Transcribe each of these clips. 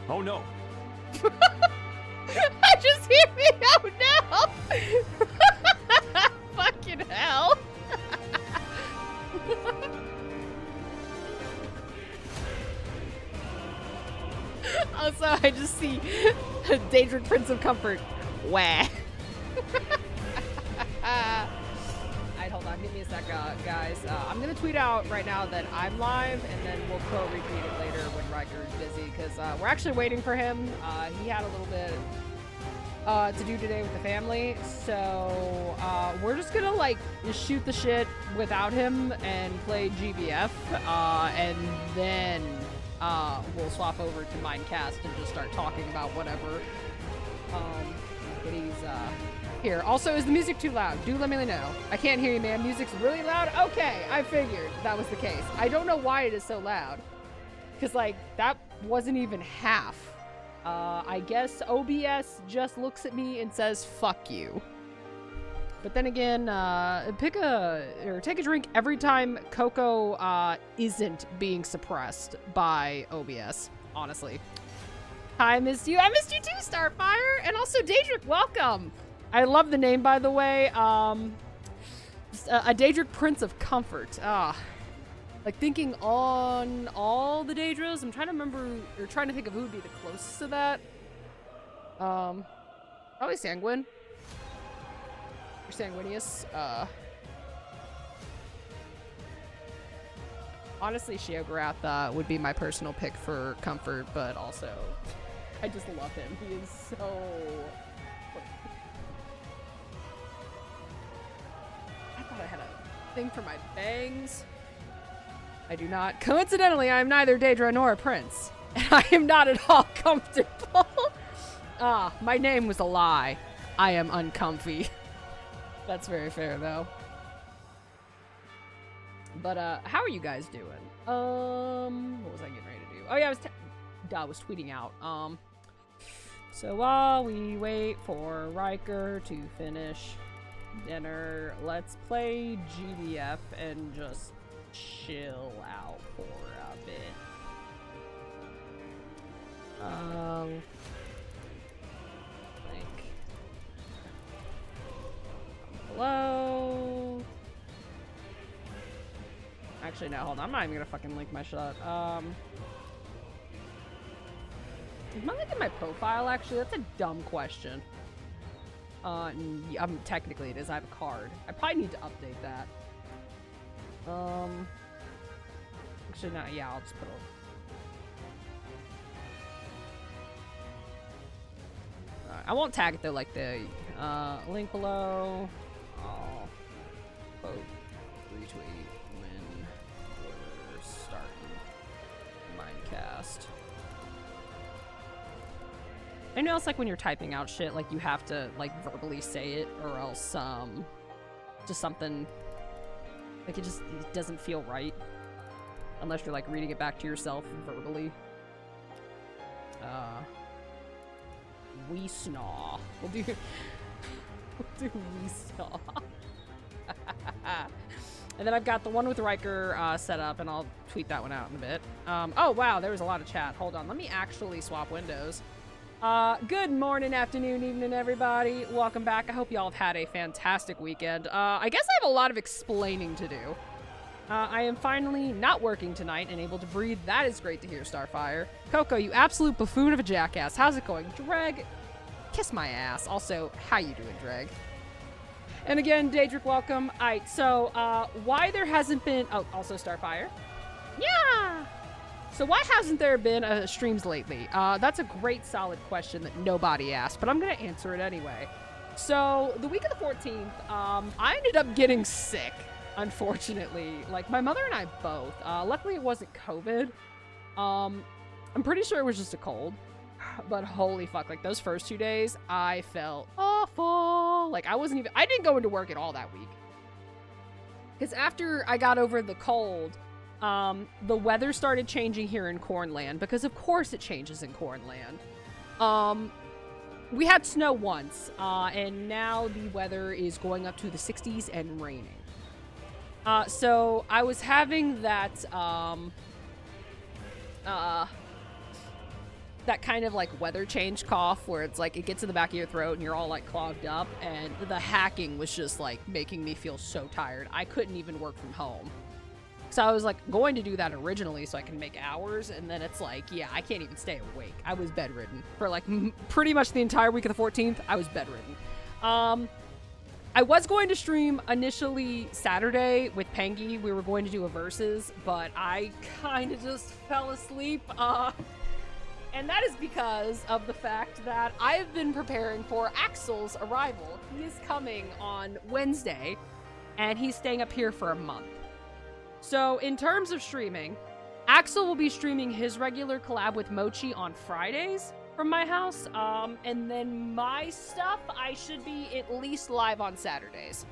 Oh no. I just hear me. Oh no. Fucking hell. Also, I just see Daedric Prince of Comfort. Wah. Alright, hold on. Give me a sec, guys. I'm going to tweet out right now that I'm live, and then we'll co-repeat it later when Ryker is busy, because we're actually waiting for him. He had a little bit to do today with the family, so we're just going to, like, shoot the shit without him and play GBF, and then we'll swap over to MineCast and just start talking about whatever. But he's here. Also, is the music too loud? Do let me know. I can't hear you, man. Music's really loud? Okay, I figured that was the case. I don't know why it is so loud. Because, like, that wasn't even half. I guess OBS just looks at me and says, fuck you. But then again, take a drink every time Coco isn't being suppressed by OBS, honestly. I missed you. I missed you too, Starfire. And also, Daedric, welcome. I love the name, by the way. A Daedric Prince of Comfort. Like, thinking on all the Daedras, I'm trying to remember, or trying to think of who would be the closest to that. Probably Sanguine. Or Sanguinius. Honestly, Sheogorath would be my personal pick for comfort, but also, I just love him. He is so... I thought I had a thing for my bangs. I do not. Coincidentally, I am neither Daedra nor a prince. And I am not at all comfortable. My name was a lie. I am uncomfy. That's very fair, though. But, how are you guys doing? What was I getting ready to do? Oh, yeah, I was tweeting out. So while we wait for Ryker to finish dinner, let's play GBF and just chill out for a bit. Hello? Actually, no, hold on. I'm not even gonna fucking link my shot. Is my link in my profile, actually? That's a dumb question. Technically it is. I have a card. I probably need to update that. Actually, no, yeah, I'll just put I won't tag it though, like the link below. I'll quote retweet when we're starting MineCast. I know it's like when you're typing out shit, like you have to like verbally say it, or else just something like it doesn't feel right unless you're like reading it back to yourself verbally. We snaw. We'll do we snaw. And then I've got the one with Ryker set up, and I'll tweet that one out in a bit. Oh wow, there was a lot of chat. Hold on, let me actually swap windows. Good morning, afternoon, evening, everybody. Welcome back. I hope y'all have had a fantastic weekend. I guess I have a lot of explaining to do. I am finally not working tonight and able to breathe. That is great to hear, Starfire. Coco, you absolute buffoon of a jackass. How's it going? Dreg, kiss my ass. Also, how you doing, Dreg? And again, Daedric, welcome. Alright, so, why there hasn't been... Oh, also Starfire. Yeah! So why hasn't there been streams lately? That's a great, solid question that nobody asked, but I'm going to answer it anyway. So, the week of the 14th, I ended up getting sick, unfortunately. Like, my mother and I both. Luckily, it wasn't COVID. I'm pretty sure it was just a cold. But holy fuck, like, those first 2 days, I felt awful. Like, I didn't go into work at all that week. Because after I got over the cold... the weather started changing here in Cornland, because of course it changes in Cornland. We had snow once, and now the weather is going up to the 60s and raining. So I was having that, that kind of like weather change cough where it's like it gets in the back of your throat and you're all like clogged up, and the hacking was just like making me feel so tired. I couldn't even work from home. So I was like going to do that originally so I can make hours, and then it's like, yeah, I can't even stay awake. I was bedridden for like pretty much the entire week of the 14th. I was bedridden. I was going to stream initially Saturday with Pengy. We were going to do a versus, but I kind of just fell asleep. And that is because of the fact that I've been preparing for Axel's arrival. He is coming on Wednesday, and he's staying up here for a month. So in terms of streaming, Axel will be streaming his regular collab with Mochi on Fridays from my house. And then my stuff, I should be at least live on Saturdays.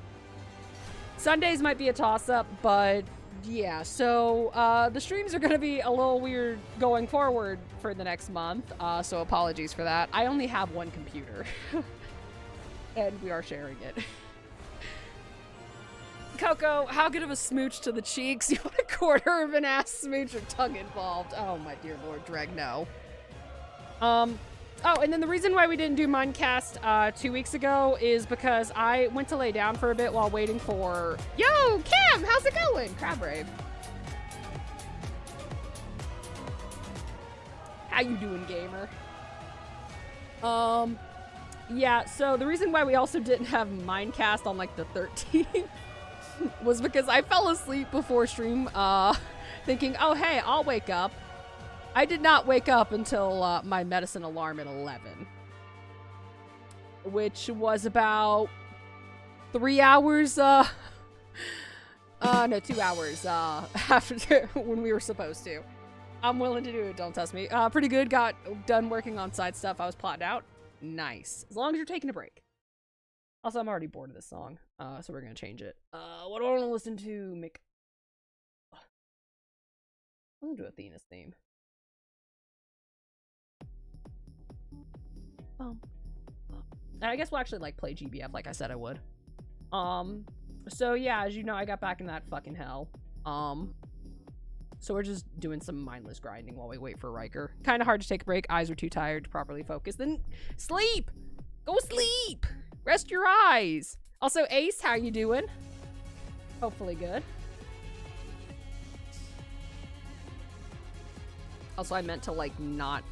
Sundays might be a toss-up, but yeah, so the streams are going to be a little weird going forward for the next month, so apologies for that. I only have one computer, and we are sharing it. Coco, how good of a smooch to the cheeks? You want a quarter of an ass smooch or tongue involved? Oh my dear Lord, Dreg, no. Oh, and then the reason why we didn't do MineCast 2 weeks ago is because I went to lay down for a bit while waiting for... Yo, Cam, how's it going? Crab Rave. How you doing, gamer? Yeah, so the reason why we also didn't have MineCast on, like, the 13th was because I fell asleep before stream, thinking, oh, hey, I'll wake up. I did not wake up until my medicine alarm at 11, which was about 3 hours, no, 2 hours, after when we were supposed to. I'm willing to do it, don't test me. Pretty good, got done working on side stuff I was plotting out. Nice. As long as you're taking a break. Also, I'm already bored of this song, so we're gonna change it. What do I want to listen to, Mick? Listen to Athena's theme. I guess we'll actually like play GBF like I said I would. So yeah, as you know, I got back in that fucking hell. So we're just doing some mindless grinding while we wait for Ryker. Kind of hard to take a break. Eyes are too tired to properly focus. Then sleep! Go sleep! Rest your eyes! Also, Ace, how you doing? Hopefully good. Also, I meant to like not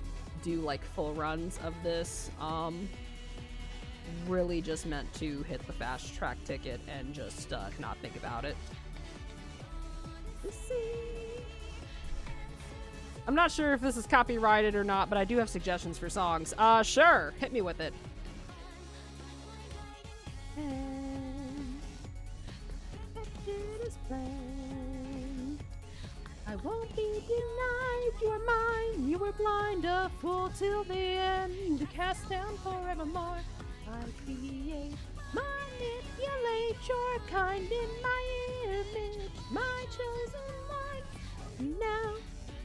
do like full runs of this. Really just meant to hit the fast track ticket and just not think about it. Let's see. I'm not sure if this is copyrighted or not, but I do have suggestions for songs. Sure, hit me with it. I won't be denied, you are mine, you were blind, a fool till the end, cast down forevermore. I create, manipulate your kind in my image, my chosen one. Now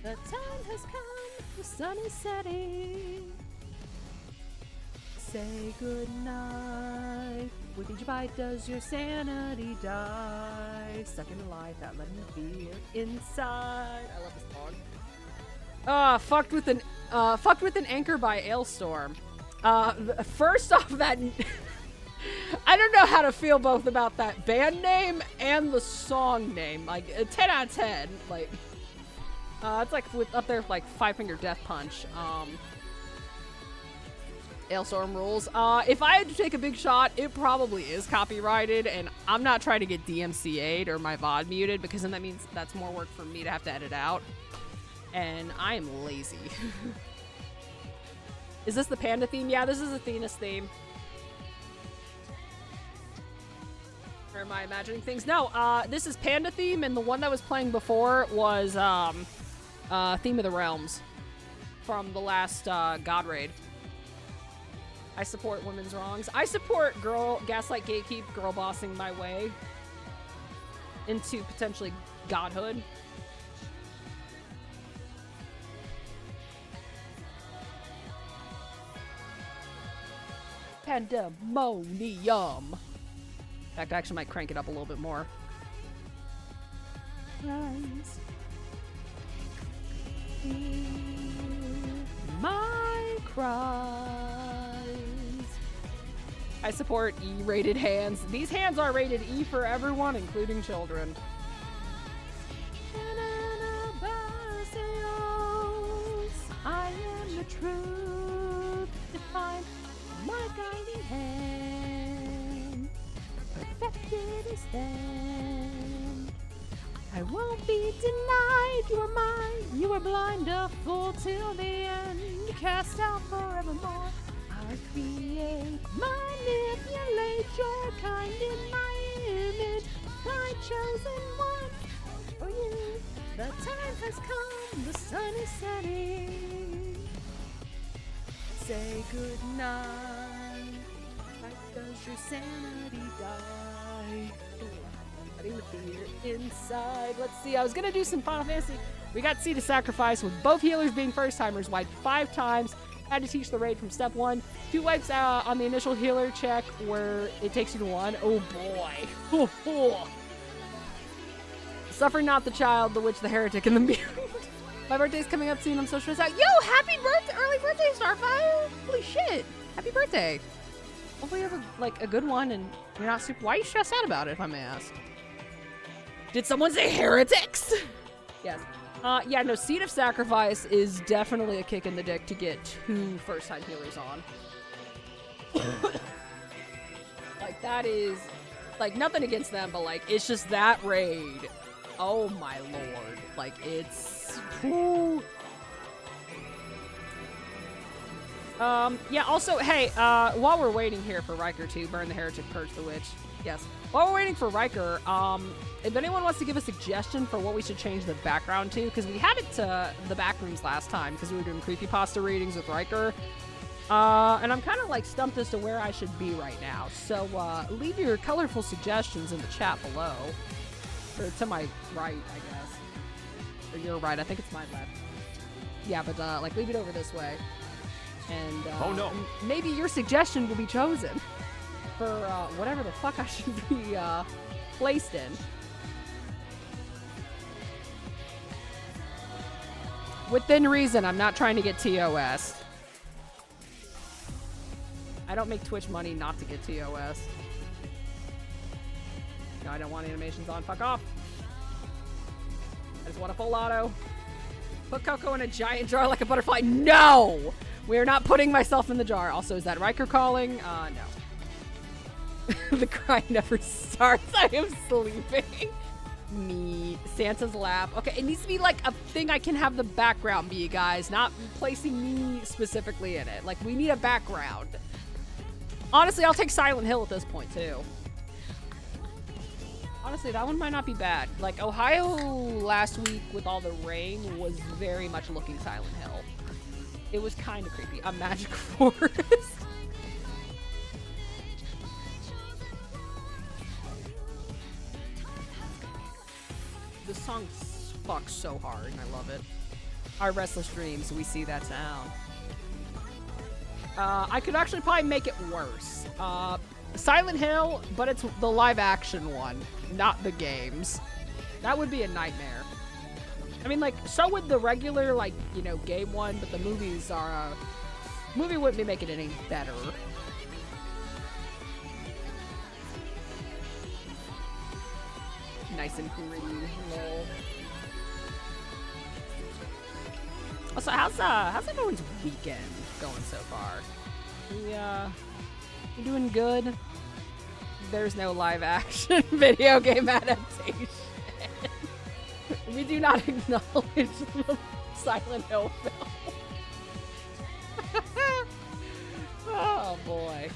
the time has come, the sun is setting. Say goodnight. With each bite, does your sanity die? Stuck in a life that let me be inside. I love this song. Fucked with an anchor by Ailstorm. First off, that I don't know how to feel both about that band name and the song name. Like 10 out of 10. Like, it's like up there with like Five Finger Death Punch. Ailstorm rules. If I had to take a big shot, it probably is copyrighted, and I'm not trying to get DMCA'd or my VOD muted, because then that means that's more work for me to have to edit out. And I am lazy. Is this the panda theme? Yeah, this is Athena's theme. Or am I imagining things? No, this is panda theme, and the one that was playing before was Theme of the Realms from the last God Raid. I support women's wrongs. I support gaslight gatekeep, girl bossing my way into potentially godhood. Pandemonium. In fact, I actually might crank it up a little bit more. Nice. My cries. I support E-rated hands. These hands are rated E for everyone, including children. I am the truth, defined my guiding hand. Perfected is then. I won't be denied, you are mine, you are blind, a fool till the end, cast out forevermore. I create, manipulate your kind in my image, my chosen one. For you, the time has come, the sun is setting. Say goodnight, like does your sanity die? Letting the fear inside. Let's see, I was gonna do some Final Fantasy. We got Seed of Sacrifice with both healers being first timers, wiped 5 times. Had to teach the raid from step 1. 2 wipes on the initial healer check where it takes you to 1. Oh boy. Suffer not the child, the witch, the heretic, and the mutant. My birthday's coming up soon. I'm so stressed out. Yo, happy birthday! Early birthday, Starfire! Holy shit! Happy birthday! Hopefully you have a good one and you're not super. Why are you stressed out about it, if I may ask? Did someone say heretics? Yes. Yeah, no, Seed of Sacrifice is definitely a kick in the dick to get 2 first-time healers on. Like, that is, like, nothing against them, but, like, it's just that raid. Oh, my lord. Like, it's... Whew. Yeah, also, hey, while we're waiting here for Ryker to burn the heretic, purge the witch. Yes. While we're waiting for Ryker, if anyone wants to give a suggestion for what we should change the background to, because we had it to the back rooms last time, because we were doing creepypasta readings with Ryker, and I'm kind of like stumped as to where I should be right now. So leave your colorful suggestions in the chat below, or to my right, I guess, or your right. I think it's my left. Yeah, but like leave it over this way, and oh no, maybe your suggestion will be chosen for whatever the fuck I should be placed in. Within reason, I'm not trying to get TOS. I don't make Twitch money not to get TOS. No, I don't want animations on. Fuck off. I just want a full auto. Put Coco in a giant jar like a butterfly. No! We are not putting myself in the jar. Also, is that Ryker calling? No. The cry never starts. I am sleeping. Me. Santa's lap. Okay, it needs to be like a thing I can have the background be, guys. Not placing me specifically in it. Like, we need a background. Honestly, I'll take Silent Hill at this point, too. Honestly, that one might not be bad. Like, Ohio last week with all the rain was very much looking Silent Hill. It was kind of creepy. A magic forest. This song fucks so hard, and I love it. Our restless dreams, we see that sound. I could actually probably make it worse. Silent Hill, but it's the live action one, not the games. That would be a nightmare. I mean, like, so would the regular, like, you know, game one, but the movies are, movie wouldn't be making it any better. Nice and gritty, lol. Also, how's everyone's weekend going so far? We doing good? There's no live action video game adaptation. We do not acknowledge the Silent Hill film. Oh boy.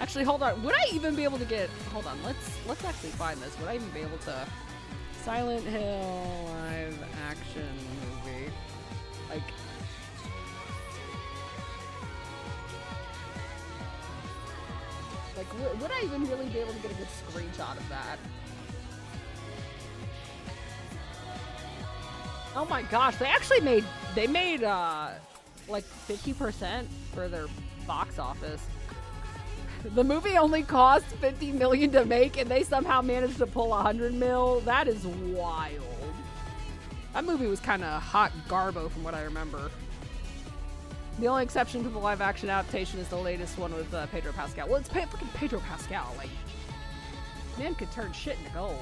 Actually, hold on. Would I even be able to get... Hold on. Let's actually find this. Would I even be able to... Silent Hill live action movie. Like... would I even really be able to get a good screenshot of that? Oh my gosh. They made like 50% for their box office. The movie only cost $50 million to make, and they somehow managed to pull $100 million. That is wild. That movie was kind of hot garbo from what I remember. The only exception to the live-action adaptation is the latest one with Pedro Pascal. Well, it's freaking Pedro Pascal. Like, man could turn shit into gold.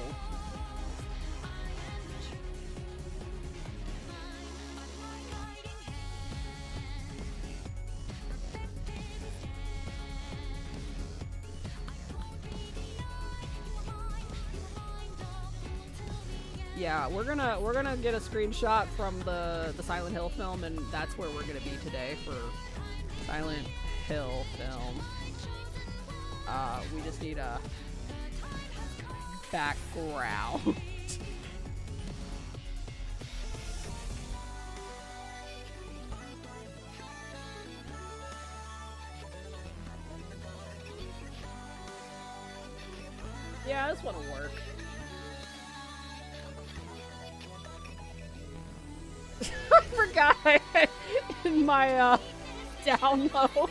Yeah, we're gonna get a screenshot from the Silent Hill film, and that's where we're gonna be today for Silent Hill film. We just need a background. Yeah, this one'll work. I forgot I had in my downloads,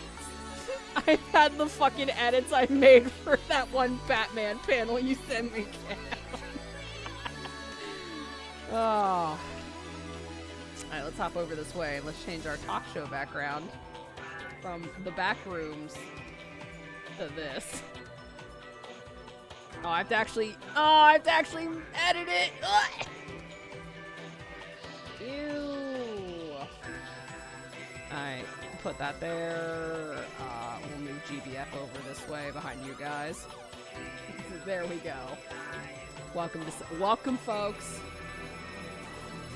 I had the fucking edits I made for that one Batman panel you sent me, Cam. Oh. Alright, let's hop over this way. Let's change our talk show background from the back rooms to this. Oh, I have to actually edit it. Ugh. Ew. Alright, put that there. We'll move GBF over this way behind you guys. There we go. Welcome, folks.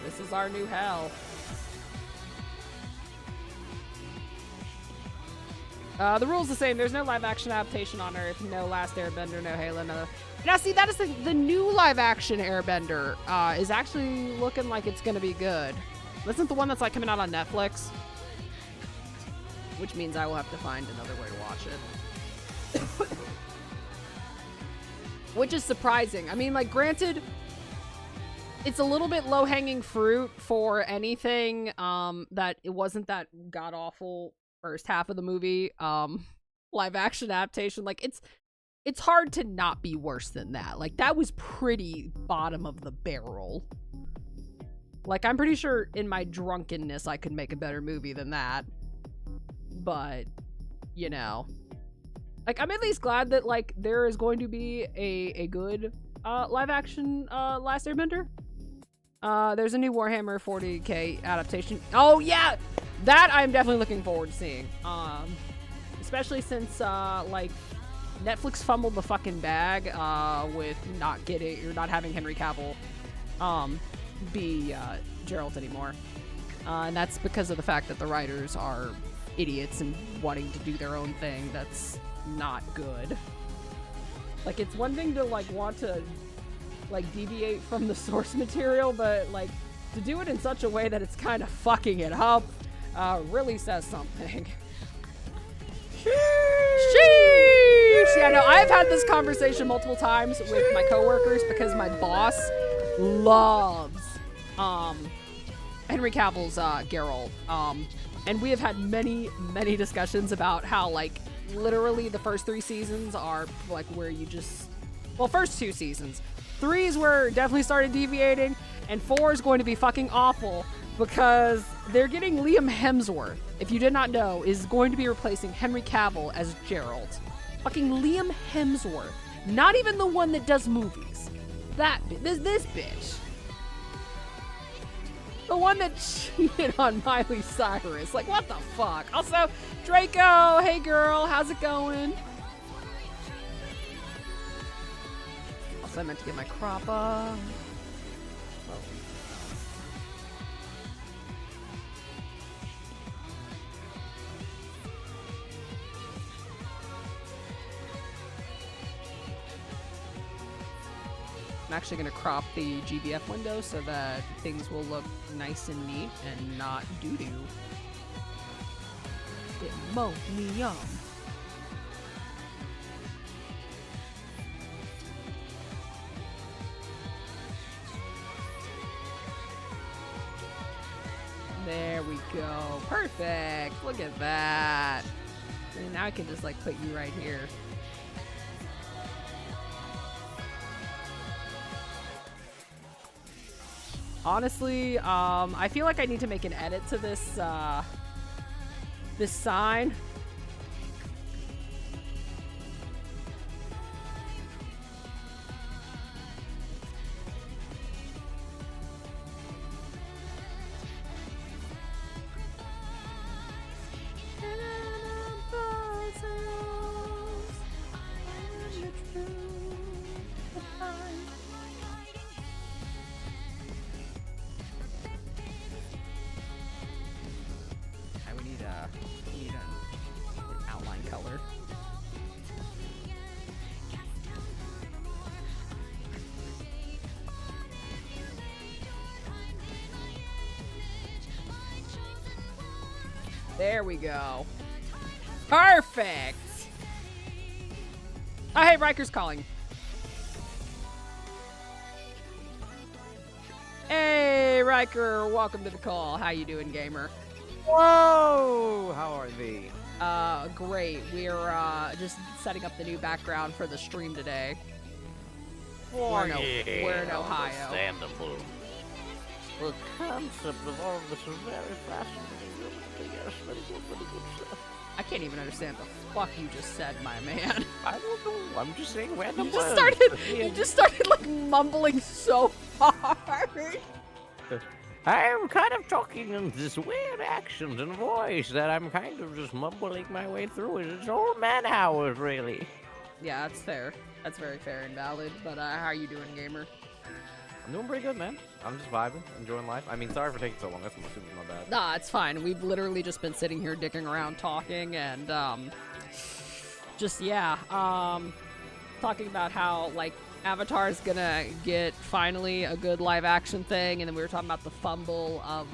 This is our new hell. The rule's the same. There's no live-action adaptation on Earth. No Last Airbender, no Halo, no... Now, see, that is the new live-action Airbender is actually looking like it's gonna be good. This isn't the one that's, like, coming out on Netflix. Which means I will have to find another way to watch it. Which is surprising. I mean, like, granted, it's a little bit low-hanging fruit for anything that it wasn't that god-awful first half of the movie live action adaptation. Like, it's hard to not be worse than that. Like, that was pretty bottom of the barrel. Like, I'm pretty sure in my drunkenness I could make a better movie than that, but you know, like, I'm at least glad that, like, there is going to be a good live action Last Airbender. There's a new Warhammer 40k adaptation. Oh yeah, that I'm definitely looking forward to seeing. Especially since like, Netflix fumbled the fucking bag with not having Henry Cavill be Geralt anymore. And that's because of the fact that the writers are idiots and wanting to do their own thing. That's not good. Like, it's one thing to, like, want to, like, deviate from the source material, but, like, to do it in such a way that it's kind of fucking it up really says something. Sheesh! Yeah, no, I've had this conversation multiple times with my coworkers because my boss loves Henry Cavill's Geralt. And we have had many discussions about how, like, literally the first 3 seasons are, like, where you just... Well, first 2 seasons. 3 is where it definitely started deviating, and 4 is going to be fucking awful because they're getting Liam Hemsworth, if you did not know, is going to be replacing Henry Cavill as Geralt. Fucking Liam Hemsworth. Not even the one that does movies. This bitch. The one that cheated on Miley Cyrus. Like, what the fuck? Also, Draco, hey girl, how's it going? Also, I meant to get my crop up. Oh. I'm actually going to crop the GBF window so that things will look nice and neat and not doo-doo. It mowed me up. There we go. Perfect. Look at that. And now I can just, like, put you right here. Honestly, I feel like I need to make an edit to this this sign. We need an outline color. There we go. Perfect. Oh, hey, Ryker's calling. Hey, Ryker, welcome to the call. How you doing, gamer? Whoa! How are thee? Great. We're just setting up the new background for the stream today. We're in Ohio. Understandable. The concept of all of this is very fascinating. Yes, very good stuff. I can't even understand the fuck you just said, my man. I don't know. I'm just saying random You words. just started like mumbling so hard. I am kind of talking in this weird accent and voice that I'm kind of just mumbling my way through. It's old man hours, really. Yeah, that's fair. That's very fair and valid. But how are you doing, gamer? I'm doing pretty good, man. I'm just vibing, enjoying life. I mean, sorry for taking so long. That's my bad. Nah, it's fine. We've literally just been sitting here dicking around talking and talking about how like Avatar is gonna get finally a good live action thing, and then we were talking about the fumble of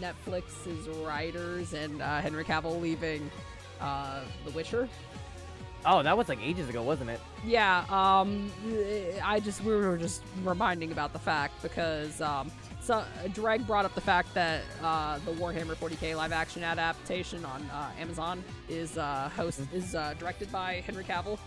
Netflix's writers and Henry Cavill leaving The Witcher. Oh, that was like ages ago, wasn't it? Yeah, we were just reminding about the fact because so Dreg brought up the fact that the Warhammer 40K live action adaptation on Amazon is directed by Henry Cavill.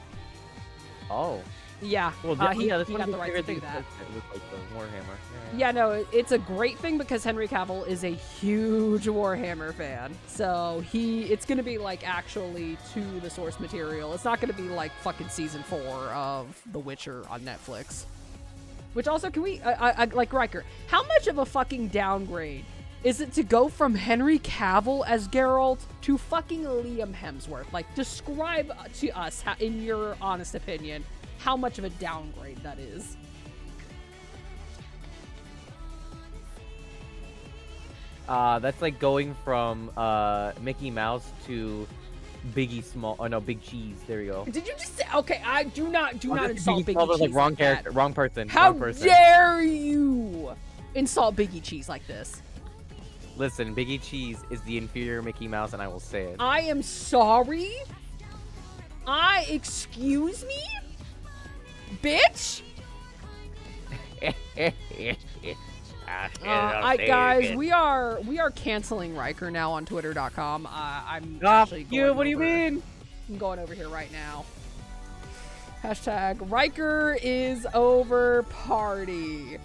Oh. Yeah, well, he got the right right to do that. It looked like the Warhammer. Yeah, no, it's a great thing because Henry Cavill is a huge Warhammer fan. So it's going to be like actually to the source material. It's not going to be like fucking season 4 of The Witcher on Netflix. Which also, can we, like Ryker, how much of a fucking downgrade is it to go from Henry Cavill as Geralt to fucking Liam Hemsworth? Like, describe to us, in your honest opinion, how much of a downgrade that is. That's like going from Mickey Mouse to Biggie Small. Oh no, Big Cheese. There you go. Did you just say? Okay, I do not insult Biggie Cheese. Like wrong character, that. wrong person. How wrong person. dare you insult Biggie Cheese like this? Listen, Biggie Cheese is the inferior Mickey Mouse, and I will say it. I am sorry. Excuse me, bitch. Guys, we are canceling Ryker now on Twitter.com. I'm actually going What do you mean? I'm going over here right now. Hashtag Ryker is over party.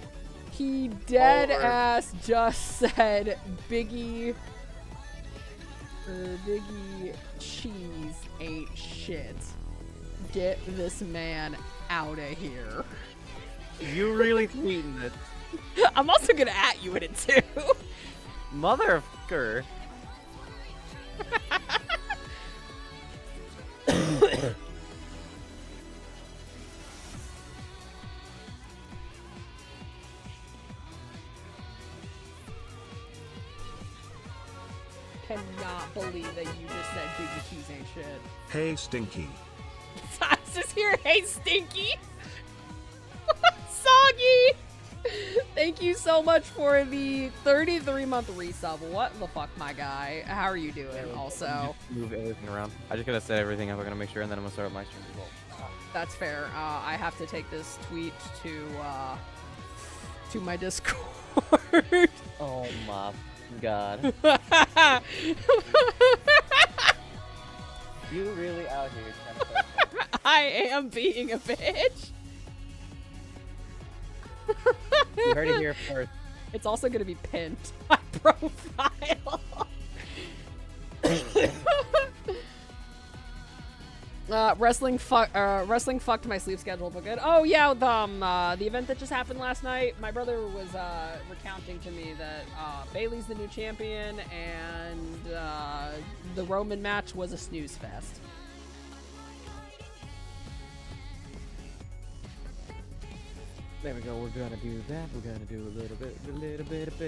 He dead ass just said Biggie Cheese ain't shit. Get this man out of here. You really tweeting it. I'm also gonna at you in it too. Motherfucker. Cannot believe that you just said Biggie Cheese ain't shit. Hey, Stinky. I just hear, hey, Stinky. Soggy. Thank you so much for the 33-month resub. What the fuck, my guy? How are you doing? Also, move everything around. I just gotta set everything up. I'm gonna make sure, and then I'm gonna start my stream as well. That's fair. I have to take this tweet to my Discord. Oh my god. You really out here trying to play. I am being a bitch. You heard it here first. It's also going to be pinned to my profile. Wrestling fucked my sleep schedule, but good. Oh yeah, the event that just happened last night. My brother was recounting to me that Bailey's the new champion, and the Roman match was a snooze fest. There we go. We're gonna do that. We're gonna do a little bit of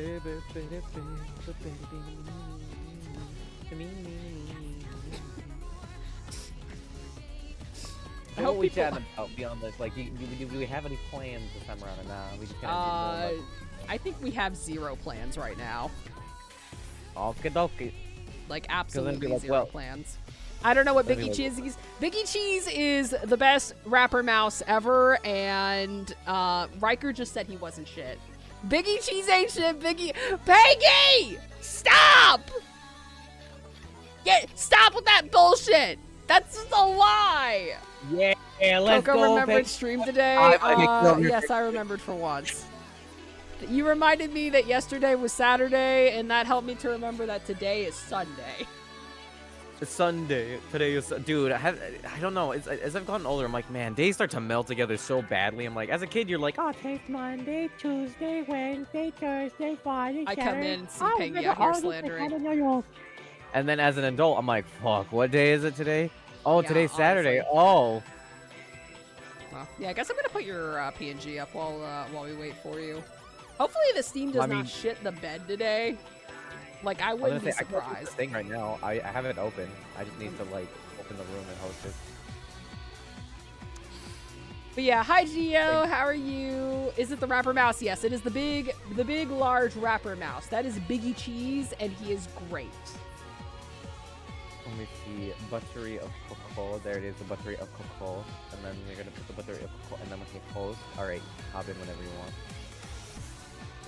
I hope we people- chatting about beyond this? Like, do we have any plans this time around? Or nah, we just kind of I think we have 0 plans right now. okie dokie. Like, be absolutely like, 0 well- plans. I don't know what Then be Biggie like- Cheese is. Biggie Cheese is the best rapper mouse ever, and Ryker just said he wasn't shit. Biggie Cheese ain't shit. Peggy! Stop! Stop with that bullshit! That's just a lie! Yeah, let's Coco go. remembered stream today. Yes, I remembered for once. You reminded me that yesterday was Saturday, and that helped me to remember that today is Sunday. It's Sunday. Today is, dude. I don't know. As I've gotten older, I'm like, man, days start to melt together so badly. I'm like, as a kid, you're like, oh, today's Monday, Tuesday, Wednesday, Thursday, Friday, I Saturday. come in and see Pingy out here slandering. And then as an adult, I'm like, fuck, what day is it today? Oh, Yeah, today's Saturday. honestly. Oh. Well, yeah, I guess I'm gonna put your PNG up while we wait for you. Hopefully the Steam does not shit the bed today. Like, I wouldn't be I can open the surprised. thing right now. I have it open. I just need to like open the room and host it. But yeah, hi Gio, how are you? Is it the rapper mouse? Yes, it is the big, large rapper mouse. That is Biggie Cheese, and he is great. Let me see. Buttery of Coca-Cola. There it is, the buttery of Coca-Cola. And then we're gonna put the buttery of Coca-Cola, and then we can close. All right, hop in whenever you want.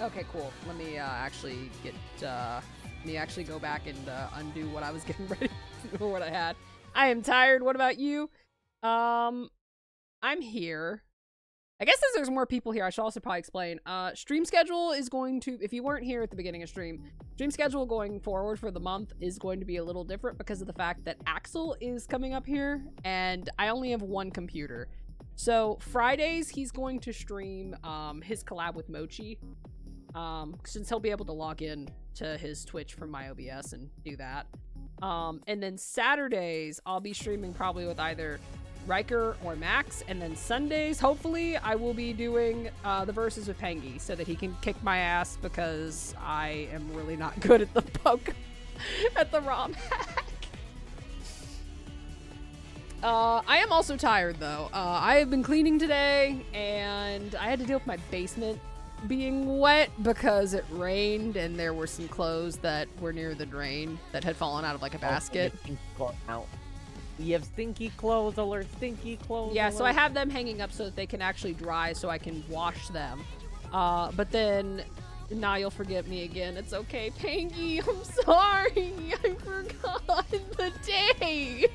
Okay, cool. Let me actually go back and undo what I was getting ready for what I had. I am tired. What about you? I'm here. I guess as there's more people here, I should also probably explain. Stream schedule is going to, if you weren't here at the beginning of stream schedule going forward for the month is going to be a little different because of the fact that Axel is coming up here and I only have one computer. So Fridays, he's going to stream his collab with Mochi. Since he'll be able to log in to his Twitch from my OBS and do that. And then Saturdays, I'll be streaming probably with either Ryker or Max, and then Sundays, hopefully, I will be doing the verses with Pengy so that he can kick my ass because I am really not good at the poke at the ROM hack. I am also tired though. I have been cleaning today, and I had to deal with my basement being wet because it rained and there were some clothes that were near the drain that had fallen out of like a basket. We have stinky clothes alert, stinky clothes Yeah, alert. so I have them hanging up so that they can actually dry so I can wash them. But then, now you'll forget me again. It's okay, Pangy, I'm sorry. I forgot the day.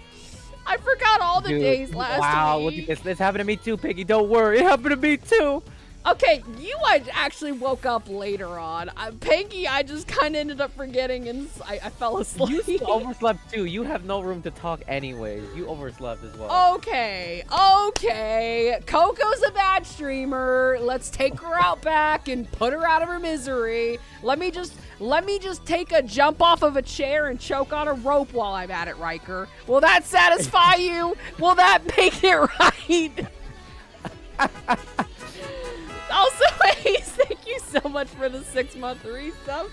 I forgot all the days last week. Wow, look at this. This happened to me too, Piggy. Don't worry. It happened to me too. Okay, I actually woke up later on. Panky, I just kind of ended up forgetting and I fell asleep. You overslept too. You have no room to talk anyways. You overslept as well. Okay. Coco's a bad streamer. Let's take her out back and put her out of her misery. Let me just take a jump off of a chair and choke on a rope while I'm at it, Ryker. Will that satisfy you? Will that make it right? Also, Ace, thank you so much for the 6-month resub.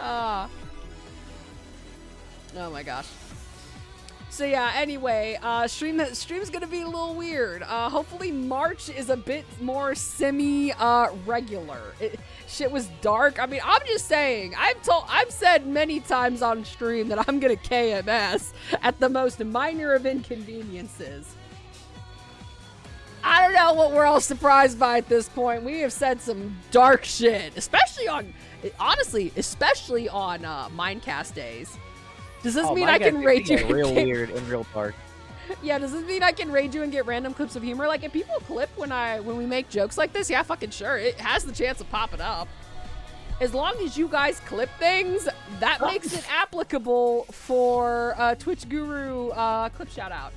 Oh my gosh. So yeah, anyway, stream's gonna be a little weird. Hopefully March is a bit more regular. Shit was dark. I mean, I'm just saying, I've said many times on stream that I'm gonna KMS at the most minor of inconveniences. I don't know what we're all surprised by at this point. We have said some dark shit, especially on MineCast days. Does this mean I can raid you? Real weird and real dark. Yeah, does this mean I can raid you and get random clips of humor? Like, if people clip when we make jokes like this, yeah, fucking sure. It has the chance of popping up. as long as you guys clip things, that makes it applicable for Twitch Guru clip shout out.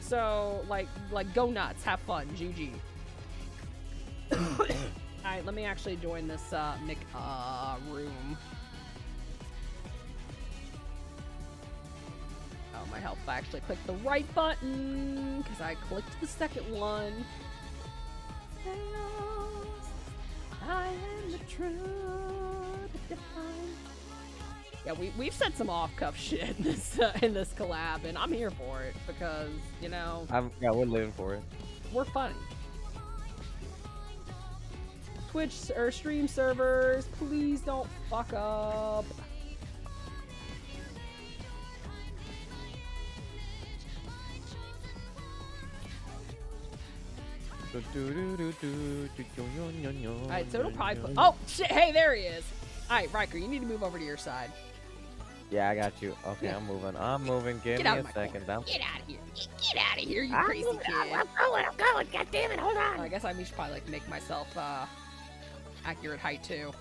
So like go nuts, have fun, GG. All right, let me actually join this room. Oh, my health! I actually clicked the right button because I clicked the second one. I am the truth. Yeah, we've said some off-cuff shit in this collab, and I'm here for it because, you know, Yeah, we're living for it. we're funny. Twitch or stream servers, please don't fuck up. Alright, so it'll probably put. Oh, shit! Hey, there he is! Alright, Ryker, you need to move over to your side. Yeah, I got you. Okay, Yeah. I'm moving. Give Get me out a of my second. corner. Get out of here! Get out of here, you crazy kid! I'm going. God damn it, hold on. I guess I should probably like make myself accurate height too.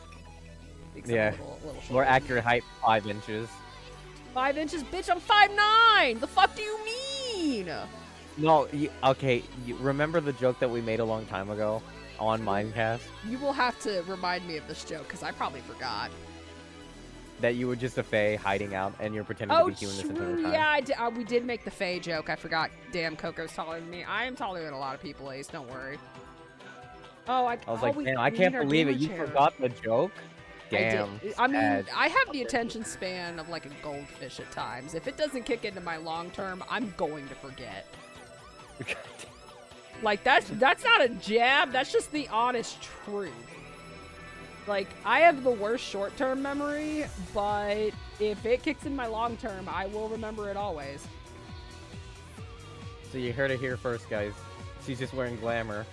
Because I'm Yeah. a little More short. accurate height, 5 inches. 5 inches, bitch! I'm 5'9". The fuck do you mean? No, okay, you remember the joke that we made a long time ago on MineCast? You will have to remind me of this joke because I probably forgot. That you were just a fae hiding out and you're pretending Oh, to be human this entire true. time. Yeah, we did make the Fae joke. I forgot. Damn, Coco's taller than me. I am taller than a lot of people, Ace. Don't worry. Oh, I was like, damn, I can't believe it. You forgot the joke? Damn. I mean, sad. I have the attention span of like a goldfish at times. If it doesn't kick into my long term, I'm going to forget. Like that's not a jab. That's just the honest truth. Like I have the worst short-term memory, but if it kicks in my long term, I will remember it always. So you heard it here first, guys. She's just wearing glamour.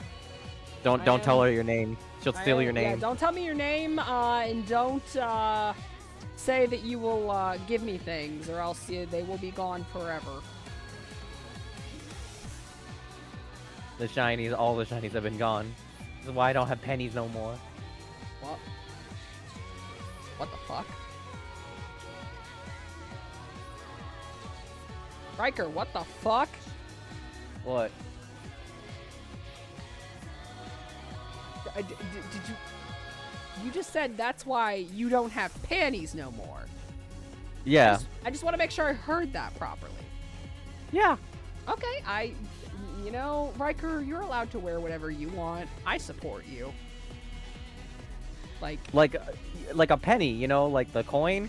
Don't tell her your name. She'll steal your name. Yeah, don't tell me your name, and don't say that you will give me things, or else they will be gone forever. The shinies, all the shinies have been gone. This is why I don't have pennies no more. What? What the fuck? Ryker, what the fuck? What? Did you... You just said that's why you don't have panties no more. Yeah. I just want to make sure I heard that properly. Yeah. Okay, you know, Ryker, you're allowed to wear whatever you want. I support you. Like a penny, you know, like the coin.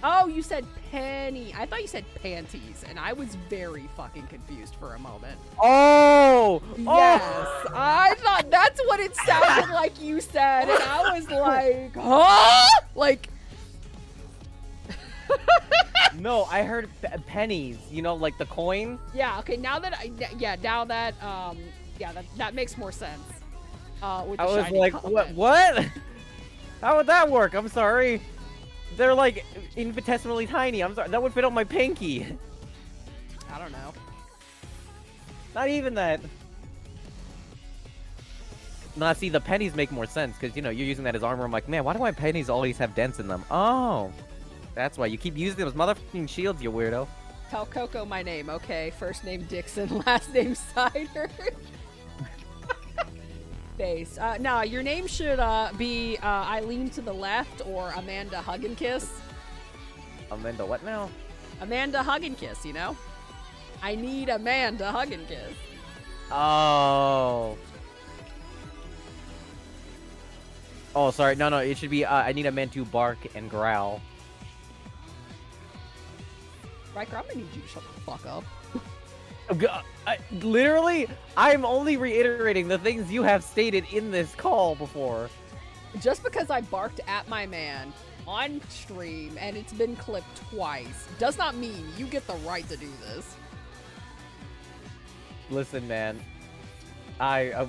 oh, you said penny. I thought you said panties, and I was very fucking confused for a moment. Oh! Yes, I thought that's what it sounded like you said, and I was like, huh? Like, No, I heard pennies. You know, like the coin. yeah, okay, now that that makes more sense. With the I was shiny like, comment. what? How would that work? I'm sorry. They're like infinitesimally tiny. I'm sorry. That would fit on my pinky. I don't know. Not even that. Nah, see, the pennies make more sense because, you know, you're using that as armor. I'm like, man, why do my pennies always have dents in them? Oh, that's why. You keep using those motherfucking shields, you weirdo. Tell Coco my name, okay? First name Dixon, last name Cider. Face. No, your name should be Eileen to the left or Amanda Hug and Kiss. Amanda, what now? Amanda Hug and Kiss, you know? I need Amanda Hug and Kiss. Oh. Oh, sorry. No, it should be, I need a man to bark and growl. Ryker, I'm gonna need you to shut the fuck up. Literally, I'm only reiterating the things you have stated in this call before. Just because I barked at my man on stream and it's been clipped twice does not mean you get the right to do this. Listen, man.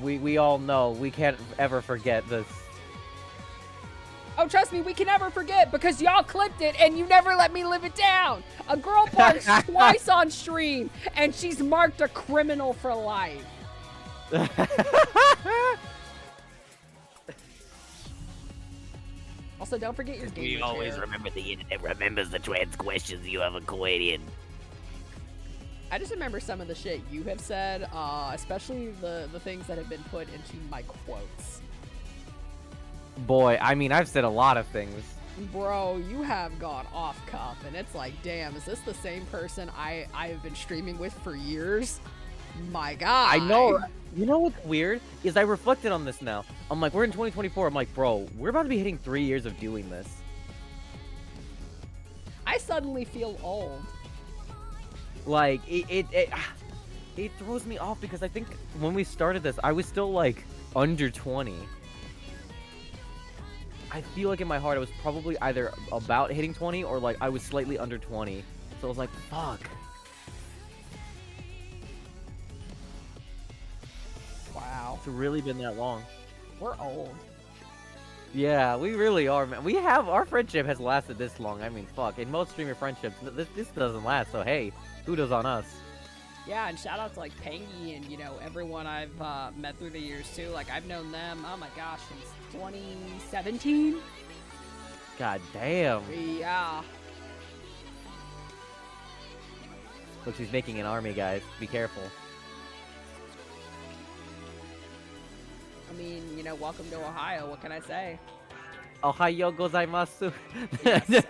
We all know we can't ever forget this. Oh, trust me, we can never forget because y'all clipped it and you never let me live it down. A girl barks twice on stream and she's marked a criminal for life. Also, don't forget your gamer We always chair. remember the internet remembers the trans questions you have avoided. I just remember some of the shit you have said, especially the things that have been put into my quotes. Boy, I mean, I've said a lot of things. Bro, you have gone off cuff, and it's like, damn, is this the same person I have been streaming with for years? My God. I know. You know what's weird is I reflected on this now. I'm like, we're in 2024. I'm like, bro, we're about to be hitting 3 years of doing this. I suddenly feel old. Like it throws me off because I think when we started this, I was still like under 20. I feel like in my heart I was probably either about hitting 20 or like I was slightly under 20. So I was like, fuck. Wow. It's really been that long. We're old. Yeah, we really are, man. Our friendship has lasted this long. I mean, fuck. In most streamer friendships, this doesn't last. So hey, kudos on us. Yeah, and shout out to like Pangy and everyone I've met through the years too. Like I've known them. Oh my gosh, since 2017. God damn. Yeah. Look, she's making an army, guys. Be careful. I mean, welcome to Ohio. What can I say? Ohio gozaimasu. Yes,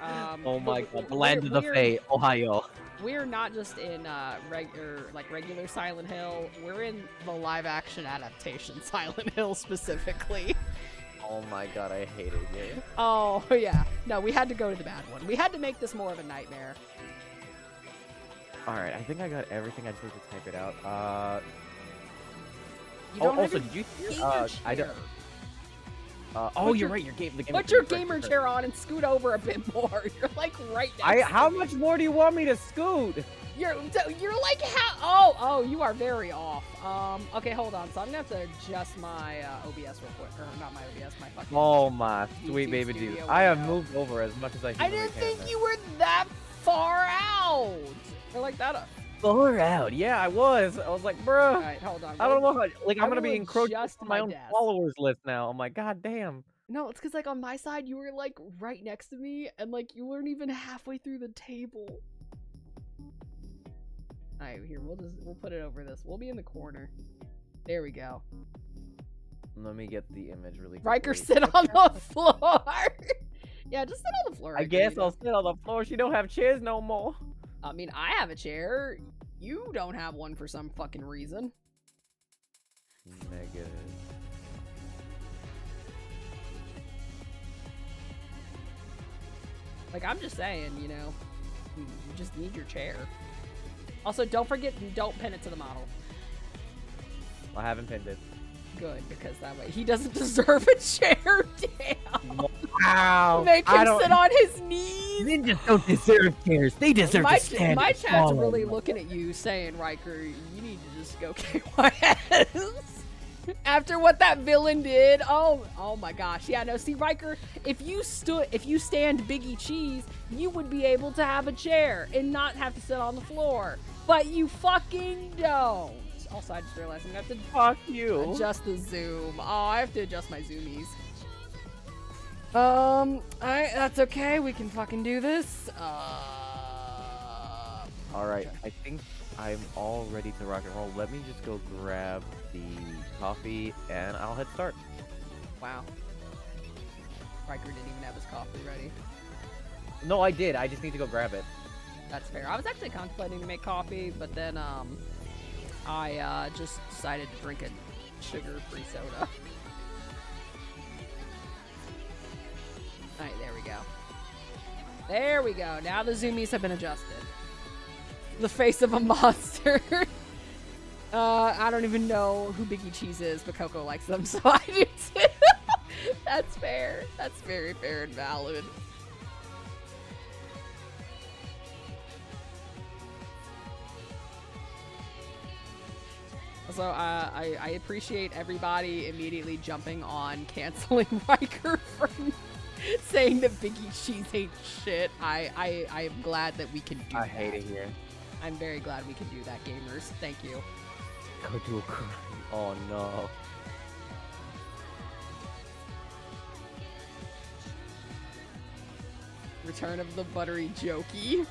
Oh my god, the land of the Fae, Ohio. We're not just in regular Silent Hill. We're in the live-action adaptation Silent Hill specifically. Oh my god, I hate it here. Oh yeah, no, we had to go to the bad one. We had to make this more of a nightmare. All right, I think I got everything. I just need to type it out. You don't have also, your did you hear? gamer I don't. chair. Oh, you're right. Your game. The game. Put your gamer chair on and scoot over a bit more. You're like right next. How to much me. more do you want me to scoot? You're like how? Oh, you are very off. Okay, hold on. So I'm gonna have to adjust my OBS real quick, or not my OBS, my fucking. Oh my sweet YouTube baby studio dude! I have window. moved over as much as I. I didn't think you were that far out. Or like that. Far out. Yeah, I was. I was like, bro. All right, hold on. I don't know how. Like, I I'm gonna will be encroaching adjust on my my own desk. followers list now. I'm like, god damn. No, it's because like on my side you were like right next to me, and like you weren't even halfway through the table. All right, here we'll put it over this. We'll be in the corner. There we go. Let me get the image really quickly. Riker, sit on the floor. Yeah, just sit on the floor. I Riker, guess I'll sit on the floor. She don't have chairs no more. I mean, I have a chair. You don't have one for some fucking reason. Negative. Like, I'm just saying, you just need your chair. Also, don't forget, don't pin it to the model. I haven't pinned it. Good, because that way he doesn't deserve a chair. Damn. Wow. Make him sit on his knees. Ninjas don't deserve chairs. They deserve to stand. My and chat's fall. really looking at you, saying, Riker, you need to just go KYS. After what that villain did, oh my gosh, yeah, no, see, Riker, if you stand Biggie Cheese, you would be able to have a chair and not have to sit on the floor, but you fucking don't. Also, I just realized I'm gonna have to Fuck you. adjust the zoom. Oh, I have to adjust my zoomies. That's okay. We can fucking do this. All right, I think I'm all ready to rock and roll. Let me just go grab the coffee and I'll hit start. Wow. Riker didn't even have his coffee ready. No, I did. I just need to go grab it. That's fair. I was actually contemplating to make coffee, but then I just decided to drink a sugar-free soda. Alright, there we go. There we go. Now the zoomies have been adjusted. The face of a monster. I don't even know who Biggie Cheese is, but Coco likes them, so I do too. That's fair. That's very fair and valid. Also, I appreciate everybody immediately jumping on canceling Riker from saying that Biggie Cheese ain't shit. I am glad that we can do that. I hate it here. I'm very glad we can do that, gamers. Thank you. Go do a crime. Oh no. Return of the buttery jokey.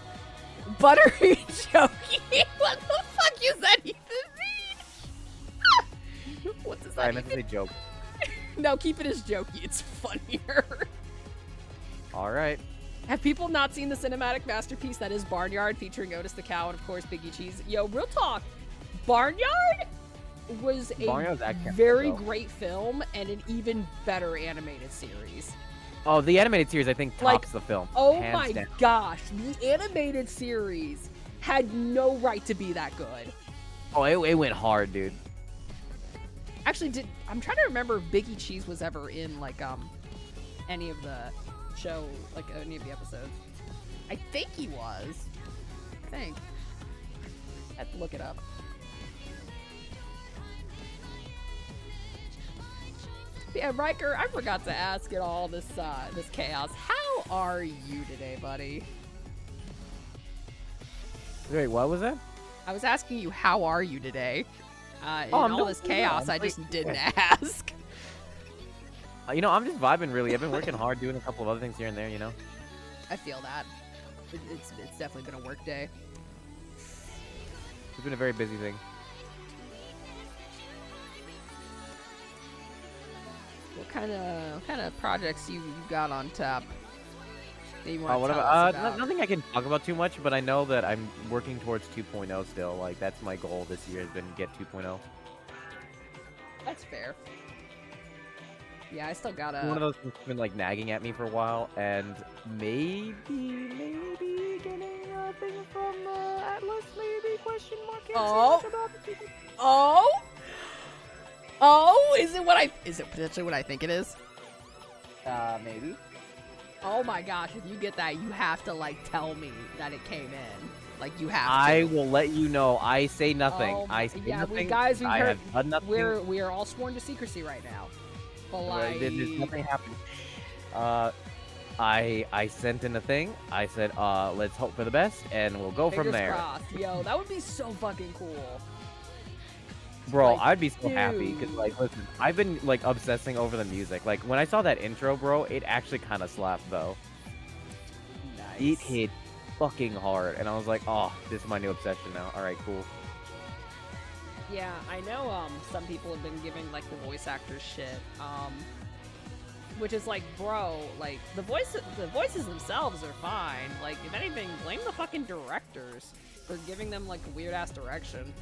Buttery jokey? What the fuck does that even mean? What does that I meant to say even joke. No, keep it as jokey. It's funnier. All right. Have people not seen the cinematic masterpiece that is Barnyard, featuring Otis the Cow and, of course, Biggie Cheese? Yo, real talk. Barnyard was Barnyard's a actually very good, though. great film and an even better animated series. Oh, the animated series, I think, tops the film. Oh hands my down. gosh, the animated series had no right to be that good. Oh, it went hard, dude. Actually, I'm trying to remember if Biggie Cheese was ever in like any of the show, like any of the episodes. I think he was. I think. I have to look it up. Yeah, Ryker, I forgot to ask in all this this chaos. How are you today, buddy? Wait, what was that? I was asking you, how are you today? In I'm all doing this pretty chaos, well. I just didn't ask. You know, I'm just vibing, really. I've been working hard, doing a couple of other things here and there, you know? I feel that. It's definitely been a work day. It's been a very busy thing. What kind of projects you got on tap that you want to What tell about, us about? nothing I can talk about too much, but I know that I'm working towards 2.0 still. Like, that's my goal this year, has been get 2.0. That's fair. Yeah, I still gotta. One of those things has been, like, nagging at me for a while, and maybe getting a thing from Atlas, maybe, question mark, Oh. about Is it potentially what I think it is? maybe. Oh my gosh, if you get that, you have to like tell me that it came in. Like you have to. I will let you know. I say nothing. Oh, I say yeah, nothing. we guys, we've I heard have done nothing. we are all sworn to secrecy right now. But like There's nothing happening. I sent in a thing. I said, let's hope for the best, and we'll go from fingers there. crossed. Yo, that would be so fucking cool. Bro, Like, I'd be so happy because, dude. like, listen, I've been like obsessing over the music. Like, when I saw that intro, bro, it actually kind of slapped though. Nice. It hit fucking hard, and I was like, oh, this is my new obsession now. All right, cool. Yeah, I know some people have been giving like the voice actors shit. Which is like, bro, like the voices themselves are fine. Like, if anything, blame the fucking directors for giving them like a weird ass direction.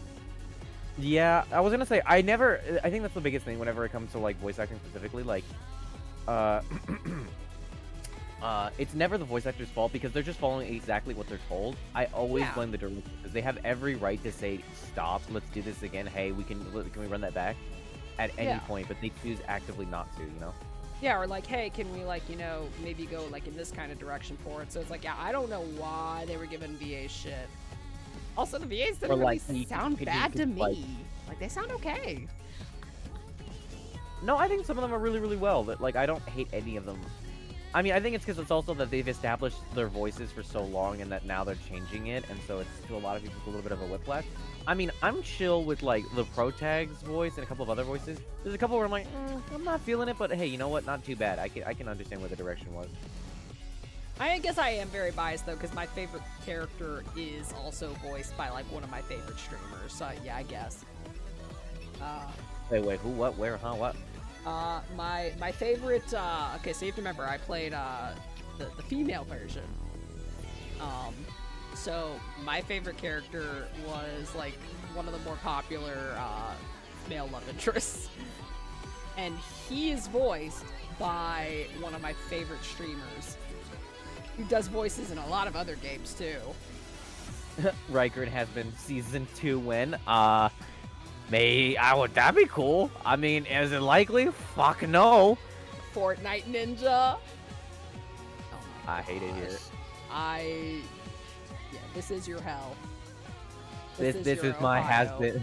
Yeah, I was gonna say I think that's the biggest thing whenever it comes to like voice acting specifically. Like, it's never the voice actor's fault because they're just following exactly what they're told. I always Yeah. blame the director because they have every right to say stop. Let's do this again. Hey, can we run that back at any Yeah. point? But they choose actively not to. You know. Yeah, or like, hey, can we like, you know, maybe go like in this kind of direction for it? So it's like, yeah, I don't know why they were giving VAs shit. Also, the VAs didn't Or, really like, the sound bad to opinion, like- me. Like, they sound okay. No, I think some of them are really, really well. That like I don't hate any of them. I mean, I think it's because it's also that they've established their voices for so long, and that now they're changing it, and so it's to a lot of people it's a little bit of a whiplash. I mean, I'm chill with like the Protag's voice and a couple of other voices. There's a couple where I'm like, I'm not feeling it, but hey, you know what? Not too bad. I can understand where the direction was. I guess I am very biased though, because my favorite character is also voiced by like one of my favorite streamers. So yeah, I guess. Wait, who, what, where, huh, what? My favorite. Okay, so you have to remember, I played the female version. So my favorite character was like one of the more popular male love interests, and he is voiced by one of my favorite streamers, who does voices in a lot of other games too. Ryker and has been season 2 when? Would that be cool? I mean, is it likely? Fuck no. Fortnite Ninja. Oh my I hate it here. Yeah, this is your hell. This your is my Ohio. has-been.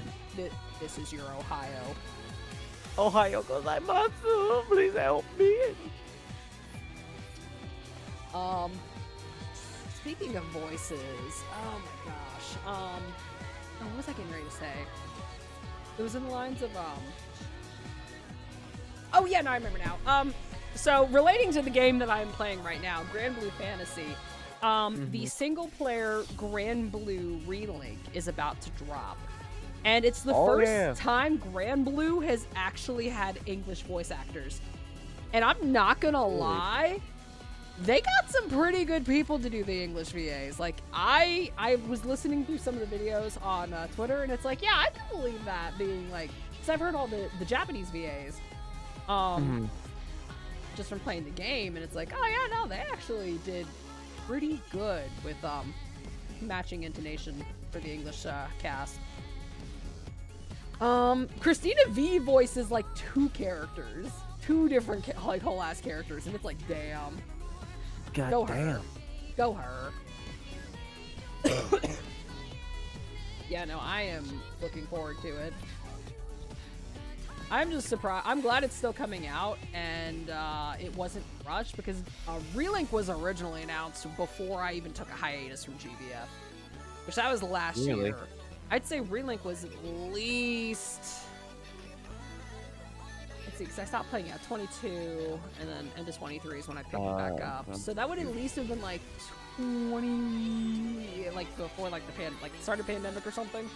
This is your Ohio. Ohio goes like, Matsu, please help me. Speaking of voices, oh my gosh. What was I getting ready to say? It was in the lines of, oh yeah, no, I remember now. So relating to the game that I'm playing right now, Grand Blue Fantasy, the single-player Grand Blue relink is about to drop. And it's the first time Grand Blue has actually had English voice actors. And I'm not gonna lie, they got some pretty good people to do the English VAs. Like, I was listening through some of the videos on Twitter, and it's like, yeah, I can believe that being like, because I've heard all the Japanese VAs, just from playing the game, and it's like, oh yeah, no, they actually did pretty good with matching intonation for the English cast. Christina V voices like 2 characters, 2 different like whole ass characters, and it's like, damn. God Go damn. her. Go her. Yeah, no, I am looking forward to it. I'm just surprised. I'm glad it's still coming out, and it wasn't rushed, because Relink was originally announced before I even took a hiatus from GBF, which that was last year. I'd say Relink was at least... Let's see, because I stopped playing at 22, and then into 23 is when I picked it back up. So that would at least have been like 20, like before like the start of pandemic or something.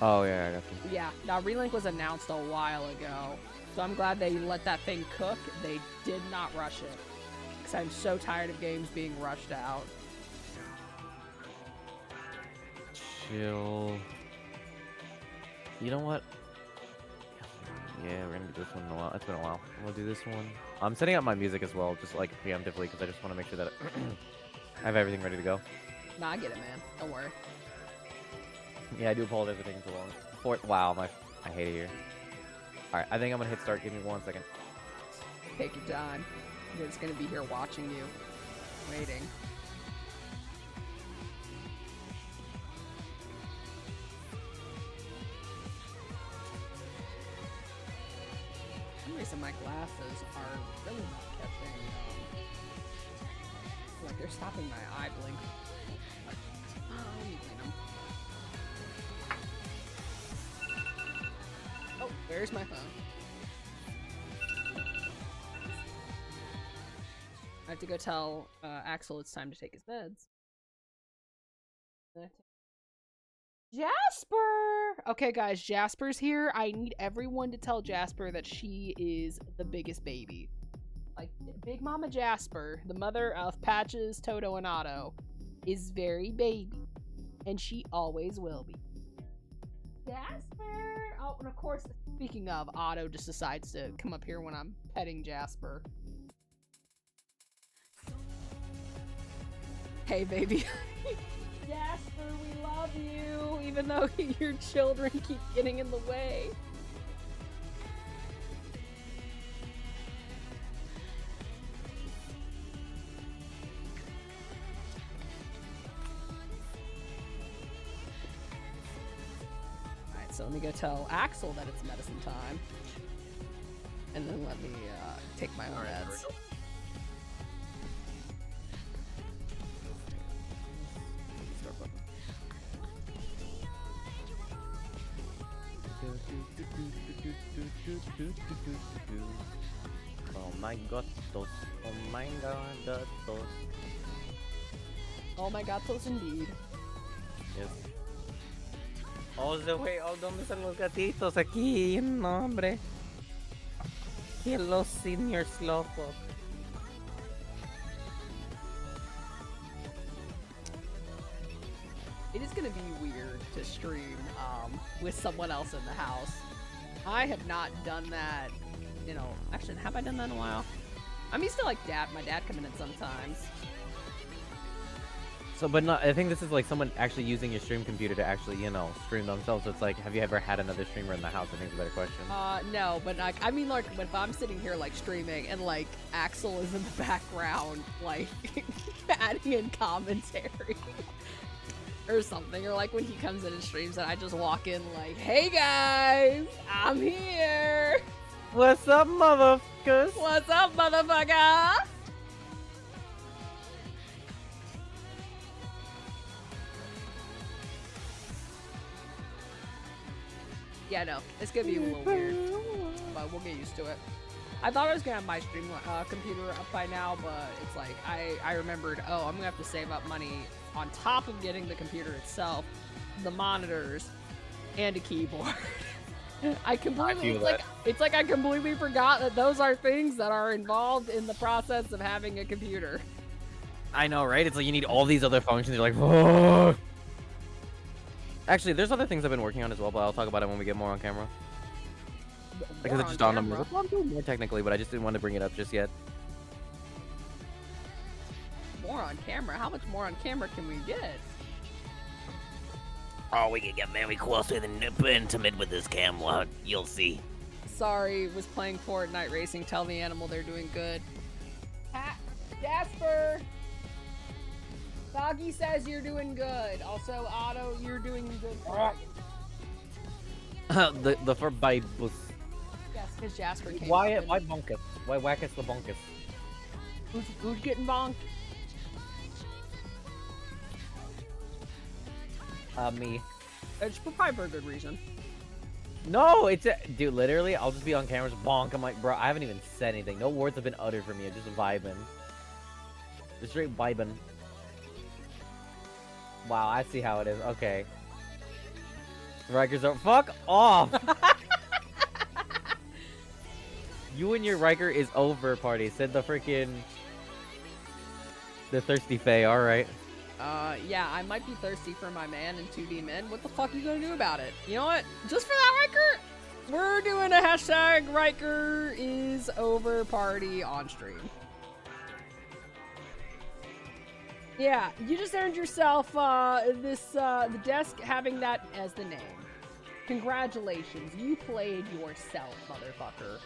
Oh yeah, I got you. Yeah, now Relink was announced a while ago, so I'm glad they let that thing cook. They did not rush it, because I'm so tired of games being rushed out. Chill. You know what? Yeah, we're gonna do this one in a while. It's been a while. We'll do this one. I'm setting up my music as well, just like preemptively, because I just want to make sure that I have everything ready to go. Nah, I get it, man. Don't worry. Yeah, I do apologize for taking so long. Wow, I hate it here. Alright, I think I'm gonna hit start. Give me 1 second. Take your time. We're just gonna be here watching you. Waiting. For some reason my glasses are really not catching, like they're stopping my eye blink. Let me clean them. Oh, where's my phone? I have to go tell Axel it's time to take his meds. Jasper! Okay, guys, Jasper's here. I need everyone to tell Jasper that she is the biggest baby. Like, Big Mama Jasper, the mother of Patches, Toto, and Otto, is very baby. And she always will be. Jasper! Oh, and of course, speaking of, Otto just decides to come up here when I'm petting Jasper. Hey, baby. Jasper, we love you, even though your children keep getting in the way. Alright, so let me go tell Axel that it's medicine time. And then let me take my meds. Oh my god, those. Oh my god, those. Oh my god, those indeed. Yes. All the way, oh, ¿dónde están los gatitos? Aquí, no, hombre. Hello, senior Slowpoke. It is gonna be weird to stream with someone else in the house. I have not done that, you know, actually, have I done that in a while? I'm used to like my dad coming in sometimes. So, but not, I think this is like someone actually using your stream computer to actually, you know, stream themselves. So it's like, have you ever had another streamer in the house? I think it's a better question. No, but like, I mean, like, if I'm sitting here like streaming and like Axel is in the background, like adding in commentary. Or something, or like when he comes in and streams and I just walk in like, hey guys, I'm here. What's up, motherfuckers? What's up, motherfucker? Yeah, no, it's gonna be a little weird, but we'll get used to it. I thought I was gonna have my stream computer up by now, but it's like I remembered. Oh, I'm gonna have to save up money on top of getting the computer itself, the monitors, and a keyboard. I completely it's like I completely forgot that those are things that are involved in the process of having a computer. I know, right? It's like you need all these other functions. You're like, oh. Actually, there's other things I've been working on as well, but I'll talk about it when we get more on camera. Because it just dawned on me. Well, I'm doing more technically, but I just didn't want to bring it up just yet. More on camera? How much more on camera can we get? Oh, we can get very close with and intimate with this camera. You'll see. Sorry, was playing Fortnite racing. Tell the animal they're doing good. Jasper! Foggy says you're doing good. Also, Otto, you're doing good. the for by was. Yes, because Jasper came. Why bonkus? Why wackus the bonkus? Who's getting bonked? Me. It's probably for a good reason. No, it's dude. Literally, I'll just be on camera, just bonk. I'm like, bro, I haven't even said anything. No words have been uttered from me. I'm just vibing. Just straight vibing. Wow, I see how it is. Okay. Rikers are fuck off. You and your Riker is over party. Said the freaking the thirsty Fae. All right. Yeah, I might be thirsty for my man in 2D men. What the fuck are you gonna do about it? You know what? Just for that Riker, we're doing a hashtag Riker is over party on stream. Yeah, you just earned yourself the desk having that as the name. Congratulations, you played yourself, motherfucker.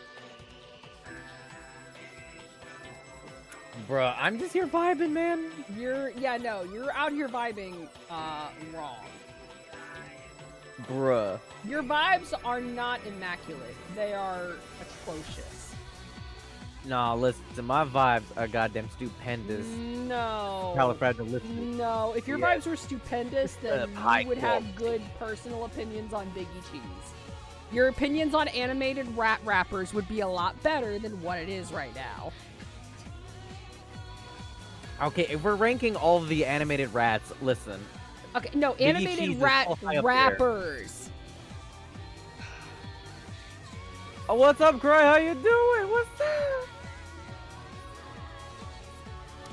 Bruh, I'm just here vibing, man. You're out here vibing wrong. Bruh. Your vibes are not immaculate. They are atrocious. Nah, listen, my vibes are goddamn stupendous. No. Califragilistic. No. If your vibes were stupendous, then you would have good personal opinions on Biggie Cheese. Your opinions on animated rappers would be a lot better than what it is right now. Okay, if we're ranking all of the animated rats, listen. Okay, no, animated rappers. Oh, what's up, Cry? How you doing? What's up?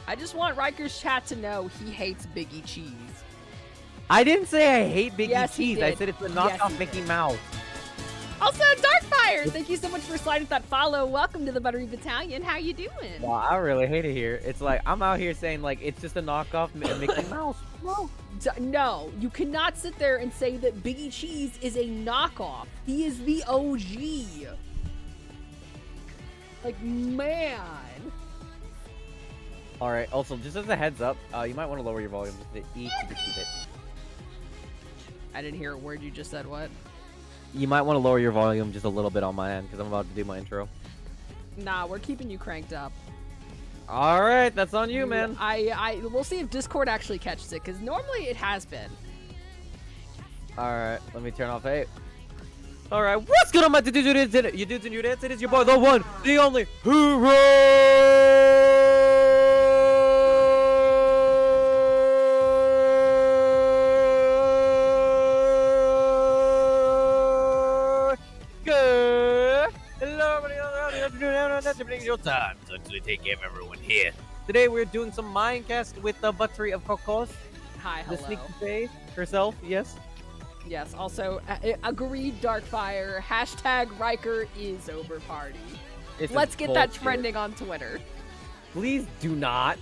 I just want Riker's chat to know he hates Biggie Cheese. I didn't say I hate Biggie Cheese. Did. I said it's a knockoff Mickey Mouse. Also, Darkfire, thank you so much for sliding that follow. Welcome to the Buttery Battalion. How you doing? Wow, I really hate it here. It's like, I'm out here saying, like, it's just a knockoff Mickey Mouse. No, you cannot sit there and say that Biggie Cheese is a knockoff. He is the OG. Like, man. Alright, also, just as a heads up, you might want to lower your volume just to keep it. I didn't hear a word you just said. What? You might want to lower your volume just a little bit on my end, because I'm about to do my intro. Nah, we're keeping you cranked up. Alright, that's on you, man. We'll see if Discord actually catches it, because normally it has been. Alright, let me turn off 8. Alright, what's going on, my dudes and dudettes? It is your boy, the one, the only, Your time to actually take care of everyone here. Today we're doing some MineCast with the Buttery of Cocos. Hi, hello. The sneaky face herself, yes. Yes, also, agreed, Darkfire. Hashtag Riker is over party. Let's get that trending on Twitter. Please do not.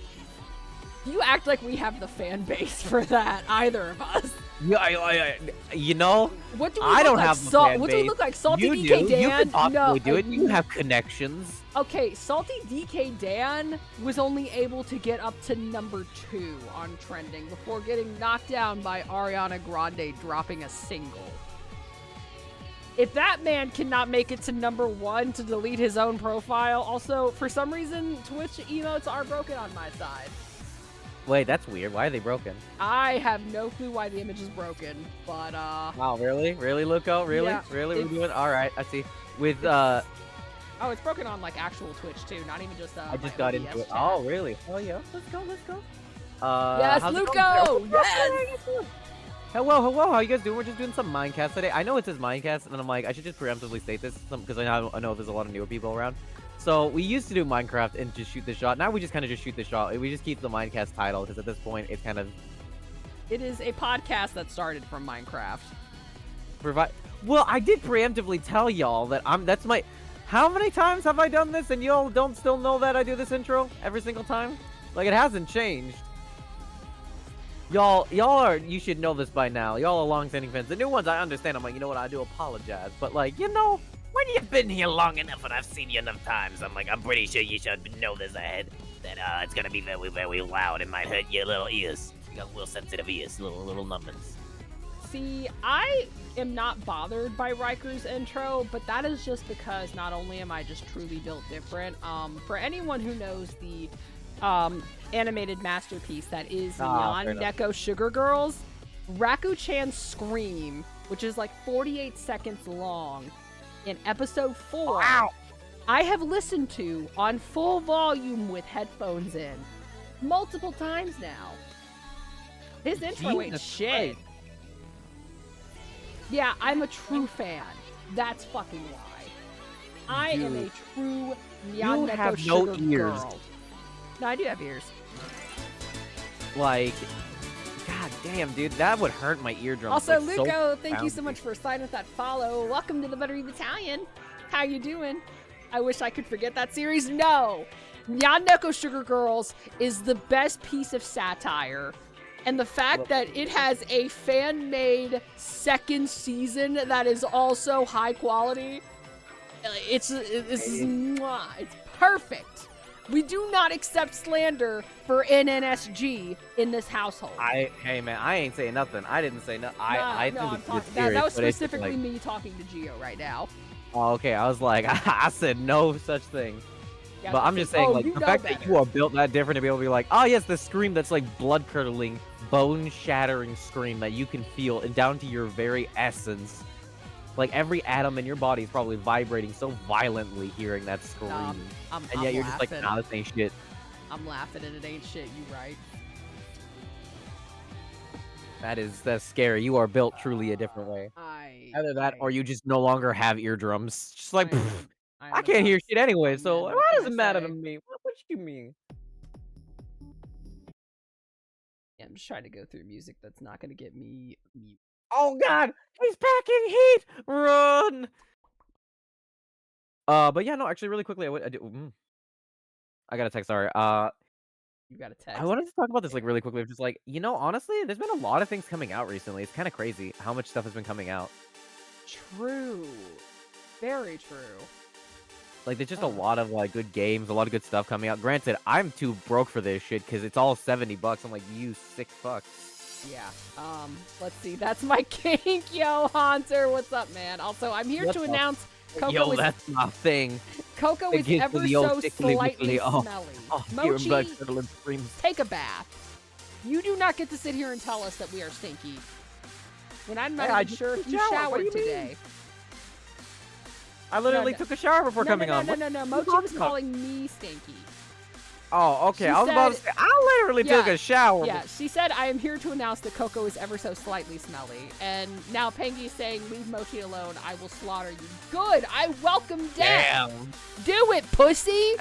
You act like we have the fan base for that, either of us. Yeah, you know, what do we I don't like? have the fan What base. do we look like? Salty you DK do. Dan? You can possibly do it. You no. have connections. Okay, Salty DK Dan was only able to get up to number 2 on trending before getting knocked down by Ariana Grande dropping a single. If that man cannot make it to number 1 to delete his own profile, also, for some reason, Twitch emotes are broken on my side. Wait, that's weird. Why are they broken? I have no clue why the image is broken, but Wow, really? Really, Luco? Really? Yeah, really? We're doing? Alright, I see. With, Oh, it's broken on like actual Twitch too, not even just I my just got OBS into it. chat. Oh, really? Oh, yeah. Let's go. Yes, how's it Luco! going? Yes! Hello. How you guys doing? We're just doing some MineCast today. I know it says MineCast, and I'm like, I should just preemptively state this because I know there's a lot of newer people around. So we used to do Minecraft and just shoot the shot. Now we just kind of just shoot the shot. We just keep the MineCast title because at this point it's kind of It is a podcast that started from Minecraft. provide. Well, I did preemptively tell y'all that that's my. How many times have I done this and y'all don't still know that I do this intro every single time? Like, it hasn't changed. You should know this by now. Y'all are long-standing fans. The new ones, I understand. I'm like, you know what? I do apologize. But, like, When you've been here long enough and I've seen you enough times, I'm pretty sure you should know this ahead. That it's gonna be very, very loud and might hurt your little ears. You got little sensitive ears, little numbers. See, I am not bothered by Riker's intro, but that is just because not only am I just truly built different, for anyone who knows the animated masterpiece that is Neon Neko Sugar Girls, Raku-chan's scream, which is like 48 seconds long, in episode 4, wow. I have listened to on full volume with headphones in multiple times now. His intro ain't shit. Christ. Yeah, I'm a true fan. That's fucking why. I am a true Neon Neko have Sugar no ears. Girl. No, I do have ears. Like, god damn, dude, that would hurt my eardrums. Also, like, so Luco, thank you so profoundly. much for signing with that follow. Welcome to the Buttery Battalion. How you doing? I wish I could forget that series. No! Neon Neko Sugar Girls is the best piece of satire. And the fact that it has a fan-made second season that is also high quality, it's perfect. We do not accept slander for NNSG in this household. Hey man, I ain't saying nothing. I didn't say nothing. I no, think I'm it's talking, serious, that was but it's just specifically like, me talking to Gio right now. oh, okay, I was like, I said no such thing. Yeah, But I'm just saying, like, you the know fact that better. you are built that different to be able to be like, oh yes, the scream that's like blood-curdling, bone-shattering scream that you can feel and down to your very essence. Like, every atom in your body is probably vibrating so violently hearing that scream. I'm and yet you're just like, laughing. nah, this ain't shit. I'm laughing and it ain't shit, you right. That's scary. You are built truly a different way. Either that or you just no longer have eardrums. Just like, I can't hear shit anyway, so why does it matter to me? What you mean? Yeah, I'm just trying to go through music that's not gonna get me mute. Oh god, he's packing heat! Run! But yeah, no, actually, really quickly, I got a text, sorry. You got a text. I wanted to talk about this, like, really quickly. Just like, honestly, there's been a lot of things coming out recently. It's kind of crazy how much stuff has been coming out. True. Very true. Like, there's just a lot of, like, good games, a lot of good stuff coming out. Granted, I'm too broke for this shit, because it's all $70. I'm like, you sick fucks. Yeah. Let's see. That's my kink, yo, Haunter. What's up, man? Also, I'm here to announce Coco Yo, is that's my thing. Coco It is gets ever to the old so tickly slightly wickly. Oh, smelly. hearing blood Mochi, curdling screams. take a bath. You do not get to sit here and tell us that we are stinky. When I'm not I even just sure took if a you shower. What do showered you mean? today. I literally no. took a shower before coming on. No. Mochi was talking about? calling me stinky. Oh, okay. She I was about to said- say, I literally took a shower. Yeah, she said, I am here to announce that Coco is ever so slightly smelly. And now Pengy's saying, leave Mochi alone. I will slaughter you. Good. I welcome death. Damn. Do it, pussy.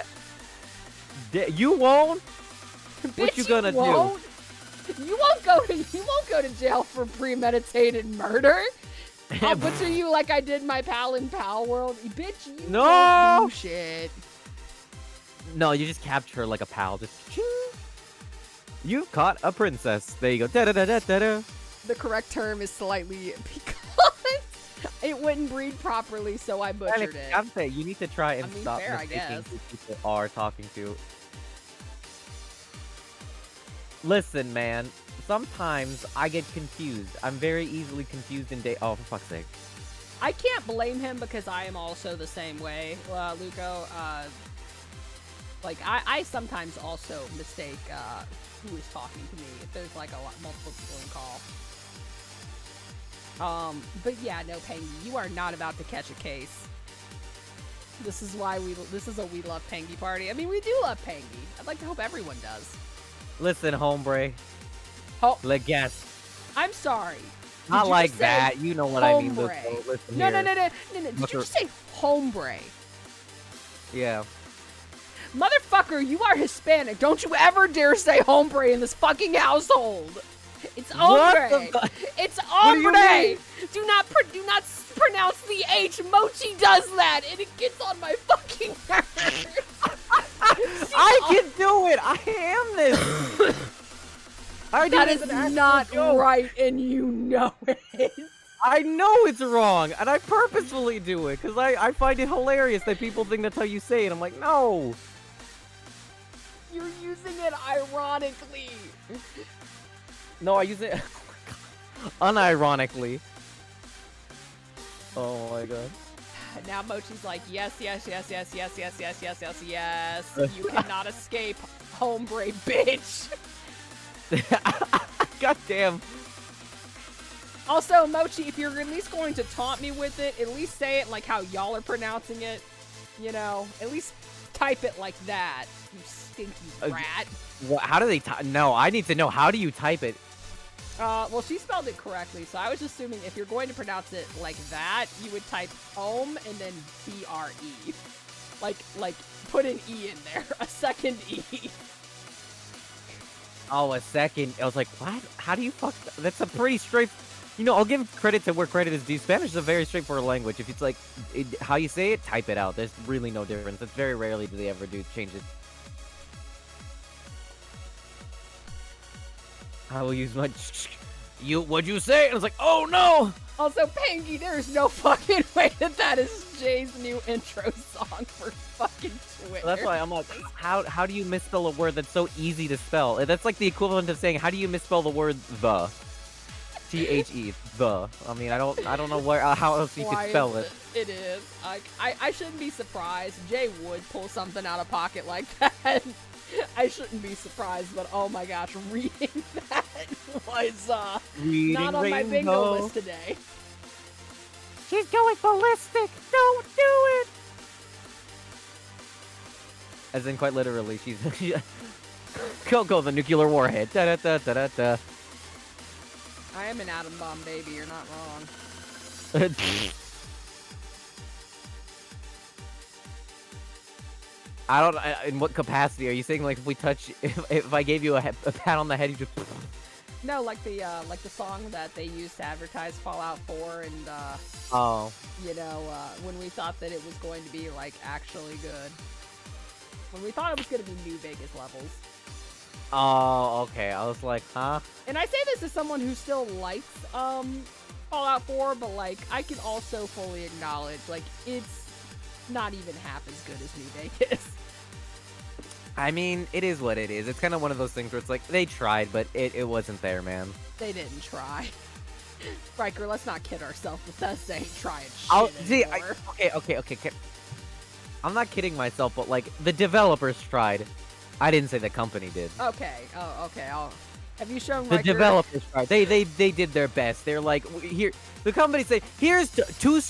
You won't? What Bitch, you gonna won't. You won't go to jail for premeditated murder. I'll butcher you like I did my pal in Pal World. Bitch, you No. don't do shit. No, you just capture her like a pal. Just ching. You've caught a princess. There you go. Da-da-da-da-da-da. The correct term is slightly because it wouldn't breed properly, so I butchered it. I'm saying you need to try and I mean, stop fair, I mistaking guess. who people are talking to. Listen, man. Sometimes I get confused. I'm very easily confused in day. Oh, for fuck's sake. I can't blame him because I am also the same way, Luco. Like, I sometimes also mistake who is talking to me if there's like multiple people in call. But yeah, no, Pengy, you are not about to catch a case. This is why this is a we love Pangy party. I mean, we do love Pangy. I'd like to hope everyone does. Listen, hombre. Oh, Let guess. I'm sorry. Not Did you like just say that. You know what I mean. hombre? Listen No. here. Did you just say hombre? Yeah. Motherfucker, you are Hispanic. Don't you ever dare say hombre in this fucking household. It's hombre. It's hombre. Do not pronounce the H. Mochi does that, and it gets on my fucking nerves. I can do it. I am this. That is not right, and you know it. I know it's wrong, and I purposefully do it because I find it hilarious that people think that's how you say it. I'm like, no. You're using it ironically. No, I use it unironically. Oh my god. Now Mochi's like, yes. You cannot escape, hombre, bitch. God damn. Also, Mochi, if you're at least going to taunt me with it, at least say it like how y'all are pronouncing it. You know, at least type it like that, you stinky rat. How do they type? No, I need to know. How do you type it? Well, she spelled it correctly, so I was assuming if you're going to pronounce it like that, you would type home and then B-R-E. Like, put an E in there. A second E. Oh, a second. I was like, what? How do you fuck? That's a pretty straight. You know, I'll give credit to where credit is due. Spanish is a very straightforward language. If it's like how you say it, type it out. There's really no difference. It's very rarely do they ever change it. I will use my. What'd you say? And I was like, oh no! Also, Pangy, there's no fucking way that is Jay's new intro song for fucking Twitter. Well, that's why I'm like, how do you misspell a word that's so easy to spell? That's like the equivalent of saying, how do you misspell the word the? T-H-E, the. I mean, I don't know where how else you could spell it. It is. I shouldn't be surprised. Jay would pull something out of pocket like that. I shouldn't be surprised, but oh my gosh, reading that was not on my bingo list today. She's going ballistic. Don't do it. As in, quite literally, she's go the nuclear warhead. Da da da da da da. I am an atom bomb baby. You're not wrong. I don't. In what capacity are you saying? Like, if we touch, if I gave you a pat on the head, you just. No, like the song that they used to advertise Fallout 4, and oh. You know, when we thought that it was going to be like actually good, when we thought it was going to be New Vegas levels. Oh, okay. I was like, huh? And I say this as someone who still likes Fallout 4, but like I can also fully acknowledge like it's not even half as good as New Vegas. I mean, it is what it is. It's kind of one of those things where it's like, they tried, but it wasn't there, man. They didn't try. Ryker, let's not kid ourselves. Bethesda ain't trying shit anymore. Okay. I'm not kidding myself, but like, the developers tried. I didn't say the company did. Okay. Oh, okay. Have you shown the Ryker? Developers tried. They did their best. They're like, here. The company say, here's two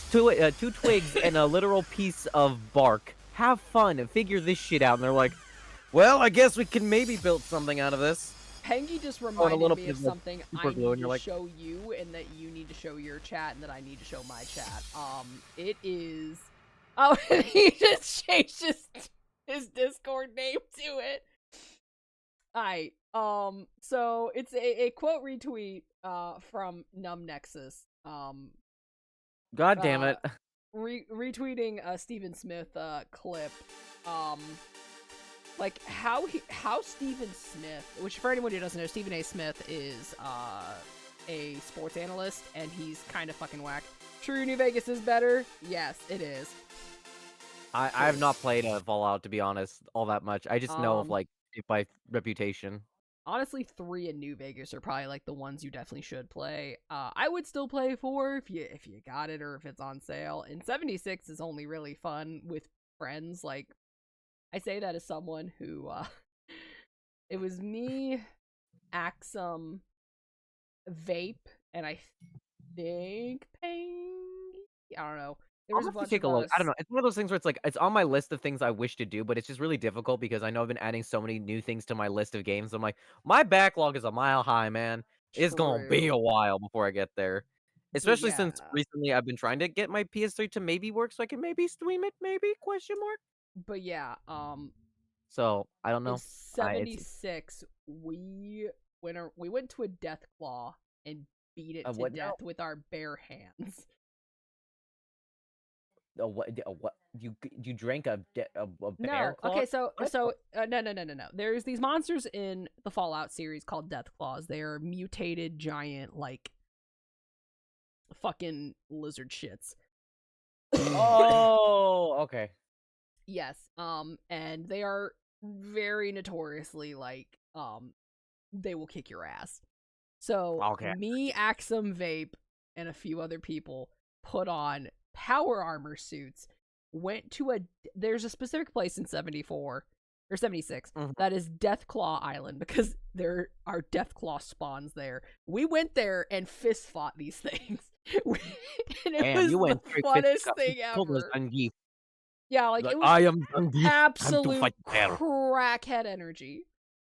twigs and a literal piece of bark. Have fun and figure this shit out. And they're like, well, I guess we can maybe build something out of this. Pangy just reminded me of something I need to show you, and that you need to show your chat, and that I need to show my chat. It is. Oh, he just changed his Discord name to it. Alright, so it's a quote retweet from NumNexus. God damn it. Retweeting a Steven Smith clip. Like how Steven Smith, which for anyone who doesn't know, Stephen A. Smith is a sports analyst, and he's kind of fucking whack. True, New Vegas is better. Yes, it is. I have not played Fallout, to be honest, all that much. I just know of like it by reputation. Honestly, 3 and New Vegas are probably like the ones you definitely should play. I would still play 4 if you got it or if it's on sale. And 76 is only really fun with friends. Like, I say that as someone who it was me, Axum, Vape, and I think Pang. I don't know. There I'll was a have to bunch take of a look. I us. don't know. It's one of those things where it's like it's on my list of things I wish to do, but it's just really difficult because I know I've been adding so many new things to my list of games. I'm like, my backlog is a mile high, man. It's gonna be True. a while before I get there. But Especially yeah. since recently I've been trying to get my PS3 to maybe work so I can maybe stream it, maybe question mark. But yeah, So I don't in know. It's 76 we went to a death claw and beat it to what now? death with our bare hands. What you drank a bear No. claw? Okay, so What? no. There's these monsters in the Fallout series called Death Claws. They are mutated giant like fucking lizard shits. Oh, okay. Yes. And they are very notoriously like they will kick your ass. So Okay. me, Axum, Vape, and a few other people put on power armor suits, went to there's a specific place in 74 or 76 Mhm. that is Deathclaw Island because there are Deathclaw spawns there. We went there and fist fought these things. And it Damn, was you went the straight funnest fisticuffs. thing You told us ever. Zangief. Yeah, like Like, it was I am Zangief. Time to absolute fight the bear. crackhead energy.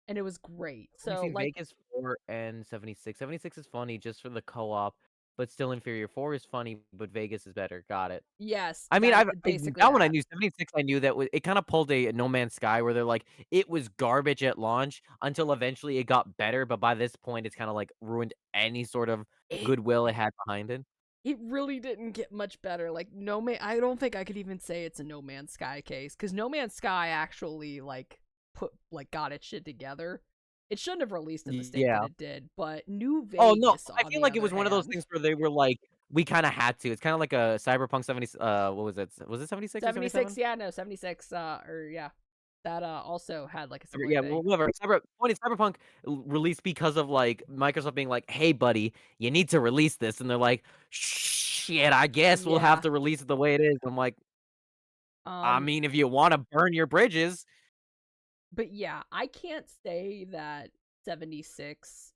And it was great. We've So seen like Vegas 4 and 76. 76 is funny just for the co-op, but still inferior. 4 is funny, but Vegas is better. Got it. yes, I mean, that basically that one I that. knew. 76, I knew that it kind of pulled a No Man's Sky where they're like, it was garbage at launch until eventually it got better, but by this point, it's kind of like ruined any sort of It goodwill it had behind it. it really didn't get much better. Like No Man, I don't think I could even say it's a No Man's Sky case because No Man's Sky actually got its shit together. It shouldn't have released in the state Yeah. that it did, but New Oh no, Vegas, I on feel the like it other was one of those hand, things where they were like, we kind of had to. It's kind of like a Cyberpunk 70. What was it? Was it 76 or 76, 77? yeah, no, 76, or yeah, that also had like a similar Yeah, thing. well, whatever. Cyberpunk released because of like Microsoft being like, "Hey, buddy, you need to release this," and they're like, "Shit, I guess we'll have Yeah. to release it the way it is." I'm like, I Um, mean, if you want to burn your bridges, but yeah, I can't say that 76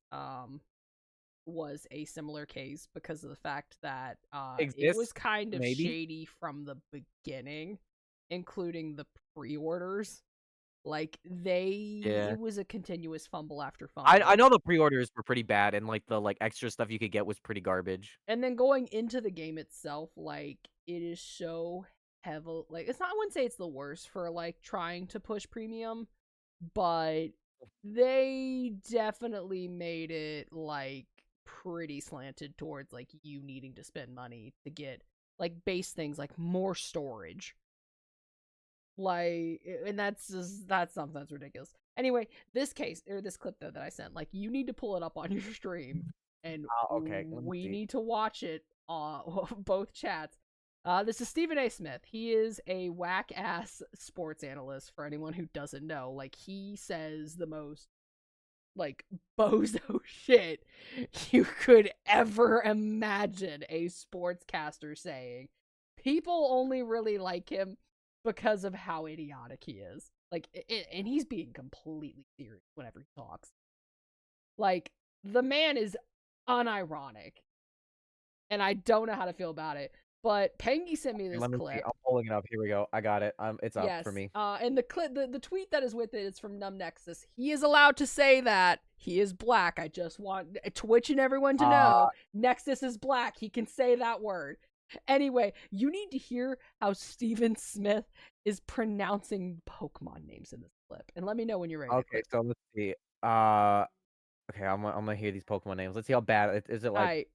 was a similar case because of the fact that it was exists kind of maybe. shady from the beginning, including the pre-orders. Like Yeah, it was a continuous fumble after I fumble. know the pre-orders were pretty bad, and like the extra stuff you could get was pretty garbage. And then going into the game itself, like it is so heavy. Like it's not, I wouldn't say it's the worst for like trying to push premium, but they definitely made it like pretty slanted towards like you needing to spend money to get like base things like more storage. Like, and that's something that's ridiculous. Anyway, this case or this clip though that I sent, like you need to pull it up on your stream and Okay, let me we see. need to watch it on both chats. This is Stephen A. Smith. He is a whack ass sports analyst for anyone who doesn't know. Like he says the most like bozo shit you could ever imagine a sportscaster saying. People only really like him because of how idiotic he is. Like, and he's being completely serious whenever he talks. Like, the man is unironic. And I don't know how to feel about it. But Pengy sent me this Let me see. clip. I'm pulling it up. Here we go. I got it. It's up Yes. for me. And the clip, the tweet that is with it is from NumbNexus. He is allowed to say that he is black. I just want Twitch and everyone to know Nexus is black. He can say that word. Anyway, you need to hear how Stephen Smith is pronouncing Pokemon names in this clip, and let me know when you're ready. Okay, so let's see. Okay, I'm gonna hear these Pokemon names. Let's see how bad is it. Like, all right,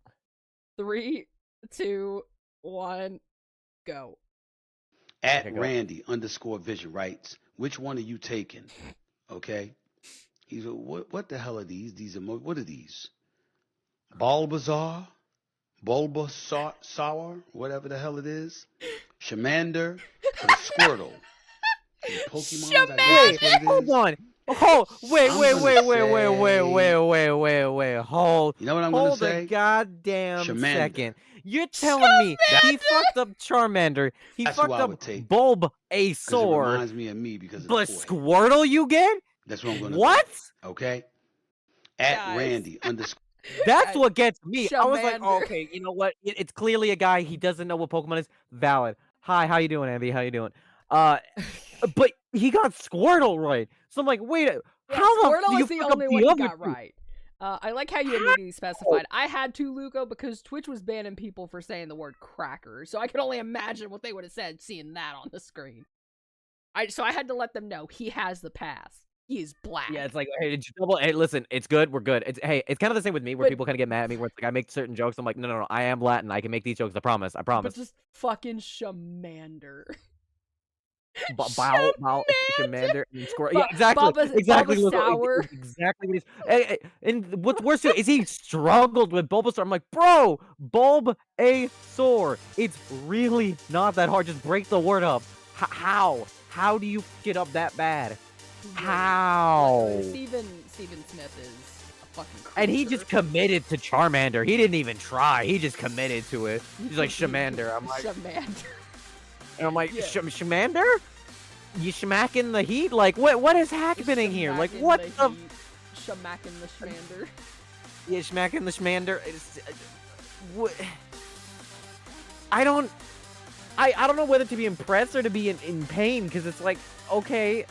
3, 2, 1, go. At Okay, go. Randy_Vision writes, which one are you taking? Okay. He's like, what the hell are these? What are these? Bulbasaur? Bulbasaur? Whatever the hell it is? Shamander? Or the Squirtle? Pokemon, I guess that's what it is. Hold on. Oh, wait. I'm Hold. You know what I'm gonna Hold say? a goddamn Shamander. second. You're telling me he fucked up Charmander, he That's who fucked I up would take. Bulbasaur, 'Cause it reminds me of me because of but the toy. Squirtle you get? That's what I'm gonna What? do. Okay? At Guys. Randy_ That's what gets me. I was like, oh, Shamander. okay, you know what? It's clearly a guy. He doesn't know what Pokemon is. Valid. Hi, how you doing, Andy? How you doing? Uh, but he got Squirtle right. So I'm like, wait, Yeah, how the do Squirtle you is the fuck up only the one he other got two? right. I like how you immediately specified. I had to, Luco, because Twitch was banning people for saying the word cracker, so I can only imagine what they would have said seeing that on the screen. So I had to let them know he has the pass. He is black. Yeah, it's like, hey, did you double? Hey, listen, it's good. We're good. It's kind of the same with me, where But- people kind of get mad at me, where it's like I make certain jokes. I'm like, no, I am Latin. I can make these jokes. I promise. I But promise. just fucking Shamander. Shamander, and Squirtle. Yeah, exactly. Baba Exactly. Lugo. Sour. Exactly what he's. And what's worse too is he struggled with Bulbasaur. I'm like, bro, Bulbasaur. It's really not that hard. Just break the word up. How? How do you get up that bad? How? Steven Smith is a fucking creature. And he just committed to Charmander. He didn't even try. He just committed to it. He's like, Shamander. I'm like, Shamander. and I'm like, Yeah. Shamander? You smacking the heat? Like, what is happening here? Like, what the? Shamacking the Shmander. Yeah, smacking the Shmander. What? I don't know whether to be impressed or to be in pain, because it's like, okay,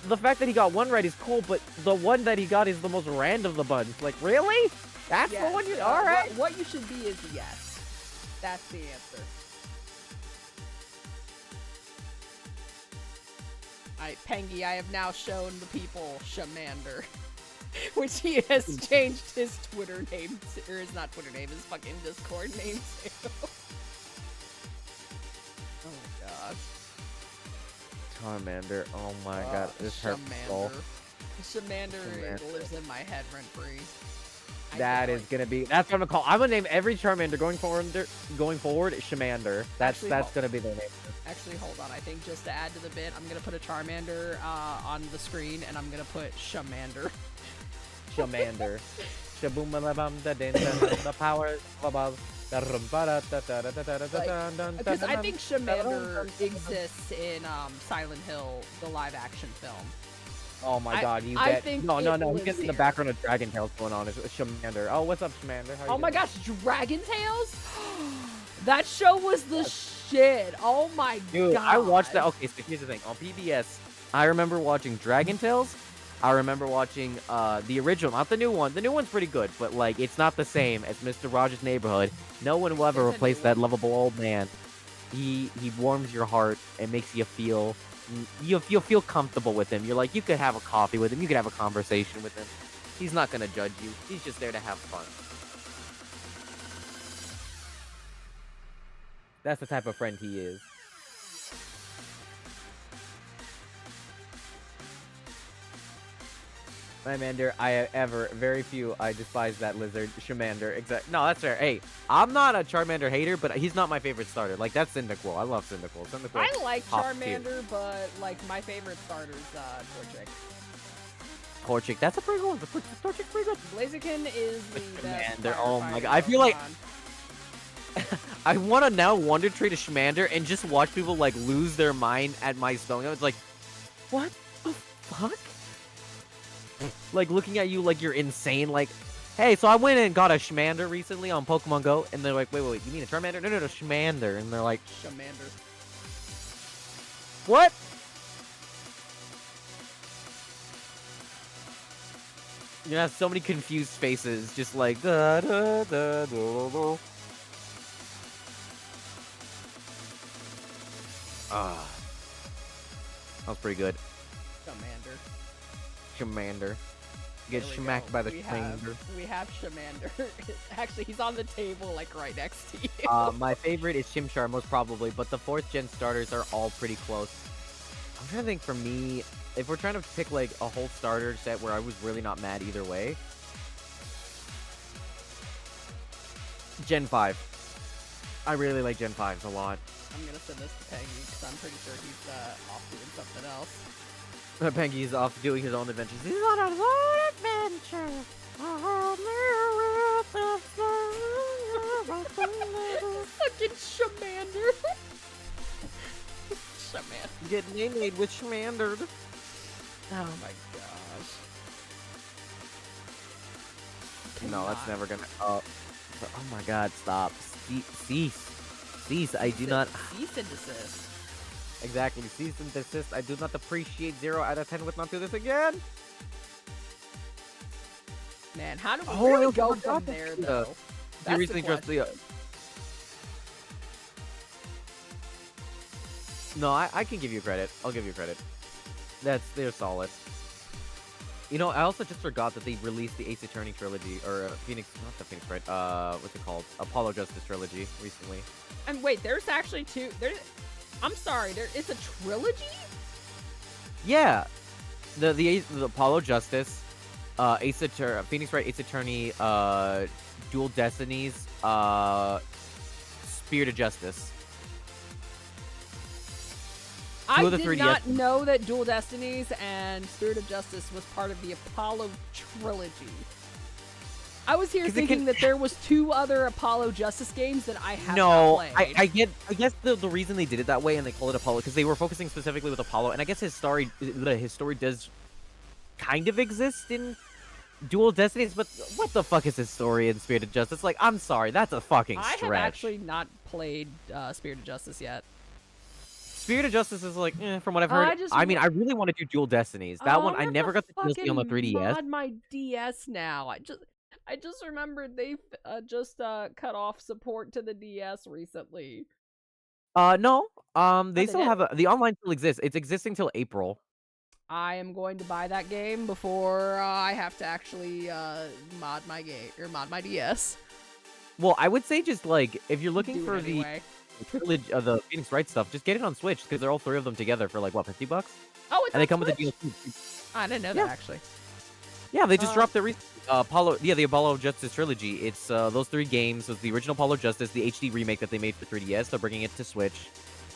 the fact that he got one right is cool, but the one that he got is the most random of the bunch. Like, really? That's the one you... All right. What you should be is yes. That's the answer. Alright, Pengy, I have now shown the people Shamander. Which he has changed his Twitter name to, or his not Twitter name, his fucking Discord name to. Oh my god. Charmander. Oh my god. This hurts so. Shamander lives in my head rent free. That is gonna be. That's what I'm gonna call. I'm gonna name every Charmander going forward. Shamander. That's gonna be their name. Actually, hold on. I think just to add to the bit, I'm gonna put a Charmander on the screen, and I'm gonna put Shamander. Shamander. The power above. Because I think Shamander exists in Silent Hill, the live-action film. Oh my god, you I bet. think No. it He lives gets in the here. background of Dragon Tales going on. It's Shamander. Oh, what's up, Shamander? How you Oh my doing? gosh, Dragon Tales? That show was the shit. Oh my Dude, god. I watched that. Okay, so here's the thing. On PBS, I remember watching Dragon Tales. I remember watching the original, not the new one. The new one's pretty good, but like it's not the same as Mr. Rogers' Neighborhood. No one will ever It's a replace new that one. lovable old man. He warms your heart and makes you feel you'll feel comfortable with him. You're like, you could have a coffee with him, you could have a conversation with him. He's not gonna judge you. He's just there to have fun. That's the type of friend he is. Shamander, very few. I despise that lizard, Shamander. No, that's fair. Hey, I'm not a Charmander hater, but he's not my favorite starter. Like, that's Cyndaquil. I love Cyndaquil. I like top Charmander, but like my favorite starter's Torchic. Torchic, that's a pretty good one. Torchic's pretty good. Blaziken is the best. Shamander, oh my firefighter god. I feel like Pokemon. I want to now Wonder Trade a Shamander and just watch people like lose their mind at my spelling. It's like, what the fuck? Like looking at you like you're insane. Like, hey, so I went and got a Shamander recently on Pokemon Go, and they're like, wait, you mean a Charmander? No, Shamander. And they're like, Shamander. what? You have so many confused faces, just like da da da da da. Ah, that was pretty good. Shamander. Get There we smacked go. by the We Shamander. have Shamander. Actually, he's on the table, like right next to you. My favorite is Chimchar, most probably, but the 4th gen starters are all pretty close. I'm trying to think for me, if we're trying to pick like a whole starter set where I was really not mad either way. Gen 5. I really like Gen 5s a lot. I'm gonna send this to Peggy because I'm pretty sure he's off doing something else. Pengy's off doing his own adventures. He's on his own adventure. Fucking Shamander. Shamander. Get made with Shamander. Oh my gosh. No, that's cannot. never gonna. Oh my God! Stop. Cease. I do not. Cease and desist. Exactly. Cease and desist. I do not appreciate 0 out of 10 would not do this again. Man, how do we, Oh, where I do we also go forgot from that there, she, though? You That's the recently just the. question. No, I can give you credit. I'll give you credit. They're solid. You know, I also just forgot that they released the Ace Attorney trilogy, or not the Phoenix, right? What's it called? Apollo Justice trilogy recently. And wait, there's actually two. I'm sorry, it's a trilogy? Yeah, the Apollo Justice, Phoenix Wright Ace Attorney, Dual Destinies, Spirit of Justice. I of the did 3DS not know that Dual Destinies and Spirit of Justice was part of the Apollo trilogy. I was here 'Cause it thinking can- that there was 2 other Apollo Justice games that I have No, not played. I guess the reason they did it that way and they call it Apollo because they were focusing specifically with Apollo, and I guess his story does kind of exist in Dual Destinies, but what the fuck is his story in Spirit of Justice? Like, I'm sorry, that's a fucking I stretch. have actually not played Spirit of Justice yet. Spirit of Justice is like, from what I've Oh, heard. I I really want to do Dual Destinies. That one, I never got the DLC on the 3DS. Mod my DS now. I just remembered they just cut off support to the DS recently. No. They they still did? have the online still exists. It's existing till April. I am going to buy that game before I have to actually mod my game or mod my DS. Well, I would say just like if you're looking Do for it anyway. the trilogy, the Phoenix Wright stuff, just get it on Switch because they're all 3 of them together for like what, $50? Oh, it's And they on come with Switch? the DLC. I didn't know Yeah. that actually. Yeah, they just Uh, dropped the Apollo. Yeah, the Apollo Justice trilogy. It's those 3 games. It's the original Apollo Justice, the HD remake that they made for 3DS. They're bringing it to Switch.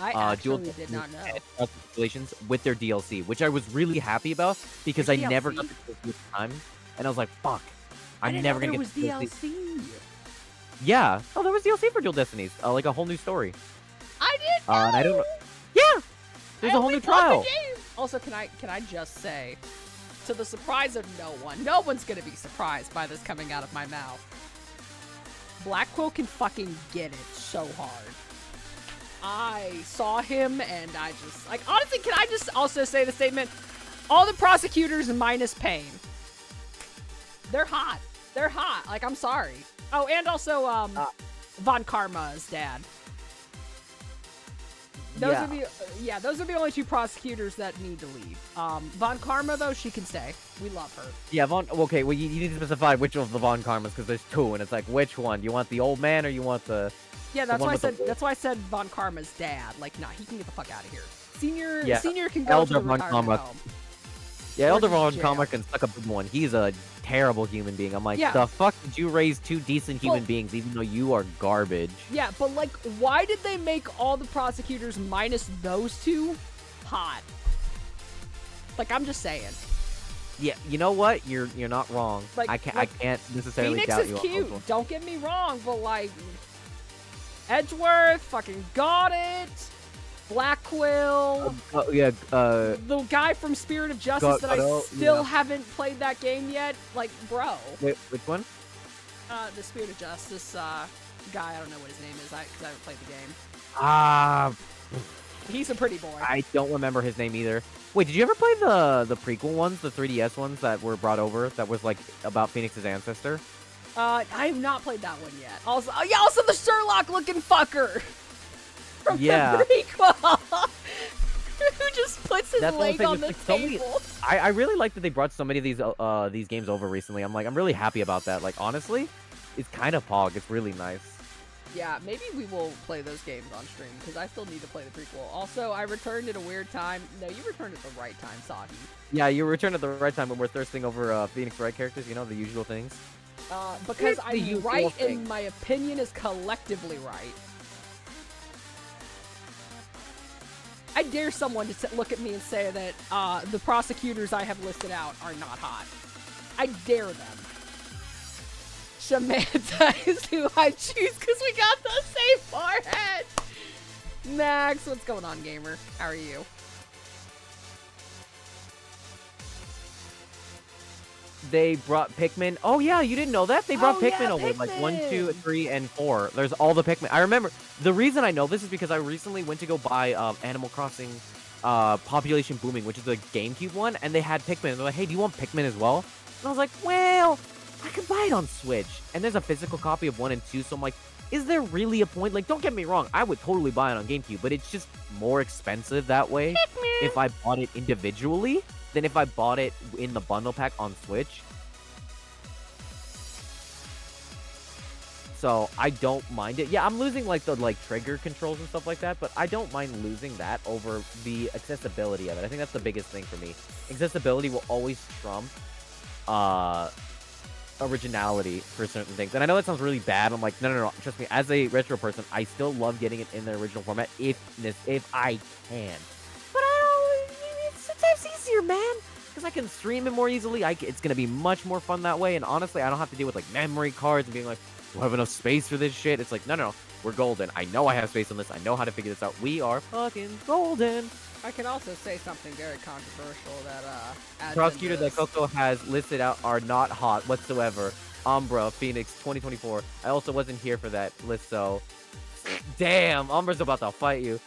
I Dual actually did not know. Congratulations with their DLC, which I was really happy about because There's I never DLC? got the DLC at the time, and I was like, "Fuck, I I'm didn't never know gonna there get was the DLC. Yeah. Oh, there was DLC for Dual Destinies, like a whole new story. I didn't know. And I don't know. Yeah, there's I a whole only new bought trial. the game. Also, can I just say, to the surprise of no one's gonna be surprised by this coming out of my mouth. Black Quill can fucking get it so hard. I saw him and I just like honestly. Can I just also say the statement? All the prosecutors minus Pain. They're hot. They're hot. Like I'm sorry. Oh, and also Von Karma's dad. Those Yeah. those are the only 2 prosecutors that need to leave. Von Karma though, she can stay. We love her. Yeah, okay, well, you need to specify which of the Von Karmas because there's 2, and it's like, which one? You want the old man or you want the? Yeah, The that's one why I with the said wolf. that's why I said Von Karma's dad. Like, nah, he can get the fuck out of here. Senior Yeah, can go Elder to the Von retirement Karma. home. Yeah, Or Elder just Von jail. Karma can suck a big one. He's a terrible human being. I'm like, Yeah. the fuck did you raise 2 decent human Well- beings even though you are garbage? Yeah, but like, why did they make all the prosecutors minus those 2 hot? Like, I'm just saying. Yeah, you know what? You're not wrong. Like- I can't like, necessarily Phoenix doubt is you. on cute. those ones. Don't get me wrong, but like, Edgeworth fucking got it. Black Quill. The guy from Spirit of Justice that I Godot, still yeah. haven't played that game yet. Like, bro. Wait, which one? The Spirit of Justice guy. I don't know what his name is because I haven't played the game. Ah, He's a pretty boy. I don't remember his name either. Wait, did you ever play the prequel ones, the 3DS ones that were brought over? That was like about Phoenix's ancestor. I have not played that one yet. Also, also the Sherlock-looking fucker from Yeah. the prequel, who just puts his That's one leg thing, on it's the like so many- table. I really like that they brought so many of these games over recently. I'm really happy about that. Like honestly, it's kind of pog. It's really nice. Yeah, maybe we will play those games on stream because I still need to play the prequel. Also, I returned at a weird time. No, you returned at the right time, Sahi. Yeah, you return at the right time when we're thirsting over Phoenix Wright characters. You know, the usual things. Because It's the I'm usual right thing. and my opinion is collectively right. I dare someone to look at me and say that the prosecutors I have listed out are not hot. I dare them. Samantha is who I choose because we got the same forehead. Max, what's going on, gamer? How are you? they brought Pikmin. Oh yeah, you didn't know that? They brought Oh, yeah, Pikmin over, like 1, 2, Pikmin! 3, and 4. There's all the Pikmin. I remember the reason I know this is because I recently went to go buy Animal Crossing Population Booming, which is the GameCube one, and they had Pikmin. And they're like, hey, do you want Pikmin as well? And I was like, well, I can buy it on Switch. And there's a physical copy of 1 and 2, so I'm like, is there really a point? Like, don't get me wrong, I would totally buy it on GameCube, but it's just more expensive that way if I bought it individually than if I bought it in the bundle pack on Switch. So I don't mind it. Yeah, I'm losing like the trigger controls and stuff like that, but I don't mind losing that over the accessibility of it. I think that's the biggest thing for me. Accessibility will always trump originality for certain things. And I know that sounds really bad. I'm like, no. Trust me, as a retro person, I still love getting it in the original format if I can. But it's sometimes easier, man. Because I can stream it more easily. It's going to be much more fun that way. And honestly, I don't have to deal with like memory cards and being like, do I have enough space for this shit? It's like, no. We're golden. I know I have space on this. I know how to figure this out. We are fucking golden. I can also say something very controversial that adds Prosecutor into that this. Coco has listed out are not hot whatsoever. Umbra, Phoenix, 2024. I also wasn't here for that list, so... Damn, Umbra's about to fight you.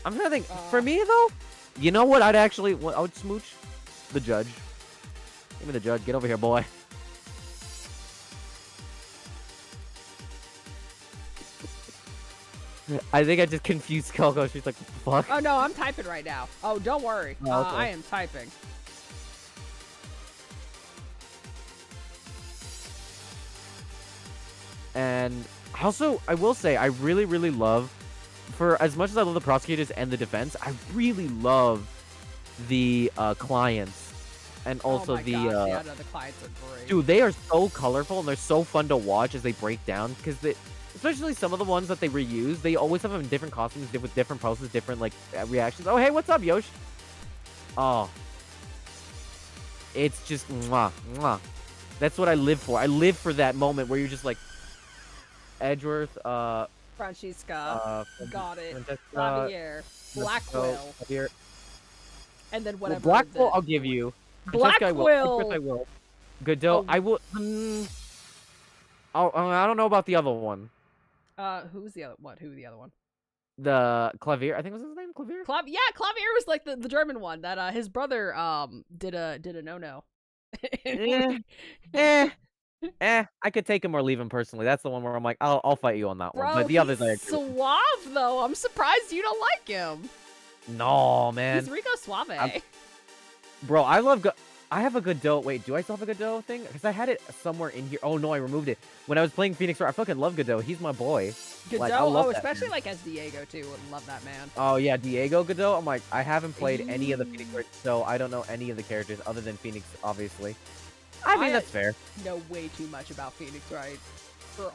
I'm trying to think. For me, though, you know what I would smooch? The Judge. Give me the Judge. Get over here, boy. I think I just confused Coco. She's like, fuck. Oh no, I'm typing right now. Oh, don't worry. Oh, okay. I am typing. And also, I will say, I really, really love, for as much as I love the prosecutors and the defense, I really love the clients. And also oh my the, gosh, yeah, no, the clients are great. dude, they are so colorful and they're so fun to watch as they break down. Because especially some of the ones that they reuse, they always have them in different costumes, with different poses, different, like, reactions. Oh, hey, what's up, Yosh? Oh. It's just, mwah, mwah. That's what I live for. I live for that moment where you're just like, Edgeworth, Francesca, got it. Francesca, Javier, Blackwell, Javier. and then Well, whatever. Blackwell, I'll give you. Francesca, Blackwell. I will. Godot, I will. I don't know about the other one. Who's the other? What? Who the other one? The Clavier, I think was his name. Clavier. Yeah, Clavier was like the German one that his brother did a no. I could take him or leave him personally. That's the one where I'm like, I'll fight you on that Bro, one. But the others, I he's agree. suave though. I'm surprised you don't like him. No, man. He's Rico Suave. Bro, I have a Godot. Wait, do I still have a Godot thing? Because I had it somewhere in here. Oh no, I removed it. When I was playing Phoenix Wright, I fucking love Godot. He's my boy. Godot, like, I love that especially man. like as Diego too. Would love that man. Oh yeah, Diego Godot. I'm like, I haven't played any of the Phoenix Wright, so I don't know any of the characters other than Phoenix, obviously. I mean, that's fair. Know way too much about Phoenix Wright.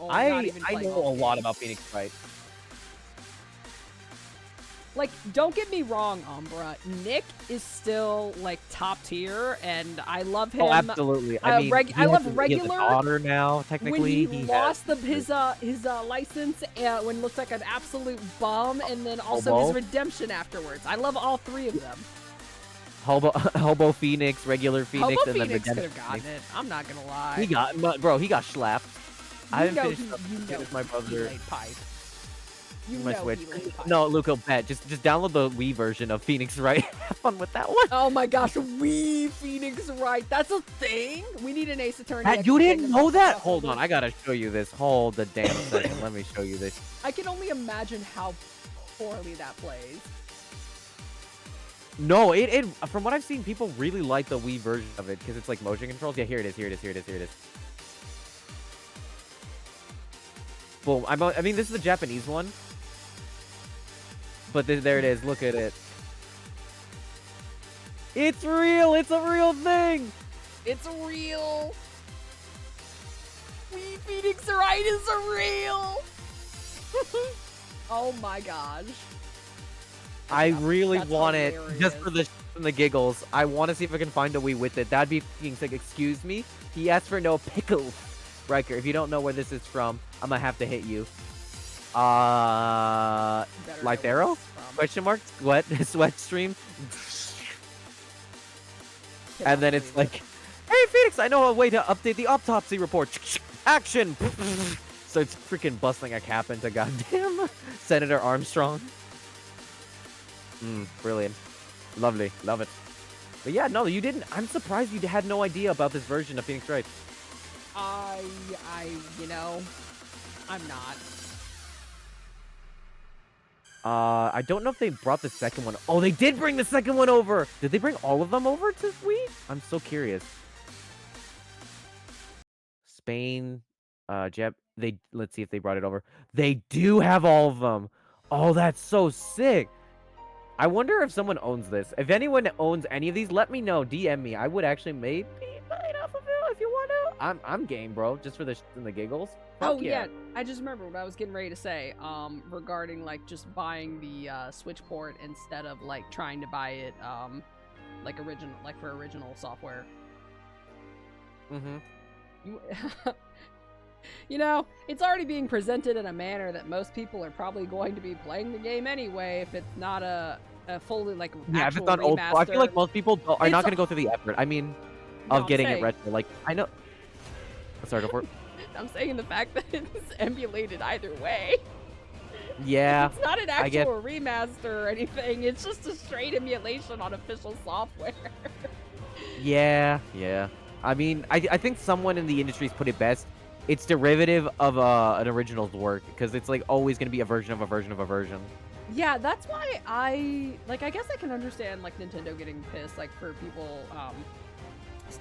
I know a lot about Phoenix Wright. Like, don't get me wrong, Umbra. Nick is still like top tier, and I love him. Oh, absolutely. I mean, I love he has regular. a daughter now, technically. When he lost his license, when he looked like an absolute bum, and then also his redemption afterwards. I love all three of them. Hobo Phoenix, regular Phoenix, Hobo and then Phoenix could redemption. have gotten it. I'm not gonna lie. He got slapped. I haven't finished with my brother. My Switch. he laid pipe. No, Luco, bet. Just download the Wii version of Phoenix Wright. Have fun with that one. Oh my gosh, Phoenix Wright. That's a thing? We need an Ace Attorney. Pat, you didn't know that? Hold on, I gotta show you this. Hold the damn second. Let me show you this. I can only imagine how poorly that plays. No, it from what I've seen, people really like the Wii version of it because it's like motion controls. Yeah, here it is. Boom. I mean, this is the Japanese one. But there it is. Look at it. It's real. It's a real thing. It's real. Phoenix Wright is a real. Oh my gosh. I really That's want hilarious. it just for the giggles. I want to see if I can find a Wii with it. That'd be being like, excuse me. He asked for no pickles. Riker, if you don't know where this is from, I'm gonna have to hit you. Light Arrow? Question mark? Sweat stream? And then it's like, hey Phoenix, I know a way to update the autopsy report. Action! Starts freaking busting a cap into goddamn Senator Armstrong. Brilliant. Lovely. Love it. But yeah, no, you didn't. I'm surprised you had no idea about this version of Phoenix Wright. You know, I'm not. I don't know if they brought the second one. Oh, they did bring the second one over. Did they bring all of them over to Wii? I'm so curious. Spain, let's see if they brought it over. They do have all of them. Oh, that's so sick. I wonder if someone owns this. If anyone owns any of these, let me know. DM me. I would actually maybe buy it off of it if you want to. I'm game, bro. Just for the giggles. Fuck Yeah. I just remember what I was getting ready to say. Regarding like just buying the Switch port instead of like trying to buy it like for original software. You know, it's already being presented in a manner that most people are probably going to be playing the game anyway if it's not a fully like yeah, if actual it's not old remaster. school. I feel like most people are not going to go through the effort. I mean, of getting it retro. Like, I know. Sorry, go for it. I'm saying the fact that it's emulated either way. Yeah. It's not an actual remaster or anything. It's just a straight emulation on official software. Yeah. I mean, I think someone in the industry's put it best. It's derivative of an original's work because it's like always going to be a version of a version of a version. Yeah, that's why I guess I can understand like Nintendo getting pissed like for people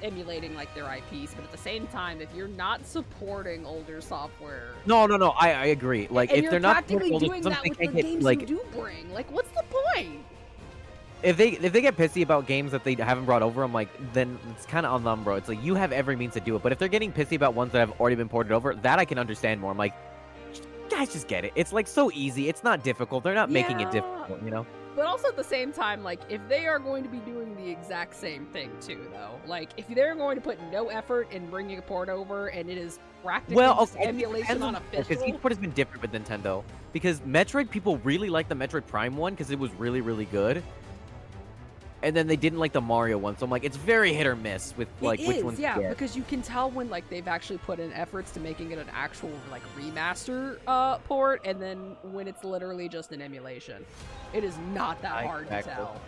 emulating like their IPs, but at the same time, if you're not supporting older software, no, I agree. Like if they're not practically doing that with the games you do bring, like what's the point? If they get pissy about games that they haven't brought over, I'm like, then it's kind of on them, bro. It's like you have every means to do it, but if they're getting pissy about ones that have already been ported over, that I can understand more. I'm like, guys, just get it. It's like so easy. It's not difficult. They're not making it difficult, you know. But also at the same time, like, if they are going to be doing the exact same thing, too, though, like, if they're going to put no effort in bringing a port over and it is practically just emulation on official... Because each port has been different with Nintendo. Because Metroid, people really like the Metroid Prime one because it was really, really good. And then they didn't like the Mario one, so I'm like, it's very hit or miss with, like, which one's because you can tell when, like, they've actually put in efforts to making it an actual, like, remaster port, and then when it's literally just an emulation. It is not that hard to tell.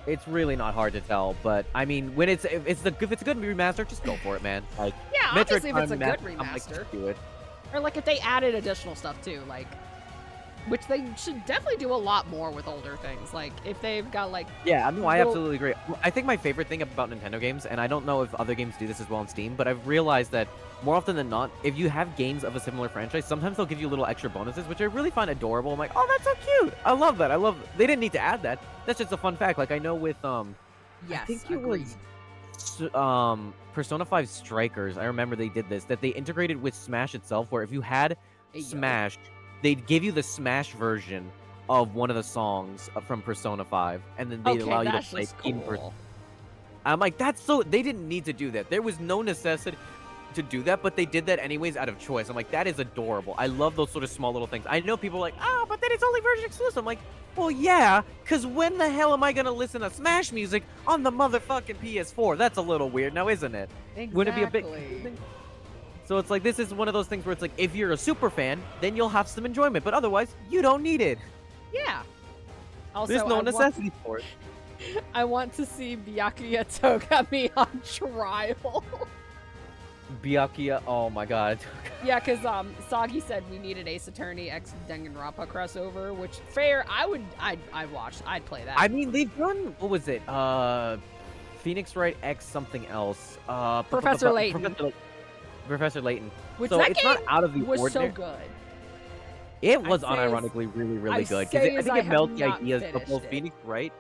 It's really not hard to tell, but, I mean, when if it's a good remaster, just go for it, man. Like, yeah, Metroid obviously if it's a good Prime, remaster. Like, do it. Or, like, if they added additional stuff, too, like... Which they should definitely do a lot more with older things. Like, if they've got, like... Yeah, I mean, I absolutely agree. I think my favorite thing about Nintendo games, and I don't know if other games do this as well on Steam, but I've realized that more often than not, if you have games of a similar franchise, sometimes they'll give you little extra bonuses, which I really find adorable. I'm like, oh, that's so cute. I love that. They didn't need to add that. That's just a fun fact. Like, I know with, Yes, I think it was, Persona 5 Strikers. I remember they did this, that they integrated with Smash itself, where if you had Smash... They'd give you the Smash version of one of the songs from Persona 5, and then they'd allow you to play in Persona. I'm like, that's so... They didn't need to do that. There was no necessity to do that, but they did that anyways out of choice. I'm like, that is adorable. I love those sort of small little things. I know people are like, oh, but then it's only version exclusive. I'm like, well, yeah, because when the hell am I going to listen to Smash music on the motherfucking PS4? That's a little weird now, isn't it? Exactly. Wouldn't it be a bit... So it's like, this is one of those things where it's like, if you're a super fan, then you'll have some enjoyment, but otherwise, you don't need it. Yeah. Also, there's no necessity for it. I want to see Byakuya Togami on trial. Byakuya, oh my god. Yeah, because Sagi said we needed Ace Attorney X Danganronpa crossover, which, fair, I'd watch, I'd play that. I mean, they've done, what was it, Phoenix Wright X something else. Professor Layton. Professor Layton. Which so that it's game not out of the was ordinary. so good. It was unironically really, really good. Because I think it melts the ideas of both Phoenix Wright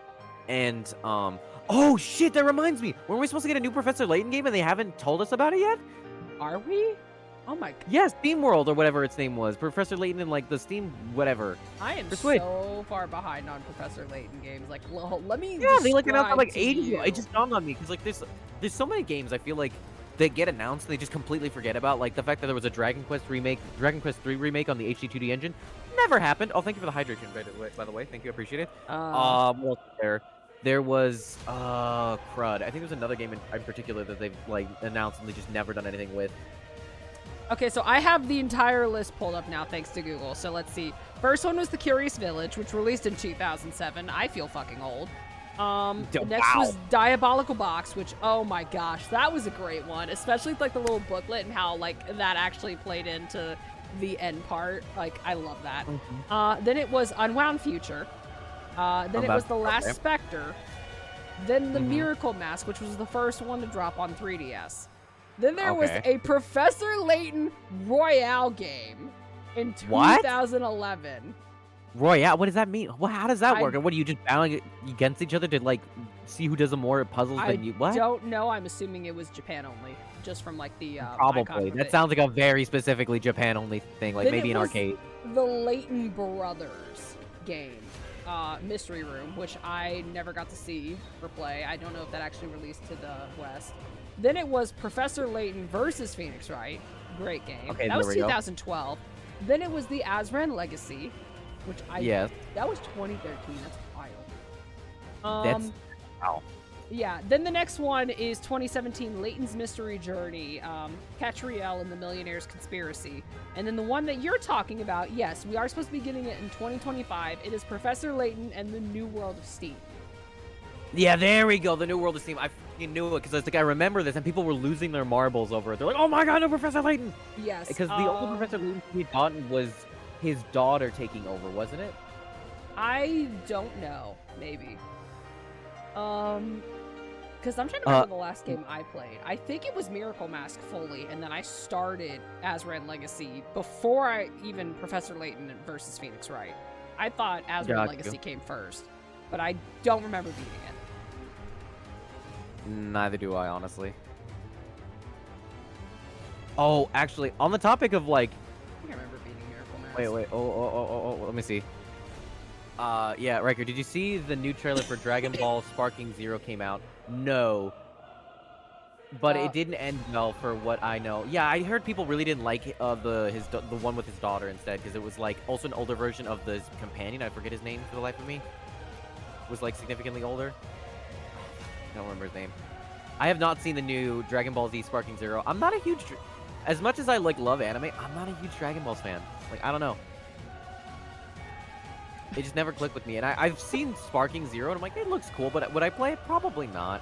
and oh shit, that reminds me. Weren't we supposed to get a new Professor Layton game and they haven't told us about it yet? Are we? Oh my god. Yes, Steam World or whatever its name was. Professor Layton and like the Steam whatever. I am so far behind on Professor Layton games. Like, let me. Yeah, they like announced like ages ago. It just dawned on me because like there's so many games I feel like they get announced and they just completely forget about, like the fact that there was a Dragon Quest 3 remake on the HD2D engine. Never happened. Oh, thank you for the hydration, by the way. Thank you, appreciate it. What else is there? There was crud. I think there's another game in particular that they've like announced and they just never done anything with. Okay, so I have the entire list pulled up now thanks to Google. So let's see. First one was The Curious Village, which released in 2007. I feel fucking old. Next was Diabolical Box, which, oh my gosh, that was a great one. Especially like the little booklet and how like that actually played into the end part. Like, I love that. Then it was Unwound Future. Then it was The Last Spectre. Then The Miracle Mask, which was the first one to drop on 3DS. Then there was a Professor Layton Royale game in 2011. Royale? What does that mean? Well, how does that work? And what are you just battling against each other to like see who does the more puzzles than you? What? I don't know. I'm assuming it was Japan only, just from like the probably. That sounds like a very specifically Japan only thing, like then maybe an arcade. The Layton Brothers game. Mystery Room, which I never got to see or play. I don't know if that actually released to the West. Then it was Professor Layton versus Phoenix Wright. Great game. Okay, that was 2012. Then it was the Azran Legacy, which that was 2013. That's wild. That's wow. Yeah. Then the next one is 2017 Layton's Mystery Journey, Catriel and the Millionaire's Conspiracy. And then the one that you're talking about, yes, we are supposed to be getting it in 2025. It is Professor Layton and the New World of Steam. Yeah, there we go. The New World of Steam. I fucking knew it because it's like I remember this, and people were losing their marbles over it. They're like, "Oh my god, no, Professor Layton!" Yes, because the old Professor Layton we thought was his daughter taking over, wasn't it? I don't know. Maybe. Because I'm trying to remember the last game I played. I think it was Miracle Mask fully, and then I started Azran Legacy before I even Professor Layton versus Phoenix Wright. I thought Azran Legacy came first, but I don't remember beating it. Neither do I, honestly. Oh, actually, on the topic of like... I can't remember beating Miracle Mask. Wait. Oh, let me see. Yeah, Ryker, did you see the new trailer for Dragon Ball Sparking Zero came out? No. But it didn't end well for what I know. Yeah, I heard people really didn't like the one with his daughter instead, because it was like also an older version of his companion. I forget his name for the life of me. Was like significantly older. I don't remember his name. I have not seen the new Dragon Ball Z Sparking Zero. I'm not a huge... As much as I like love anime, I'm not a huge Dragon Balls fan. Like, I don't know. It just never clicked with me. And I've seen Sparking Zero, and I'm like, it looks cool, but would I play it? Probably not.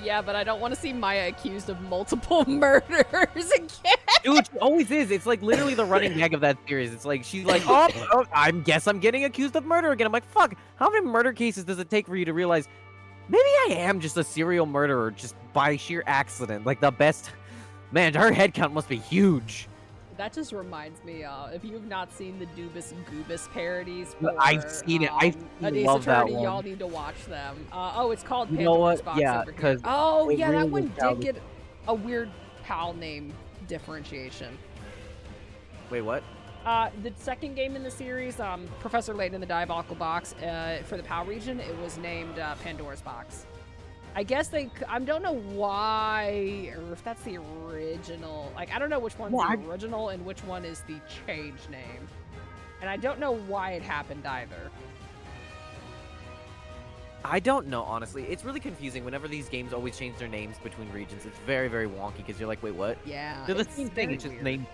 Yeah, but I don't want to see Maya accused of multiple murders again. Dude, she always is. It's like literally the running gag of that series. It's like, she's like, oh, I guess I'm getting accused of murder again. I'm like, fuck, how many murder cases does it take for you to realize maybe I am just a serial murderer just by sheer accident? Like the best... Man, her head count must be huge. That just reminds me, if you've not seen the Doobus Goobus parodies, I've seen it. I love that one. Y'all need to watch them. It's called You know what? Box Yeah, over here. because Oh, yeah, really that one did childish. get a weird PAL name differentiation. Wait, what? The second game in the series, Professor Layton in the Diabolical Box, for the PAL region, it was named Pandora's Box. I guess I don't know why, or if that's the original. Like, I don't know which one's the original and which one is the change name. And I don't know why it happened either. I don't know, honestly. It's really confusing whenever these games always change their names between regions. It's very, very wonky because you're like, wait, what? Yeah. They're the same thing. It's just named.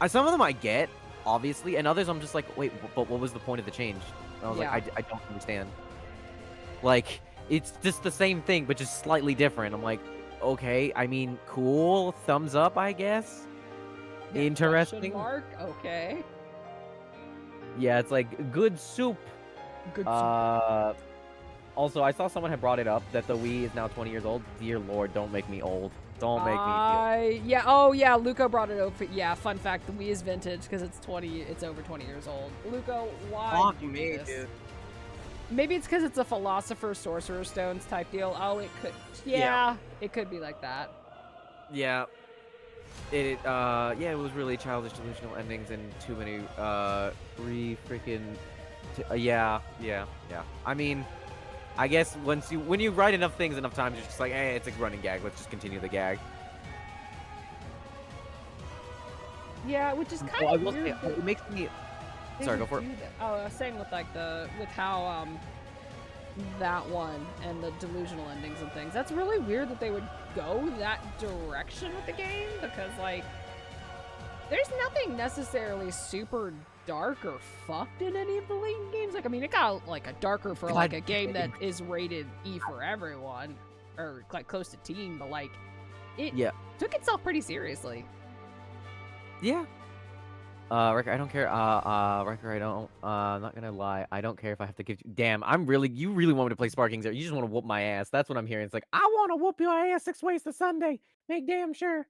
Some of them I get, obviously, and others I'm just like, wait, but what was the point of the change? And I was like, I don't understand. Like... It's just the same thing, but just slightly different. I'm like, okay, I mean, cool, thumbs up, I guess. Yeah, interesting. Mark, okay. Yeah, it's like good soup. Good soup. Also, I saw someone had brought it up that the Wii is now 20 years old. Dear Lord, don't make me old. Don't make me. Yeah. Oh, yeah. Luco brought it over. Yeah. Fun fact: the Wii is vintage because it's over 20 years old. Luco, why did you do this? Dude. Maybe it's because it's a Philosopher's Sorcerer Stones type deal. Oh, it could. Yeah, it could be like that. Yeah. It was really childish, delusional endings and too many yeah. I mean, I guess when you write enough things enough times, you're just like, hey, it's a running gag. Let's just continue the gag. Yeah, which is kind of weird. It makes me. They Sorry, go would for it. do that. Oh, I was saying with like with how that one and the delusional endings and things. That's really weird that they would go that direction with the game because like there's nothing necessarily super dark or fucked in any of the Layton games. Like I mean, it got like a darker for like a game that is rated E for everyone or like close to teen, but like it took itself pretty seriously. Yeah. Ryker, I don't care. Ryker, I don't. I'm not gonna lie. I don't care if I have to give you. Damn, you really want me to play Sparkings there. You just want to whoop my ass. That's what I'm hearing. It's like, I want to whoop your ass 6 ways to Sunday. Make damn sure.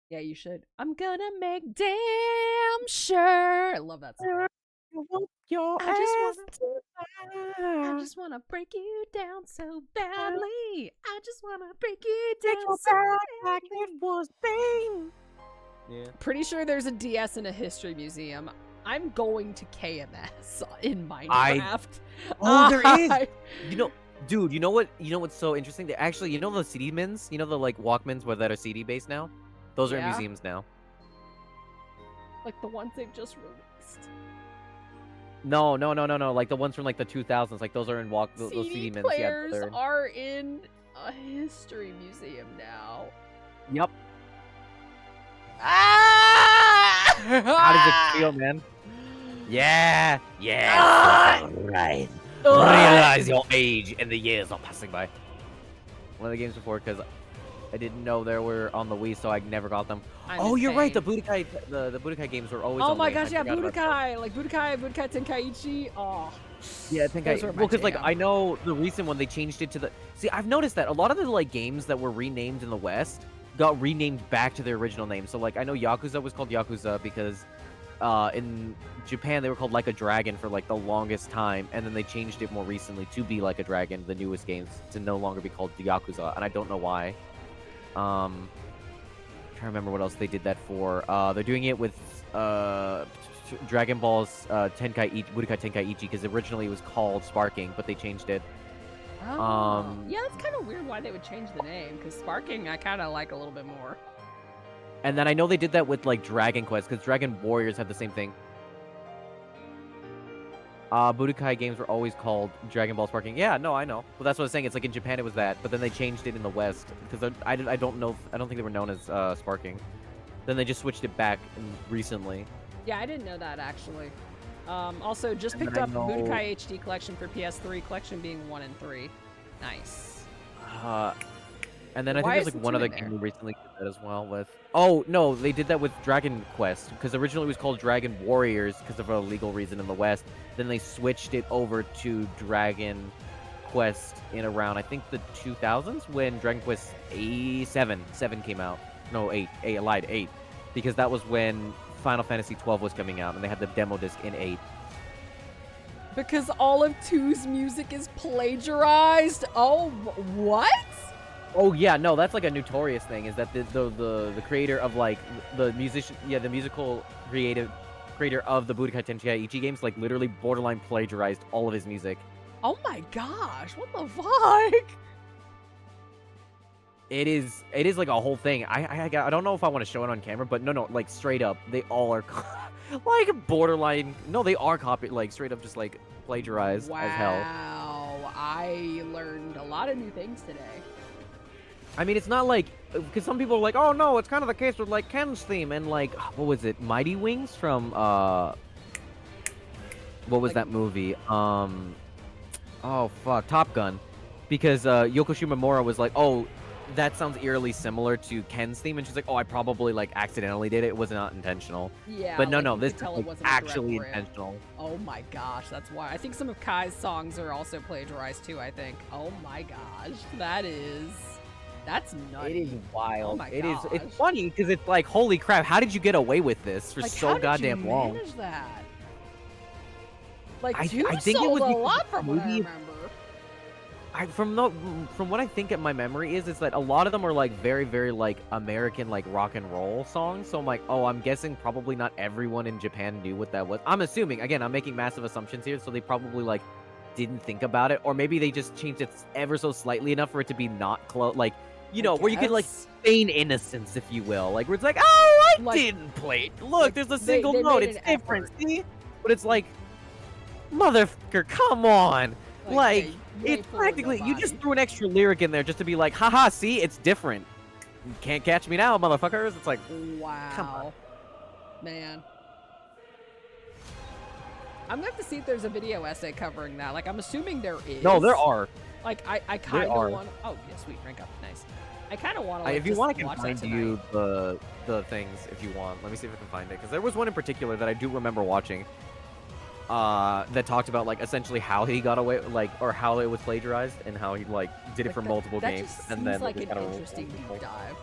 Yeah, you should. I'm gonna make damn sure. I love that song. Whoop your I ass. just wanna break you down so badly. I just wanna break you Make down your so back like badly. it was Bane. Yeah. Pretty sure there's a DS in a history museum. I'm going to KMS in Minecraft. Oh, there is. You know, dude. You know what? You know what's so interesting? Actually, you know the CD mins. You know the like Walkmans that are CD based now. Those are in Yeah. museums now. Like the ones they've just released. No. Like the ones from like the 2000s. Like those are in those CD CD mins. players Yeah, are in a history museum now. Yep. Ah! How does it feel, man? Yeah. Yes, right. Realize your age and the years are passing by. One of the games before because I didn't know they were on the Wii, so I never got them. I'm Oh, you're right. The insane. Budokai, the Budokai games were always. Oh on my Wii. gosh, I yeah, forgot about that. Budokai, like Budokai Tenkaichi. Oh, Yeah, Tenkaichi. Those were my Well, because like jam. I know the recent one they changed it to the. See, I've noticed that a lot of the like games that were renamed in the West got renamed back to their original name. So like I know Yakuza was called Yakuza because in Japan they were called Like a Dragon for like the longest time, and then they changed it more recently to be Like a Dragon, the newest games, to no longer be called Yakuza, and I don't know why. I'm trying to remember what else they did that for. They're doing it with Dragon Ball's Budokai Tenkaichi because originally it was called Sparking, but they changed it. oh. Yeah, that's kind of weird why they would change the name because Sparking I kind of like a little bit more. And then I know they did that with like Dragon Quest because Dragon Warriors had the same thing. Budokai games were always called Dragon Ball Sparking. Yeah, no, I know. Well, that's what I was saying. It's like in Japan it was that, but then they changed it in the West because I don't know. I don't think they were known as Sparking. Then they just switched it back recently. Yeah, I didn't know that actually. Also, just And then picked I up know- Budokai HD Collection for PS3. Collection being 1 and 3. Nice. And then I think Why there's isn't like one two other in game there? we recently did that as well with. Oh no, they did that with Dragon Quest because originally it was called Dragon Warriors because of a legal reason in the West. Then they switched it over to Dragon Quest in around I think the 2000s when Dragon Quest 7 came out. No, 8. I lied, 8, because that was when Final Fantasy 12 was coming out and they had the demo disc in 8. Because all of 2's music is plagiarized. Oh, what? Oh yeah, no, that's like a notorious thing. Is that the creator of like the musical creator of the Budokai Tenkaichi games like literally borderline plagiarized all of his music. Oh my gosh, what the fuck? It is like a whole thing. I don't know if I want to show it on camera, but no, like straight up, they all are like borderline. No, they are copied, like straight up, just like plagiarized as hell. Wow, I learned a lot of new things today. I mean, it's not like because some people are like, oh no, it's kind of the case with like Ken's theme and like what was it, Mighty Wings from what was that movie? Oh fuck, Top Gun, because Yoko Shimomura was like, oh, that sounds eerily similar to Ken's theme, and she's like, oh, I probably like accidentally did it. It was not intentional. Yeah, But no, like, no, you this could is tell it like, wasn't a direct actually rip. intentional. Oh my gosh, that's why. I think some of Kai's songs are also plagiarized too, I think. Oh my gosh, that's nutty. It is wild. Oh my It's gosh. funny because it's like, holy crap, how did you get away with this for Like, so how did goddamn you long? manage that? Like, I 2 think it sold was a because lot the from what I movie- remember. From what I think in my memory is that a lot of them are like very, very like American like rock and roll songs. So I'm like, oh, I'm guessing probably not everyone in Japan knew what that was. I'm assuming, again, I'm making massive assumptions here, so they probably like didn't think about it, or maybe they just changed it ever so slightly enough for it to be not close, like, you know, where you could like guess. feign innocence, if you will, like where it's like, oh, I Like- didn't play it. Look, like, there's a they single made note, an it's different. effort. See? but it's like, motherfucker, come on. Like, yeah, you ain't it's fooling practically, you just nobody. threw an extra lyric in there just to be like, haha, see, it's different. You can't catch me now, motherfuckers. It's like, Wow. Man. I'm gonna have to see if there's a video essay covering that. Like, I'm assuming there is. no, there are. Like, I kind are. of want. Oh, yeah, sweet, rank up, nice. I kind of want to. Like, If you just want, I can watch that find tonight. you the things if you want. Let me see if I can find it, because there was one in particular that I do remember watching. That talked about like essentially how he got away, like, or how it was plagiarized and how he like did it Like, for multiple that games, just and seems then like it an kinda interesting deep dive.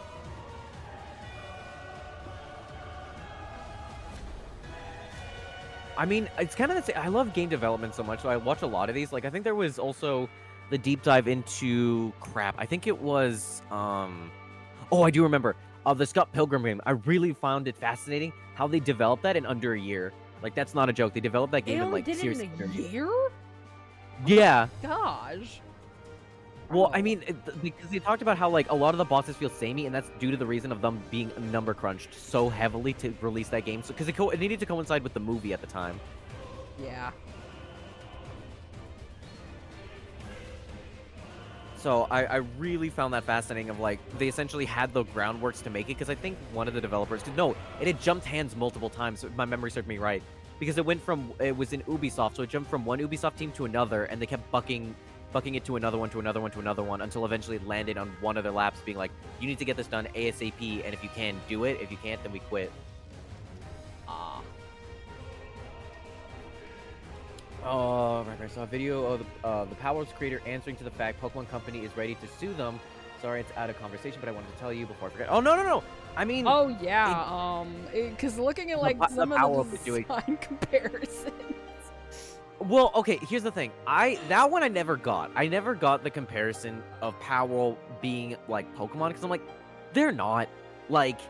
I mean, it's kind of the same. I love game development so much, so I watch a lot of these. Like, I think there was also the deep dive into crap. I think it was oh, I do remember the Scott Pilgrim game. I really found it fascinating how they developed that in under a year. Like, that's not a joke. They developed that They game in only like did it seriously in under a year. year? Yeah. Gosh. Well, I Oh. mean, because they talked about how like a lot of the bosses feel samey, and that's due to the reason of them being number crunched so heavily to release that game. So because it needed to coincide with the movie at the time. Yeah. So I really found that fascinating. Of like they essentially had the groundworks to make it, because I think one of the developers, no, it had jumped hands multiple times. So my memory served me right, because it was in Ubisoft, so it jumped from one Ubisoft team to another, and they kept bucking it to another one, to another one, to another one, until eventually it landed on one of their laps, being like, you need to get this done ASAP, and if you can, do it. If you can't, then we quit. Oh, right. I saw a video of the Power Ups creator answering to the fact Pokemon Company is ready to sue them. Sorry, it's out of conversation, but I wanted to tell you before I forget. Oh, no. I mean... Oh, yeah. Because looking at, like, some Power of Up the is doing- design comparisons. Well, okay, here's the thing. That one I never got. I never got the comparison of Power being like Pokemon, because I'm like, they're not. Like,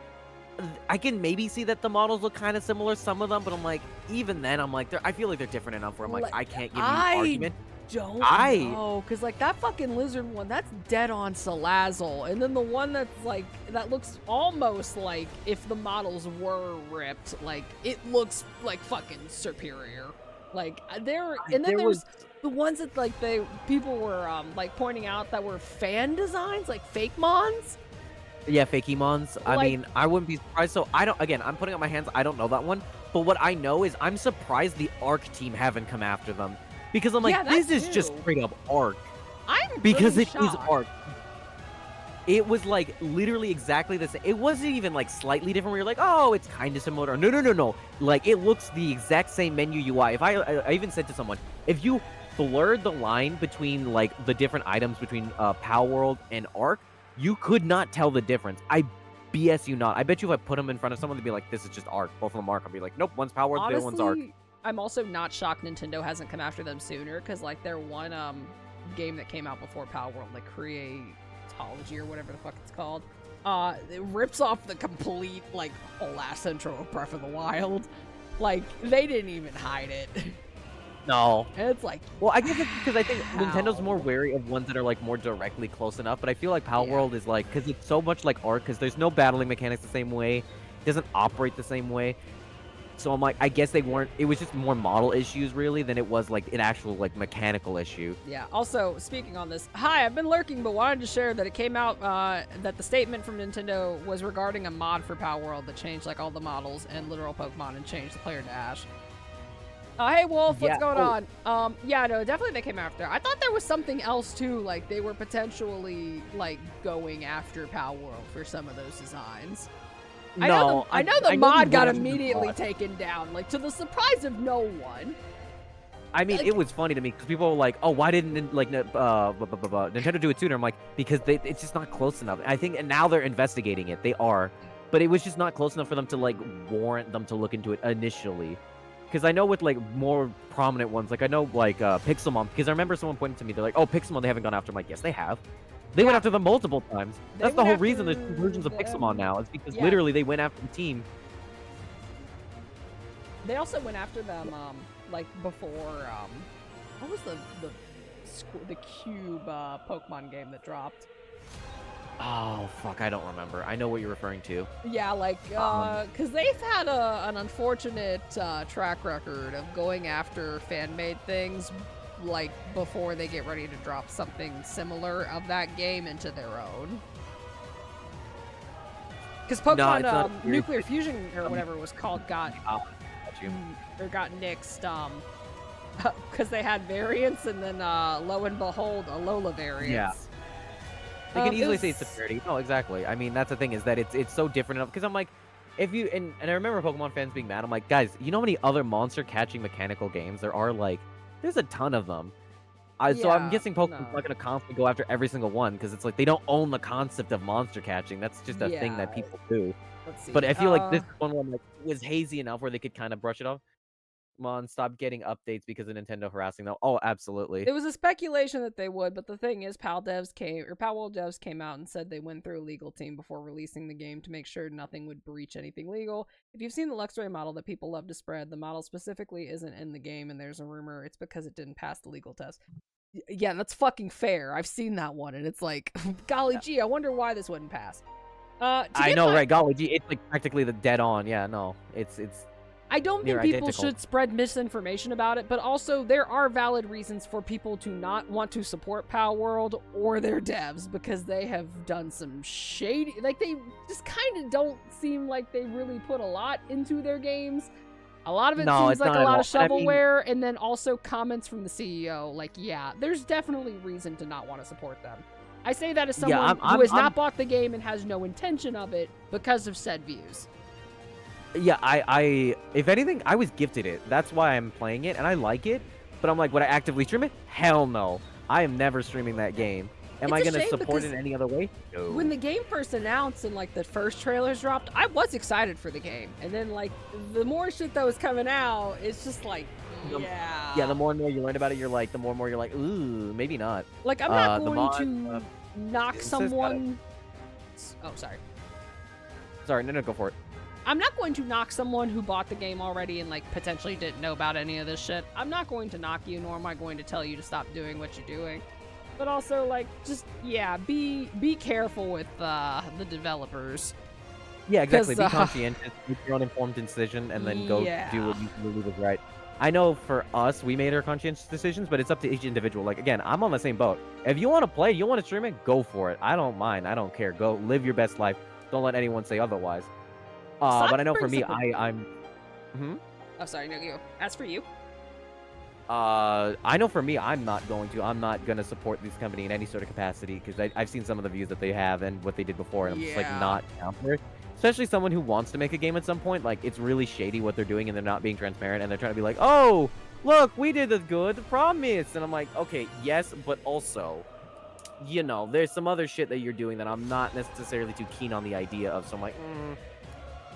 I can maybe see that the models look kind of similar, some of them, but I'm like, even then, I'm like, I feel like they're different enough where I'm like, I can't give you an argument. Don't know, because like that fucking lizard one, that's dead on Salazzle, and then the one that's like that looks almost like if the models were ripped, like it looks like fucking superior. Like and then there's the ones that like people were like pointing out that were fan designs, like fake mons. Yeah, Fakemons. I Like- mean, I wouldn't be surprised. So I'm putting up my hands. I don't know that one, but what I know is I'm surprised the Arc team haven't come after them, because I'm like, Yeah, this that is just too. straight up Arc, I'm because really it is shocked. Arc. It was like literally exactly the same. It wasn't even like slightly different where you're like, oh, it's kind of similar. No. Like, it looks the exact same menu UI. If I even said to someone, if you blurred the line between like the different items between Power World and Arc, you could not tell the difference. I BS you not. I bet you if I put them in front of someone, they'd be like, this is just Arc. Both of them Arc. I'll be like, nope, one's Power World, the other one's Arc. Honestly, I'm also not shocked Nintendo hasn't come after them sooner, because like their one game that came out before Power World, like Creatology or whatever the fuck it's called, it rips off the complete like whole ass intro of Breath of the Wild. Like they didn't even hide it. No. And it's like, Well, I guess it's because I think Nintendo's more how? wary of ones that are like more directly close enough, but I feel like Power Yeah. World is like, because it's so much like Arc, because there's no battling mechanics the same way, it doesn't operate the same way. So I'm like, I guess they weren't, it was just more model issues really than it was like an actual like mechanical issue. yeah. Also, speaking on this, hi, I've been lurking, but wanted to share that it came out that the statement from Nintendo was regarding a mod for Power World that changed like all the models and literal Pokemon and changed the player dash. Hey Wolf, what's Yeah, going on? Yeah, no, definitely they came after. I thought there was something else too, like they were potentially like going after Power World for some of those designs. I know the mod got immediately taken down, like to the surprise of no one. I mean, it was funny to me because people were like, "Oh, why didn't like Nintendo do it sooner?" I'm like, because it's just not close enough. I think, and now they're investigating it. They are, but it was just not close enough for them to like warrant them to look into it initially. Because I know with like more prominent ones, like I know like Pixelmon, because I remember someone pointing to me, they're like, "Oh, Pixelmon, they haven't gone after." I'm like, "Yes, they have. They went after them multiple times. They That's the went whole reason there's after two versions of them. Pixelmon now. It's because Yeah. literally they went after the team." They also went after them, like before. What was the cube Pokemon game that dropped? Oh fuck, I don't remember. I know what you're referring to. Yeah, like, because they've had an unfortunate track record of going after fan-made things, like, before they get ready to drop something similar of that game into their own. Because Pokemon it's not Nuclear Fusion, or whatever it was called, got you. nixed, because they had variants, and then, lo and behold, Alola variants. Yeah. They can easily it say was- severity. No, exactly. I mean, that's the thing is that it's so different enough. Because I'm like, if you and I remember Pokemon fans being mad. I'm like, guys, you know how many other monster catching mechanical games there are? Like, there's a ton of them. So I'm Yeah, guessing Pokemon's no. not gonna constantly go after every single one because it's like they don't own the concept of monster catching. That's just a thing that Yeah. people do. Let's see. But I feel like this one where, like, was hazy enough where they could kind of brush it off. Come on, stop getting updates because of Nintendo harassing them. Oh, absolutely. It was a speculation that they would, but the thing is, Pal World Devs came out and said they went through a legal team before releasing the game to make sure nothing would breach anything legal. If you've seen the Luxray model that people love to spread, the model specifically isn't in the game, and there's a rumor it's because it didn't pass the legal test. Yeah, that's fucking fair. I've seen that one, and it's like, golly gee, I wonder why this wouldn't pass. I know, right? Golly, gee, it's like practically the dead on. Yeah, no, it's. I don't think Near people identical. should spread misinformation about it, but also there are valid reasons for people to not want to support Pal World or their devs because they have done some shady, like they just kind of don't seem like they really put a lot into their games. A lot of it No, seems it's like not a at lot all. of And I mean- shovelware, and then also comments from the CEO. Like, yeah, there's definitely reason to not want to support them. I say that as someone Yeah, who has not bought the game and has no intention of it because of said views. Yeah, I if anything, I was gifted it. That's why I'm playing it, and I like it. But I'm like, would I actively stream it? Hell no. I am never streaming that game. Am It's I a gonna shame support it because in any other way? No. When the game first announced and like the first trailers dropped, I was excited for the game. And then like the more shit that was coming out, it's just like, yeah. Yeah, the more and more you learn about it, you're like, the more and more you're like, ooh, maybe not. Like I'm not the going mod, to knock it says got it. someone. Oh, sorry. Sorry, no, go for it. I'm not going to knock someone who bought the game already and like potentially didn't know about any of this shit. I'm not going to knock you, nor am I going to tell you to stop doing what you're doing. But also, like, just yeah, be careful with the developers. Yeah, exactly. 'Cause, Be conscientious, make your own informed decision, and then go Yeah. do what you believe is right. I know for us, we made our conscientious decisions, but it's up to each individual. Like, again, I'm on the same boat. If you want to play, you want to stream it, go for it. I don't mind. I don't care. Go live your best life. Don't let anyone say otherwise. But I know for brings me, up a- I'm. Oh, sorry, no, you. As for you, I know for me, I'm not gonna support this company in any sort of capacity because I've seen some of the views that they have and what they did before, and I'm just like Yeah. not down for it. Especially someone who wants to make a game at some point, like it's really shady what they're doing, and they're not being transparent, and they're trying to be like, oh, look, we did this good, the problem is, and I'm like, okay, yes, but also, you know, there's some other shit that you're doing that I'm not necessarily too keen on the idea of, so I'm like,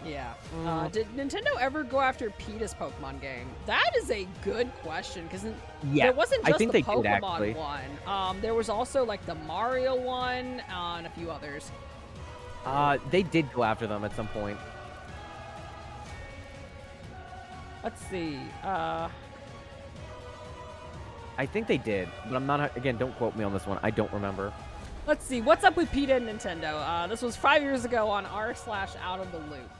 yeah. Mm. Did Nintendo ever go after PETA's Pokemon game? That is a good question because yeah, there wasn't I just think the they did, Pokemon actually. one. There was also like the Mario one and a few others. They did go after them at some point. Let's see. I think they did, but I'm not, again, don't quote me on this one, I don't remember. Let's see. What's up with PETA and Nintendo? This was 5 years ago on r/Out of the Loop.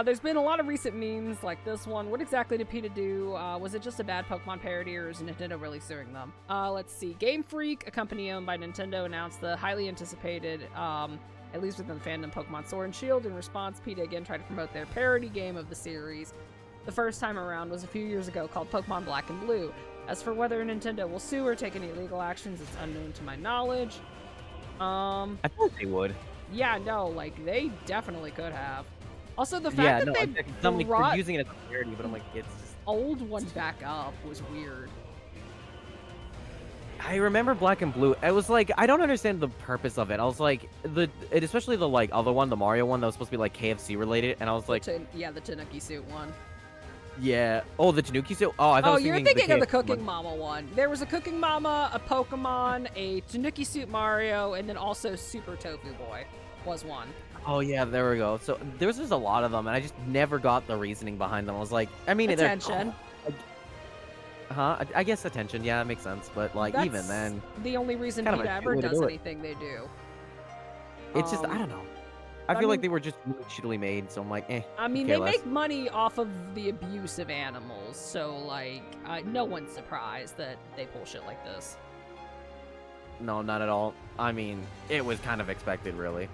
There's been a lot of recent memes like this one. What exactly did PETA do? Was it just a bad Pokemon parody, or is Nintendo really suing them? Let's see. Game Freak, a company owned by Nintendo, announced the highly anticipated, at least within the fandom, Pokemon Sword and Shield. In response, PETA again tried to promote their parody game of the series. The first time around was a few years ago, called Pokemon Black and Blue. As for whether Nintendo will sue or take any legal actions, it's unknown to my knowledge. I thought they would. Yeah, no, like, they definitely could have. Also, the fact Yeah, that no, they exactly. Somebody brought they're using it as a parody, but I'm like, it's just... old one back up was weird. I remember Black and Blue. I was like, I don't understand the purpose of it. I was like, especially the like other one, the Mario one that was supposed to be like KFC related, and I was like, Yeah, the Tanuki suit one. yeah. Oh, the Tanuki suit. Oh, I thought. I Oh, was you're thinking of the KFC Cooking one. Mama one. There was a Cooking Mama, a Pokemon, a Tanuki suit Mario, and then also Super Tofu Boy was one. Oh yeah, there we go. So there was just a lot of them, and I just never got the reasoning behind them. I was like, I mean, they're- Attention. I guess attention. Yeah, that makes sense. But like, even That's then, the only reason kind of PETA a ever way to does do it. anything they do. It's just I don't know. I feel like they were just really shittily made, so I'm like, eh. I mean, care they less. make money off of the abuse of animals, so like, no one's surprised that they pull shit like this. No, not at all. I mean, it was kind of expected, really.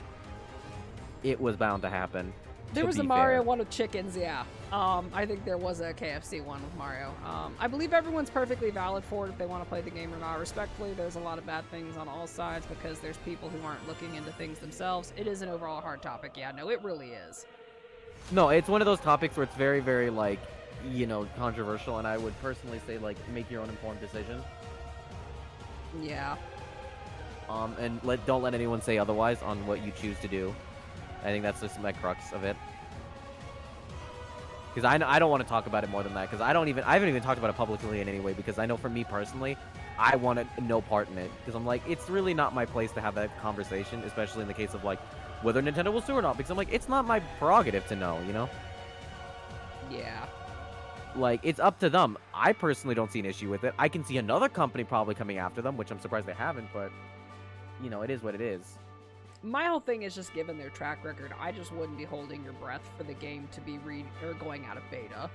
It was bound to happen. There to was a be Mario fair. one with chickens, yeah. I think there was a KFC one with Mario. I believe everyone's perfectly valid for it if they want to play the game or not. Respectfully, there's a lot of bad things on all sides because there's people who aren't looking into things themselves. It is an overall hard topic, yeah, no, it really is. No, it's one of those topics where it's very, very, like, you know, controversial, and I would personally say, like, make your own informed decision. Yeah. And don't let anyone say otherwise on what you choose to do. I think that's just my crux of it. Because I don't want to talk about it more than that. Because I haven't even talked about it publicly in any way. Because I know for me personally, I wanted no part in it. Because I'm like, it's really not my place to have that conversation, especially in the case of like whether Nintendo will sue or not. Because I'm like, it's not my prerogative to know, you know? Yeah. Like, it's up to them. I personally don't see an issue with it. I can see another company probably coming after them, which I'm surprised they haven't. But you know, it is what it is. My whole thing is just given their track record, I just wouldn't be holding your breath for the game to be going out of beta.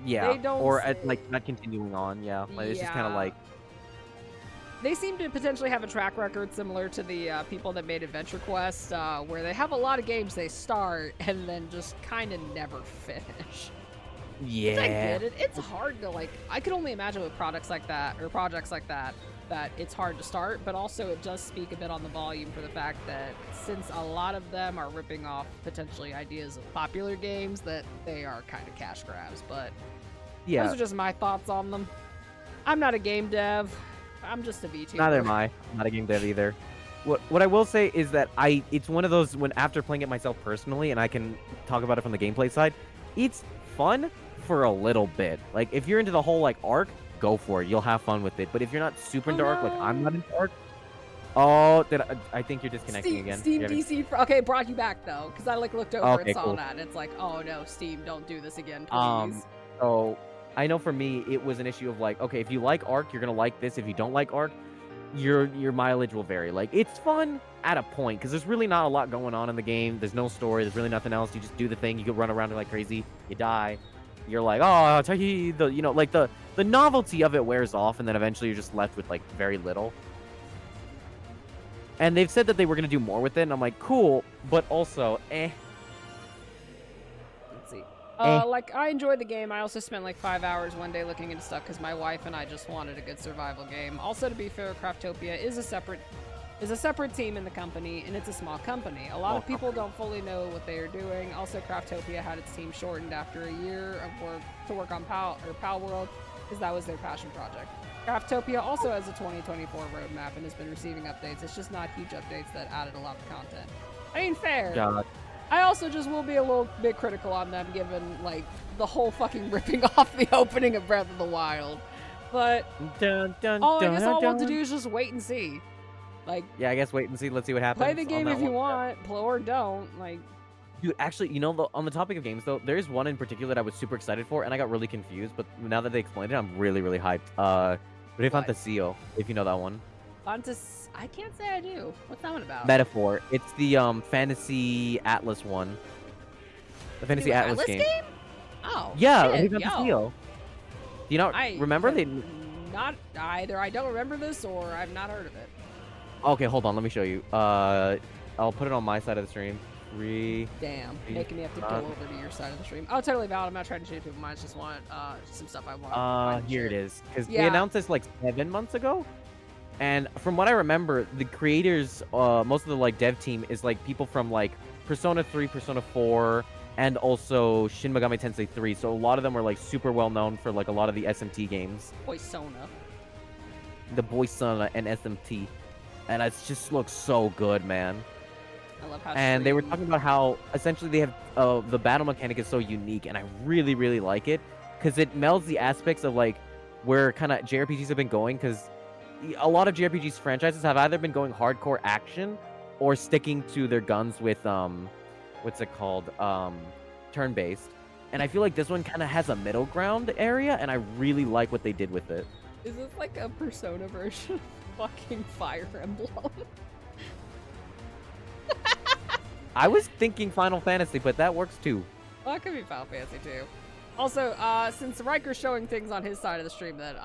Yeah, They don't or say- like not continuing on. Yeah, like, it's just kind of Yeah. like. They seem to potentially have a track record similar to the people that made Adventure Quest, where they have a lot of games they start and then just kind of never finish. Yeah. Which I get it. It's hard to like. I could only imagine with products like that or projects like that it's hard to start, but also it does speak a bit on the volume for the fact that since a lot of them are ripping off potentially ideas of popular games, that they are kind of cash grabs. But Yeah. those are just my thoughts on them. I'm not a game dev. I'm just a VTuber. Neither am I. I'm not a game dev either. What I will say is that it's one of those when after playing it myself personally, and I can talk about it from the gameplay side, it's fun for a little bit. Like if you're into the whole like arc, go for it. You'll have fun with it. But if you're not super into arc, like I'm not into arc. Oh, I think you're disconnecting again. Steam You're having- DC. Okay, brought you back though, because I like looked over Okay, and saw cool. that, and it's like, oh no, Steam, don't do this again, please. So I know for me it was an issue of like, okay, if you like arc, you're gonna like this. If you don't like arc, your mileage will vary. Like it's fun at a point because there's really not a lot going on in the game. There's no story. There's really nothing else. You just do the thing. You can run around like crazy. You die. You're like, oh, the novelty of it wears off, and then eventually you're just left with like very little. And they've said that they were gonna do more with it, and I'm like, cool, but also, Let's see. Eh. Like I enjoyed the game. I also spent like 5 hours one day looking into stuff because my wife and I just wanted a good survival game. Also, to be fair, Craftopia is a separate team in the company, and it's a small company. A lot of people don't fully know what they are doing. Also, Craftopia had its team shortened after a year of work to work on Pal World, because that was their passion project. Craftopia also has a 2024 roadmap and has been receiving updates. It's just not huge updates that added a lot of content. I mean, fair. God. I also just will be a little bit critical on them, given like the whole fucking ripping off the opening of Breath of the Wild. But Dun, dun, I guess all I want to dun. do is just wait and see. Like, Yeah, I guess wait and see. Let's see what happens. play the on game that if you one. want, play or don't. Like, Dude, actually, you know, on the topic of games, though, there's one in particular that I was super excited for, and I got really confused, but now that they explained it, I'm really, really hyped. Re What? Fantasio, if you know that one. I can't say I do. What's that one about? Metaphor. It's the Fantasy Atlas one. The Fantasy New Atlas game. Oh. Yeah, shit, Re yo. Fantasio. Do you not remember? have They... Not either. I don't remember this, or I've not heard of it. Okay, hold on, let me show you. I'll put it on my side of the stream. Damn, making me have to go over to your side of the stream. Oh, totally valid. I'm not trying to change people's minds. Just want some stuff I want. Here it is. Because they Yeah. announced this like 7 months ago. And from what I remember, the creators, most of the like dev team is like people from like Persona 3, Persona 4, and also Shin Megami Tensei 3. So a lot of them were like super well known for like a lot of the SMT games. Poisona. The Boysona and SMT. And it just looks so good, man. I love how. And they were stream- talking about how essentially they have the battle mechanic is so unique, and I really, really like it because it melds the aspects of like where kind of JRPGs have been going. Because a lot of JRPGs franchises have either been going hardcore action or sticking to their guns with what's it called, turn-based. And I feel like this one kind of has a middle ground area, and I really like what they did with it. Is this like a Persona version of fucking Fire Emblem? I was thinking Final Fantasy, but that works too. Well, that could be Final Fantasy too. Also, since Ryker's showing things on his side of the stream that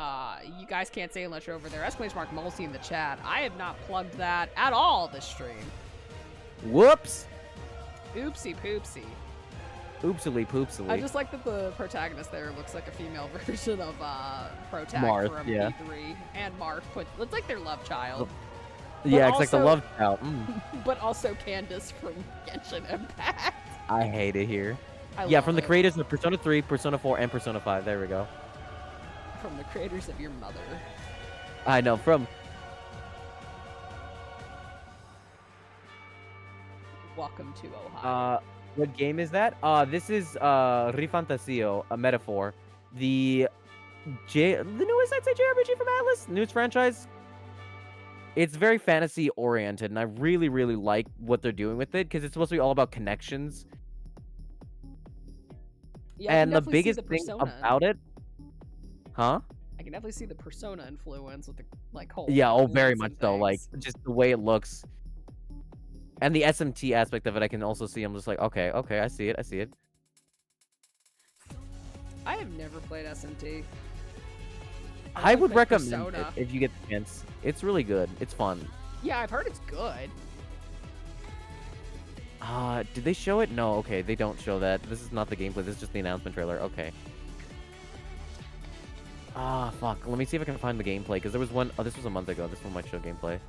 you guys can't say unless you're over there, ! Multi in the chat. I have not plugged that at all this stream. Whoops. Oopsie poopsie. Oopsily poopsily. I just like that the protagonist there looks like a female version of Protag Marth, from yeah. E3 and Marth. Looks like their love child. Yeah, it's like the also- love child. Mm. But also Candace from Genshin Impact. I hate it here. I Yeah, love from the it. creators of Persona 3, Persona 4, and Persona 5. There we go. From the creators of your mother. I know, from... Welcome to Ohio. What game is that? This is Rifantasio, a metaphor. The newest, I'd say, JRPG from Atlas, newest franchise. It's very fantasy oriented, and I really, really like what they're doing with it because it's supposed to be all about connections. Yeah, I can And the definitely see biggest the thing Persona. about it, huh? I can definitely see the Persona influence with the whole. Yeah, oh, very rules much and so. Like things. just the way it looks, and the SMT aspect of it, I can also see. I'm just like, okay, I see it, I see it. I have never played SMT. I like would the recommend it Persona. if you get the chance. It's really good. It's fun. Yeah, I've heard it's good. Did they show it? No, okay, they don't show that. This is not the gameplay, this is just the announcement trailer. Okay. Fuck. Let me see if I can find the gameplay, because there was one... Oh, this was a month ago. This one might show gameplay.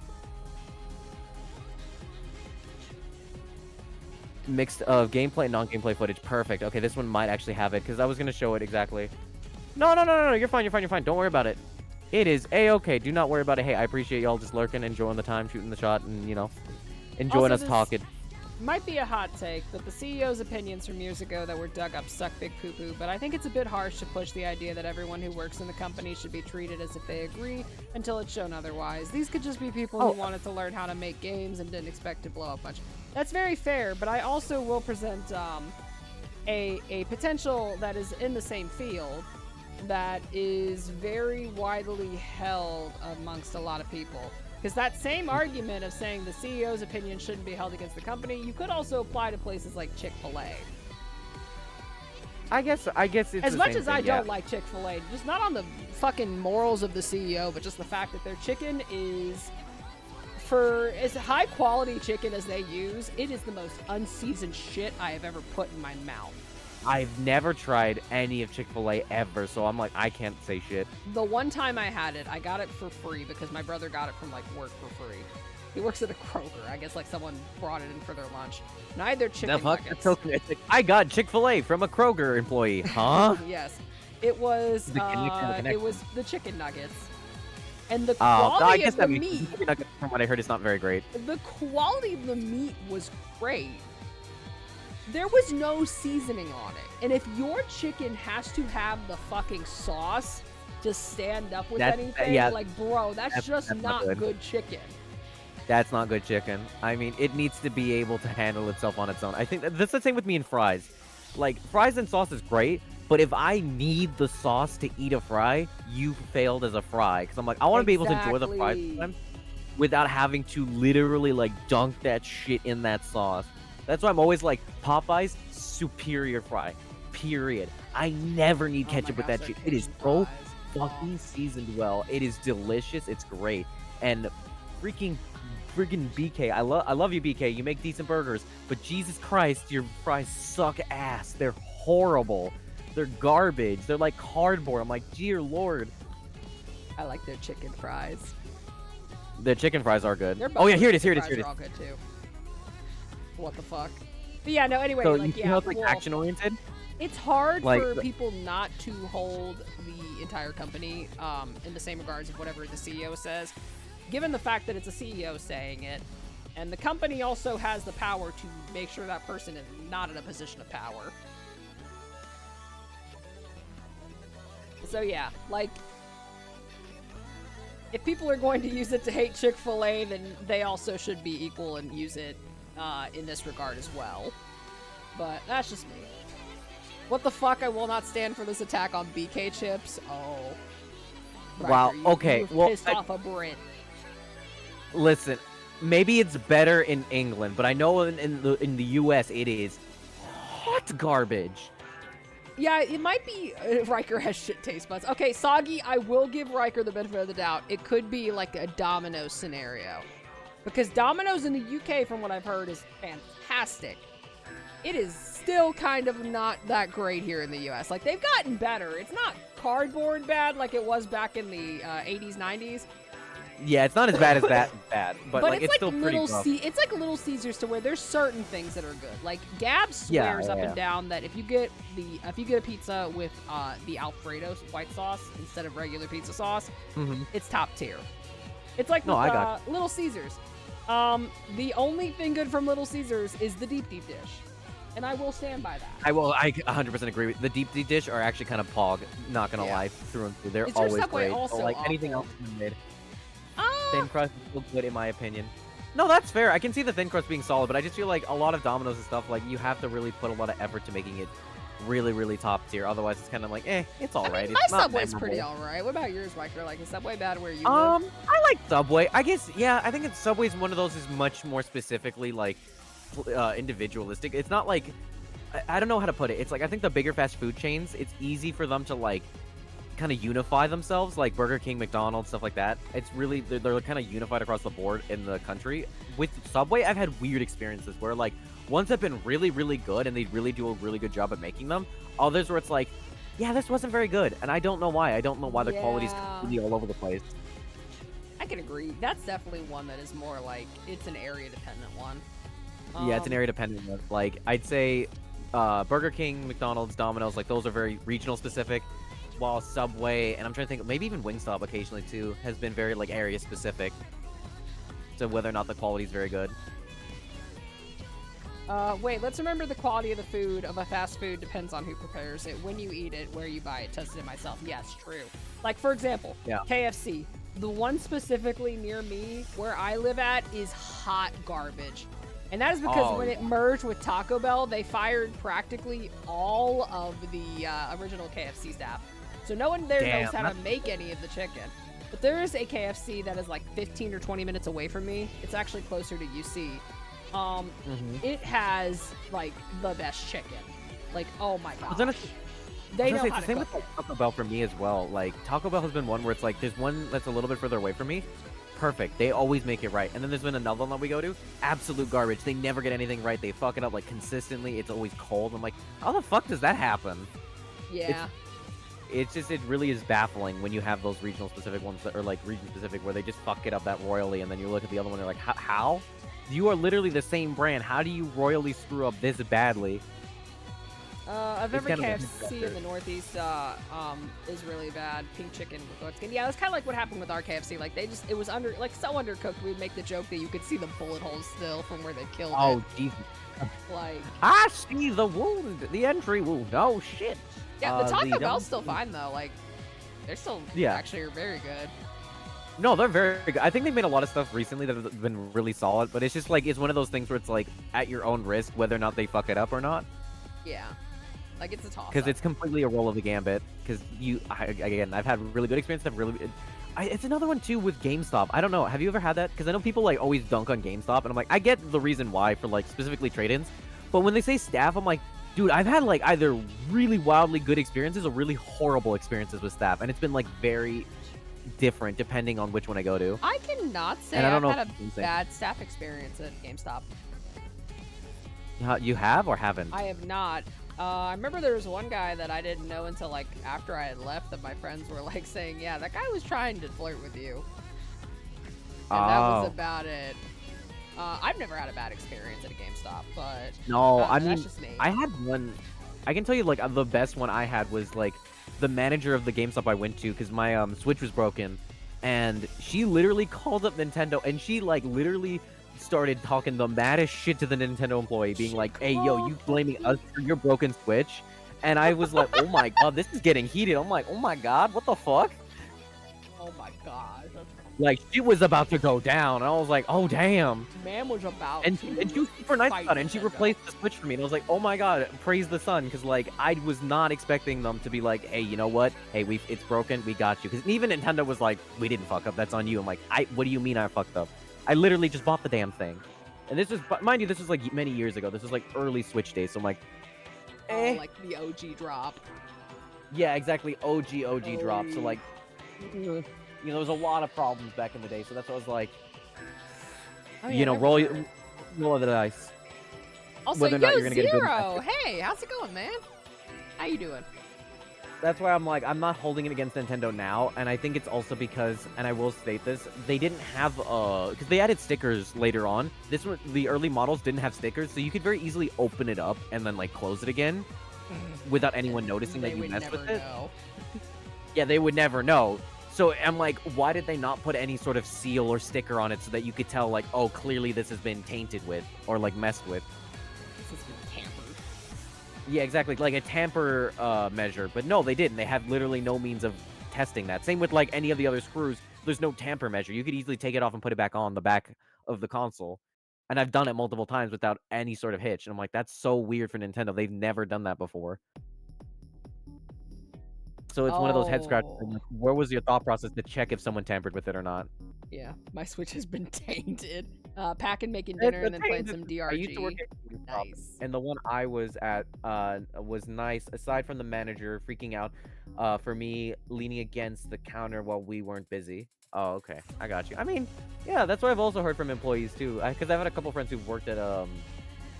Mixed of gameplay and non-gameplay footage. Perfect. Okay, this one might actually have it, because I was going to show it exactly. No, you're fine, you're fine. Don't worry about it. It is A-okay. Do not worry about it. Hey, I appreciate y'all just lurking, enjoying the time, shooting the shot, and, you know, enjoying Also, us this- talking. Might be a hot take, but the CEO's opinions from years ago that were dug up suck big poo-poo, but I think it's a bit harsh to push the idea that everyone who works in the company should be treated as if they agree until it's shown otherwise. These could just be people who wanted to learn how to make games and didn't expect to blow up much. That's very fair, but I also will present a potential that is in the same field that is very widely held amongst a lot of people. Because that same argument of saying the CEO's opinion shouldn't be held against the company, you could also apply to places like Chick-fil-A. I guess it's As the much same as I thing, yeah. don't like Chick-fil-A, just not on the fucking morals of the CEO, but just the fact that their chicken is, for as high quality chicken as they use, it is the most unseasoned shit I have ever put in my mouth. I've never tried any of Chick-fil-A ever, so I'm like, I can't say shit. The one time I had it, I got it for free because my brother got it from like work for free. He works at a Kroger. I guess like someone brought it in for their lunch. And I had their chicken The fuck? nuggets. That's okay. It's like, I got Chick-fil-A from a Kroger employee. Huh? Yes. It was The connection. it was the chicken nuggets. And the I quality guess of the that means meat, from what I heard, it's not very great. the quality of the meat was great. There was no seasoning on it. And if your chicken has to have the fucking sauce to stand up with That's- anything, yeah. like, bro, that's just that's not not good. good. chicken. That's not good chicken. I mean, it needs to be able to handle itself on its own. I think that's the same with me and fries. Like, fries and sauce is great, but if I need the sauce to eat a fry, you failed as a fry. Because I'm like, I want to be able to enjoy the fries Exactly. sometimes without having to literally, like, dunk that shit in that sauce. That's why I'm always like, Popeye's superior fry. Period. I never need Oh my ketchup with gosh, that their shit. It is Cajun so fries. fucking seasoned well. It is delicious. It's great. And freaking BK. I love you, BK. You make decent burgers, but Jesus Christ, your fries suck ass. They're horrible. They're garbage. They're like cardboard. I'm like, dear Lord. I like their chicken fries. The chicken fries are good. Their Oh yeah, here it is. chicken Here it is. fries Here it is. are all good too. What the fuck? But yeah, no. Anyway, So like, you see yeah, how it's like well, action oriented? it's hard like, for people not to hold the entire company in the same regards of whatever the CEO says, given the fact that it's a CEO saying it, and the company also has the power to make sure that person is not in a position of power. So yeah, like, if people are going to use it to hate Chick-fil-A, then they also should be equal and use it in this regard as well. But that's just me. What the fuck? I will not stand for this attack on BK chips. Oh. Wow, Ryker, okay, you well, pissed off a Brit. Listen, maybe it's better in England, but I know in the US it is hot garbage. Yeah, it might be Ryker has shit taste buds. Okay, Soggy, I will give Ryker the benefit of the doubt. It could be like a Domino's scenario. Because Domino's in the UK, from what I've heard, is fantastic. It is still kind of not that great here in the US. Like, they've gotten better. It's not cardboard bad like it was back in the 80s, 90s. Yeah, it's not as bad as that bad, but like it's still pretty rough. It's like Little Caesars to where there's certain things that are good. Like Gab swears up and down that if you get a pizza with the Alfredo white sauce instead of regular pizza sauce, it's top tier. It's like with, Little Caesars. The only thing good from Little Caesars is the deep dish. And I will stand by that. I 100% agree with the deep dish are actually kind of pog, not gonna lie, through and through. They're always great. Also like anything else made. Thin crust is still good in my opinion. No, that's fair. I can see the thin crust being solid, but I just feel like a lot of Domino's and stuff, like you have to really put a lot of effort to making it really, really top tier. Otherwise, it's kind of like, it's all right. My Subway's pretty all right. What about yours, Riker? Like, is Subway bad where you live? I like Subway. I guess, yeah. I think Subway's one of those is much more specifically like individualistic. It's not like I don't know how to put it. It's like I think the bigger fast food chains, it's easy for them to like kind of unify themselves, like Burger King, McDonald's, stuff like that. It's really they're kind of unified across the board in the country. With Subway, I've had weird experiences where like ones have been really, really good and they really do a really good job at making them. Others where it's like, yeah, this wasn't very good, and I don't know why. I don't know why their quality's completely all over the place. I can agree. That's definitely one that is more like it's an area dependent one. Yeah, it's an area dependent one. Like I'd say Burger King, McDonald's, Domino's, like those are very regional specific. While Subway, and I'm trying to think, maybe even Wingstop occasionally too, has been very like area specific. So whether or not the quality is very good. Wait, let's remember the quality of the food of a fast food depends on who prepares it, when you eat it, where you buy it. Tested it myself. Yes, true. Like for example, KFC. The one specifically near me where I live at is hot garbage. And that is because when it merged with Taco Bell, they fired practically all of the original KFC staff. So no one there knows how to make any of the chicken. But there is a KFC that is like 15 or 20 minutes away from me. It's actually closer to UC. It has like the best chicken. Like, oh my gosh. They know how to cook. With Taco Bell for me as well. Like Taco Bell has been one where it's like there's one that's a little bit further away from me. Perfect. They always make it right. And then there's been another one that we go to. Absolute garbage. They never get anything right. They fuck it up like consistently. It's always cold. I'm like, how the fuck does that happen? Yeah. It's just, it really is baffling when you have those regional specific ones that are like region specific where they just fuck it up that royally. And then you look at the other one and you're like, how? You are literally the same brand. How do you royally screw up this badly? I've every KFC in the Northeast is really bad. Pink chicken with goat skin. Yeah, that's kind of like what happened with our KFC. Like it was so undercooked. We'd make the joke that you could see the bullet holes still from where they killed it. Oh, Jesus. Like I see the wound, the entry wound. Oh shit. Yeah, the Taco Bell's still fine though. Like they're still actually are very good. No, they're very good. I think they've made a lot of stuff recently that have been really solid, but it's just like it's one of those things where it's like at your own risk whether or not they fuck it up or not. Yeah. Like, it's a toss. Because it's completely a roll of the gambit. Because again, I've had really good experience. It's another one, too, with GameStop. I don't know. Have you ever had that? Because I know people, like, always dunk on GameStop. And I'm like, I get the reason why for, like, specifically trade-ins. But when they say staff, I'm like, dude, I've had, like, either really wildly good experiences or really horrible experiences with staff. And it's been, like, very different depending on which one I go to. I cannot say I've had a bad staff experience at GameStop. You have or haven't? I have not. I remember there was one guy that I didn't know until like after I had left that my friends were like saying, yeah, that guy was trying to flirt with you. And that was about it. I've never had a bad experience at a GameStop, but no, I mean, that's just me. I had one. I can tell you like the best one I had was like the manager of the GameStop I went to because my Switch was broken, and she literally called up Nintendo and she like literally started talking the maddest shit to the Nintendo employee, being like, hey, yo, you blaming us for your broken Switch? And I was like, oh my god, this is getting heated. I'm like, oh my god, what the fuck? Oh my god. Like, she was about to go down, and I was like, oh damn. Man was about and she was super nice about it, and she replaced the Switch for me, and I was like, oh my god, praise the sun, because like, I was not expecting them to be like, hey, you know what? Hey, it's broken, we got you. Because even Nintendo was like, we didn't fuck up, that's on you. I'm like, what do you mean I fucked up? I literally just bought the damn thing. And this was, mind you, this was like many years ago. This was like early Switch days. So I'm like, Oh, like the OG drop. yeah, exactly. OG drop. So like, you know, there was a lot of problems back in the day. So that's what I was like, Oh, you know, roll the dice. Also, whether or not you're gonna get a good Zero. Hey, how's it going, man? How you doing? That's why I'm like, I'm not holding it against Nintendo now, and I think it's also because, and I will state this, they didn't have, because they added stickers later on. This one, the early models didn't have stickers, so you could very easily open it up and then, like, close it again without anyone noticing that you messed with it. Yeah, they would never know. So I'm like, why did they not put any sort of seal or sticker on it so that you could tell, like, oh, clearly this has been tainted with, or, like, messed with? This has been tampered. Yeah, exactly, like a tamper measure. But no, they didn't. They had literally no means of testing that. Same with like any of the other screws. There's no tamper measure. You could easily take it off and put it back on the back of the console. And I've done it multiple times without any sort of hitch. And I'm like, that's so weird for Nintendo. They've never done that before. So it's one of those head scratches. Like, where was your thought process to check if someone tampered with it or not? Yeah, my Switch has been tainted. Packing, making dinner, and then playing some DRG. I used to work at GameStop, Nice. and the one I was at was nice. Aside from the manager freaking out, for me leaning against the counter while we weren't busy. Oh, okay, I got you. I mean, yeah, that's what I've also heard from employees too. Because I've had a couple friends who've worked at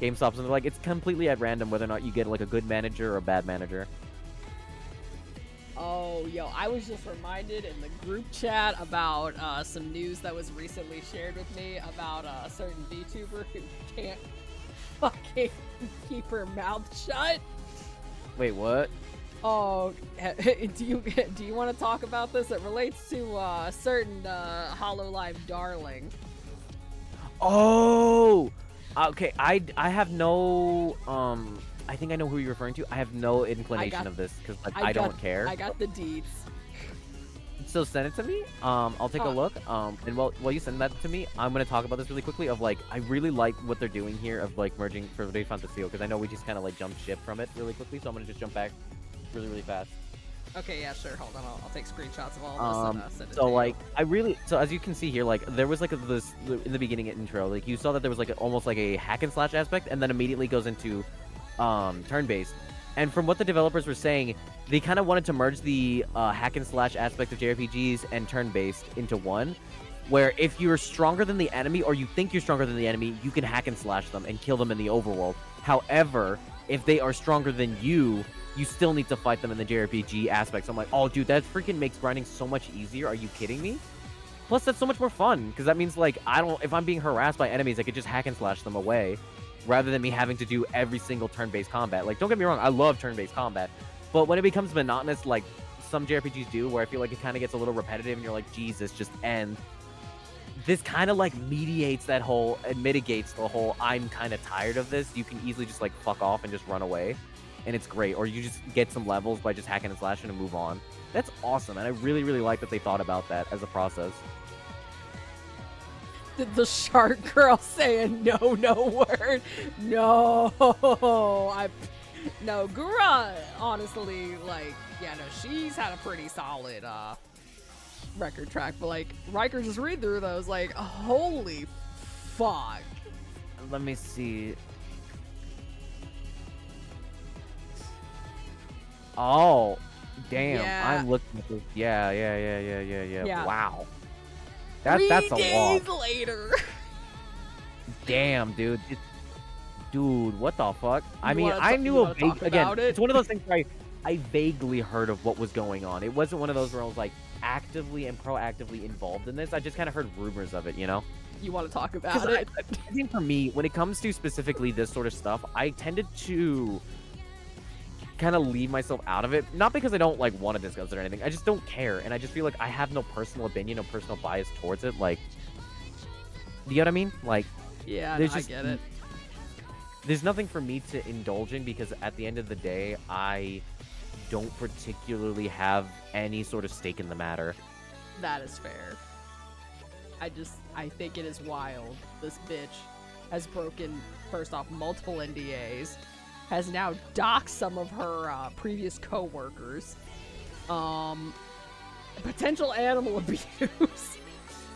GameStops, and they're like, it's completely at random whether or not you get like a good manager or a bad manager. Oh, yo, I was just reminded in the group chat about some news that was recently shared with me about a certain VTuber who can't fucking keep her mouth shut. Wait, what? Oh, do you want to talk about this? It relates to a certain HoloLive darling. Oh, okay. I have no I think I know who you're referring to. I have no inclination of this because like, I don't care. I got the deeds. So send it to me. I'll take a look. And while you send that to me, I'm gonna talk about this really quickly. Of like, I really like what they're doing here of like merging for Day Fantasio because I know we just kind of like jumped ship from it really quickly. So I'm gonna just jump back really fast. Okay, yeah, sure. Hold on, I'll take screenshots of all this and send it so to like you. so as you can see here, like there was like this in the beginning intro, like you saw that there was like almost like a hack and slash aspect, and then immediately goes into turn-based. And from what the developers were saying, they kind of wanted to merge the hack and slash aspect of JRPGs and turn-based into one, where if you're stronger than the enemy or you think you're stronger than the enemy, you can hack and slash them and kill them in the overworld. However, if they are stronger than you still need to fight them in the JRPG aspect. So I'm like, oh dude, that freaking makes grinding so much easier. Are you kidding me? Plus that's so much more fun because that means like if I'm being harassed by enemies, I could just hack and slash them away rather than me having to do every single turn-based combat. Like, don't get me wrong, I love turn-based combat, but when it becomes monotonous like some JRPGs do, where I feel like it kind of gets a little repetitive and you're like, Jesus, just end. This kind of like mediates that whole and mitigates the whole I'm kind of tired of this. You can easily just like fuck off and just run away, and it's great. Or you just get some levels by just hacking and slashing and move on. That's awesome, and I really, really like that they thought about that as a process. The shark girl saying no word. No, no, Gura, honestly, like, yeah, no, she's had a pretty solid record track, but like Ryker just read through those, like, holy fuck. Let me see. Oh, damn! Yeah. I'm looking at this. Yeah. Wow. That's a lot. 3 days later. Damn, dude. Dude, what the fuck? I mean, wanna I ta- knew you a wanna talk again. about it? It's one of those things where I vaguely heard of what was going on. It wasn't one of those where I was like actively and proactively involved in this. I just kind of heard rumors of it, you know? You want to talk 'Cause about it? I think for me, when it comes to specifically this sort of stuff, I tended to kind of leave myself out of it. Not because I don't like want to discuss it or anything. I just don't care, and I just feel like I have no personal opinion, no personal bias towards it. Like, do you know what I mean? Like, Yeah, there's no, just I get it. there's nothing for me to indulge in because at the end of the day, I don't particularly have any sort of stake in the matter. That is fair. I think it is wild. This bitch has broken, first off, multiple NDAs, has now doxed some of her previous co-workers, potential animal abuse,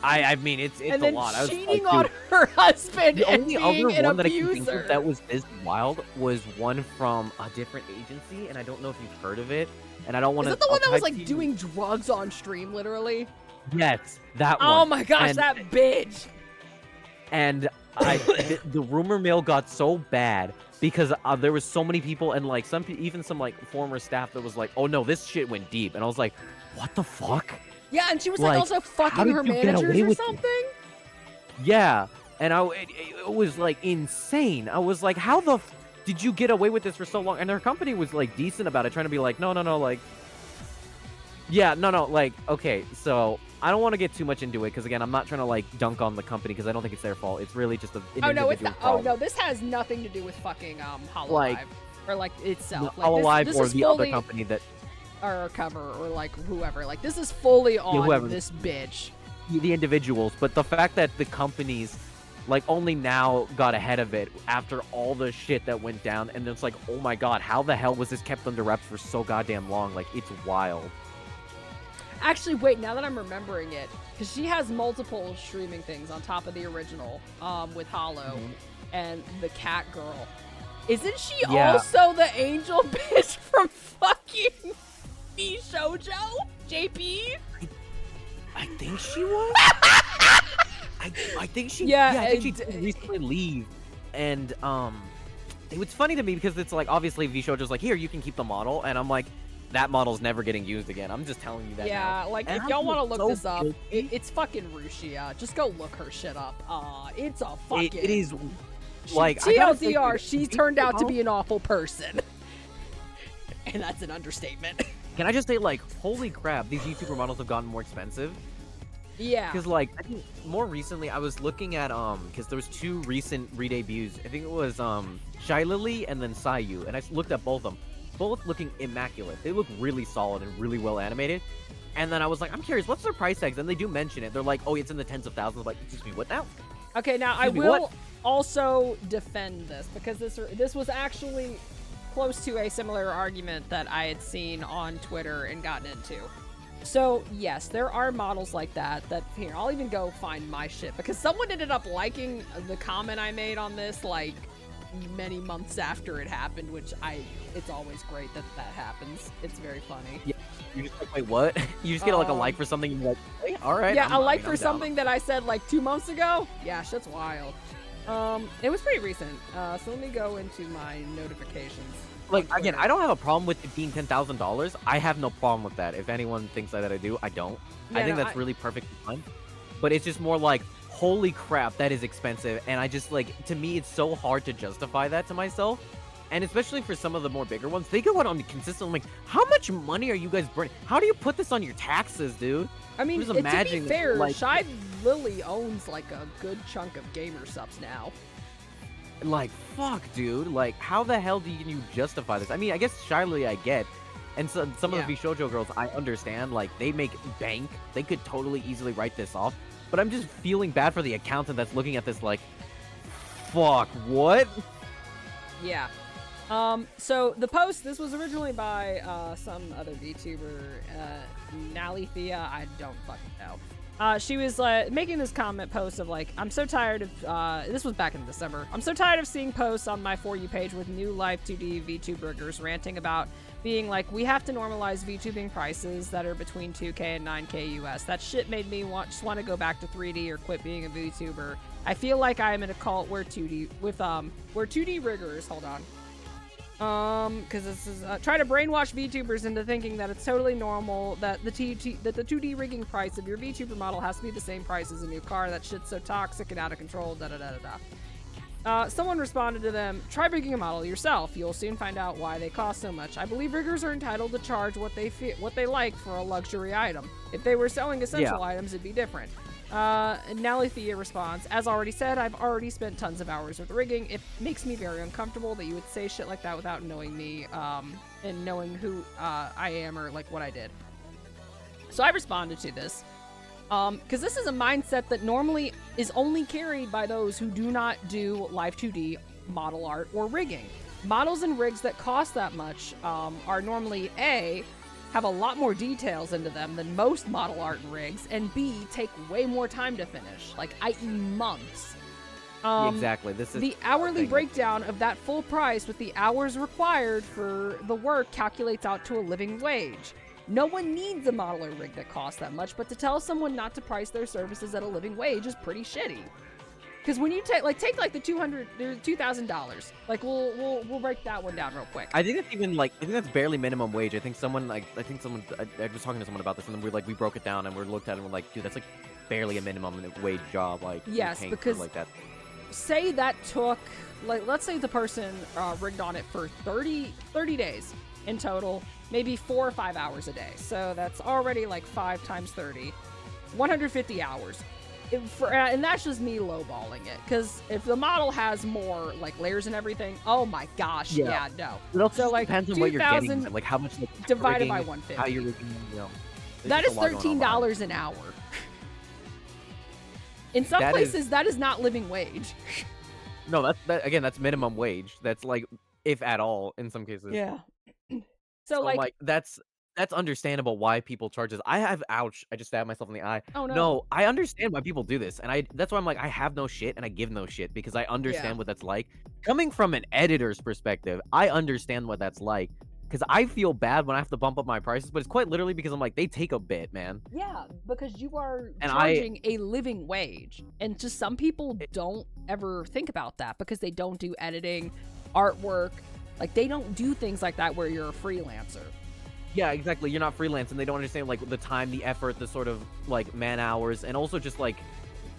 I mean, it's and a then lot. I was cheating like, on dude, her husband the and only being other an one that I can think abuser. of that was this wild was one from a different agency, and I don't know if you've heard of it. And I don't want Is to. that the one that was like doing drugs on stream, literally? Yes, that one. Oh my gosh, And- that bitch! And the rumor mill got so bad because there was so many people and like even some like former staff that was like, oh no, this shit went deep, and I was like, what the fuck? Yeah, and she was like also how fucking did her you get managers away or with it? something. Yeah, and it was like insane. I was like, how the did you get away with this for so long? And her company was like decent about it, trying to be like, no, like, yeah, no, like, okay, so I don't want to get too much into it because again, I'm not trying to like dunk on the company because I don't think it's their fault. It's really just an individual problem. Oh no, this has nothing to do with fucking Hollow Like- Live or like itself. Hollow Like Live this or is the fully, other company that or Cover or like whoever. Like this is fully on whoever. this bitch. the individuals, but the fact that the companies like only now got ahead of it after all the shit that went down, and it's like, oh my god, how the hell was this kept under wraps for so goddamn long? Like, it's wild. Actually, wait, now that I'm remembering it, because she has multiple streaming things on top of the original, with Hollow and the cat girl. Isn't she Yeah. also the angel bitch from fucking Shoujo? JP? I think she was. I think she. Yeah, I think she and- did recently leave, and it was funny to me because it's like obviously V-Shoujo's like, here, you can keep the model, and I'm like, that model's never getting used again. I'm just telling you that. Yeah, now. like And if I y'all feel want to look so this up, guilty. it's fucking Rushia. Just go look her shit up. It's a fucking. It is like I gotta say, TLDR, dude, she's V turned out to Shoujo- be an awful person. And that's an understatement. Can I just say, like, holy crap, these YouTuber models have gotten more expensive. Yeah. Because, like, I think more recently, I was looking at, because there was 2 recent re-debuts. I think it was, Shy Lily and then Sayu, and I looked at both of them. Both looking immaculate. They look really solid and really well animated. And then I was like, I'm curious, what's their price tags? And they do mention it. They're like, oh, it's in the tens of thousands. I'm like, excuse me, what now? Okay, now I Excuse me, will what? also defend this because this was actually close to a similar argument that I had seen on Twitter and gotten into. So yes, there are models like that. Here, I'll even go find my shit because someone ended up liking the comment I made on this like many months after it happened, which it's always great that happens. It's very funny. Yeah. You're just like, wait, what? You just get like a like for something, and you're like, hey, all right. Yeah, I'm- a I like mean, for I'm down. something that I said like 2 months ago. Yeah, shit's wild. It was pretty recent. So let me go into my notifications. Like, on again, Twitter. I don't have a problem with it being $10,000. I have no problem with that. If anyone thinks that I do, I don't. I Yeah, think no, that's really perfectly fine. But it's just more like, holy crap, that is expensive. And I just, like, to me, it's so hard to justify that to myself. And especially for some of the more bigger ones, they go out on consistently, like, how much money are you guys burning? How do you put this on your taxes, dude? I mean, just to be imagining, fair, like- Shy Lily owns like a good chunk of gamer subs now. Like, fuck, dude. Like, how the hell do you justify this? I mean, I guess Shiley I get. And some of Yeah. the Shoujo girls, I understand. Like, they make bank. They could totally easily write this off. But I'm just feeling bad for the accountant that's looking at this like, fuck, what? Yeah. So the post, this was originally by some other VTuber, Nalithea, I don't fucking know. She was making this comment post of like, I'm so tired of, this was back in December, I'm so tired of seeing posts on my For You page with new live 2D VTube riggers ranting about being like, we have to normalize VTubing prices that are between 2K and 9K US. That shit made me just want to go back to 3D or quit being a VTuber. I feel like I am in a cult where 2D riggers, hold on. Because this is try to brainwash VTubers into thinking that it's totally normal that the 2D rigging price of your VTuber model has to be the same price as a new car. That shit's so toxic and out of control. Da da da da da. Someone responded to them, try rigging a model yourself. You'll soon find out why they cost so much. I believe riggers are entitled to charge what they like for a luxury item. If they were selling essential items, it'd be different. Nalithea responds, as already said, I've already spent tons of hours with rigging. It makes me very uncomfortable that you would say shit like that without knowing me, and knowing who I am or like what I did. So I responded to this, because this is a mindset that normally is only carried by those who do not do live 2D model art or rigging. Models and rigs that cost that much are normally A, have a lot more details into them than most model art and rigs, and B, take way more time to finish, like i.e. months. Exactly. This is the hourly breakdown of that full price with the hours required for the work calculates out to a living wage. No one needs a model or rig that costs that much, but to tell someone not to price their services at a living wage is pretty shitty. Because when you take the $2,000, like we'll break that one down real quick. I think it's even I think that's barely minimum wage. I think someone I was talking to someone about this, and then we broke it down and we looked at it and we're like, dude, that's like barely a minimum wage job. Like, yes, because like that. Say that took, let's say the person rigged on it for 30 days in total, maybe 4 or 5 hours a day. So that's already like 5 times 30, 150 hours. And that's just me lowballing it, because if the model has more like layers and everything, oh my gosh, yeah no. It also so like depends on what you're getting, like how much divided rigging, by 150. how you're rigging, that is $13 an hour. In some places, that is not living wage. No, that's minimum wage. That's like, if at all, in some cases. Yeah. So like that's understandable why people charge this. I just stabbed myself in the eye. Oh no. No, I understand why people do this, and that's why I'm like, I have no shit and I give no shit, because I understand what that's like. Coming from an editor's perspective, I understand what that's like. Because I feel bad when I have to bump up my prices, but it's quite literally because I'm like, they take a bit, man. Yeah, because you are charging a living wage. And just some people don't ever think about that because they don't do editing, artwork. Like, they don't do things like that where you're a freelancer. Yeah, exactly. You're not freelance, and they don't understand, like, the time, the effort, the sort of, like, man hours, and also just, like,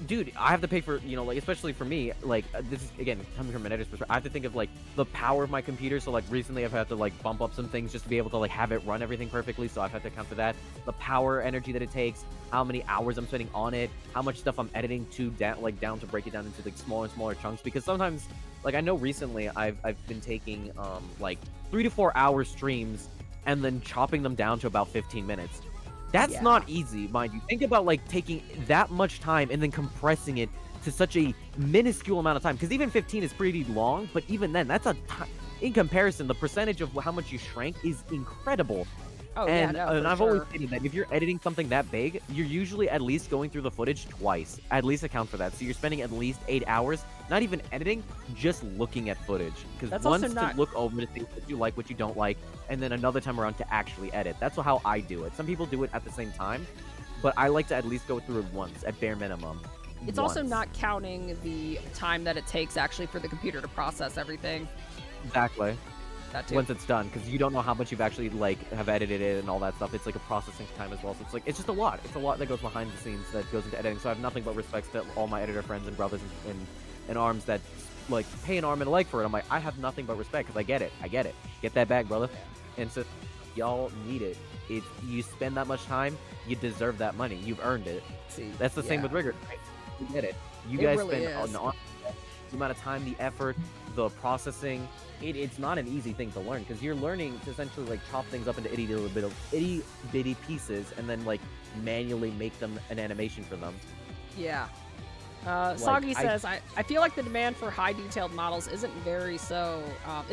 dude, I have to pay for, like, especially for me, like, this is, again, coming from an editor's perspective, I have to think of, like, the power of my computer. So, like, recently I've had to, like, bump up some things just to be able to, like, have it run everything perfectly. So I've had to account for that. The power energy that it takes, how many hours I'm spending on it, how much stuff I'm editing down to break it down into, like, smaller and smaller chunks. Because sometimes, like, I know recently I've been taking, like, 3 to 4 hour streams and then chopping them down to about 15 minutes. That's not easy, mind you. Think about, like, taking that much time and then compressing it to such a minuscule amount of time. Because even 15 is pretty long, but even then, that's in comparison, the percentage of how much you shrank is incredible. Oh, and yeah, no, and I've sure. always stated that if you're editing something that big, you're usually at least going through the footage twice. At least account for that. So you're spending at least 8 hours, not even editing, just looking at footage. Because once to look over to see what you like, what you don't like, and then another time around to actually edit. That's how I do it. Some people do it at the same time, but I like to at least go through it once, at bare minimum. It's also not counting the time that it takes actually for the computer to process everything. Exactly. That too. Once it's done, because you don't know how much you've actually, like, have edited it and all that stuff. It's like a processing time as well. So it's just a lot. It's a lot that goes behind the scenes that goes into editing. So I have nothing but respect to all my editor friends and brothers in arms that, like, pay an arm and a leg for it. I'm like, I have nothing but respect, because I get it. Get that back, brother. And so y'all need it. If you spend that much time, you deserve that money. You've earned it. See, that's the same with rigor. You get it. You guys really spend the amount of time, the effort, the processing. It's not an easy thing to learn, because you're learning to essentially, like, chop things up into itty bitty pieces and then, like, manually make them an animation for them. Yeah. Soggy says, I feel like the demand for high detailed models isn't very high,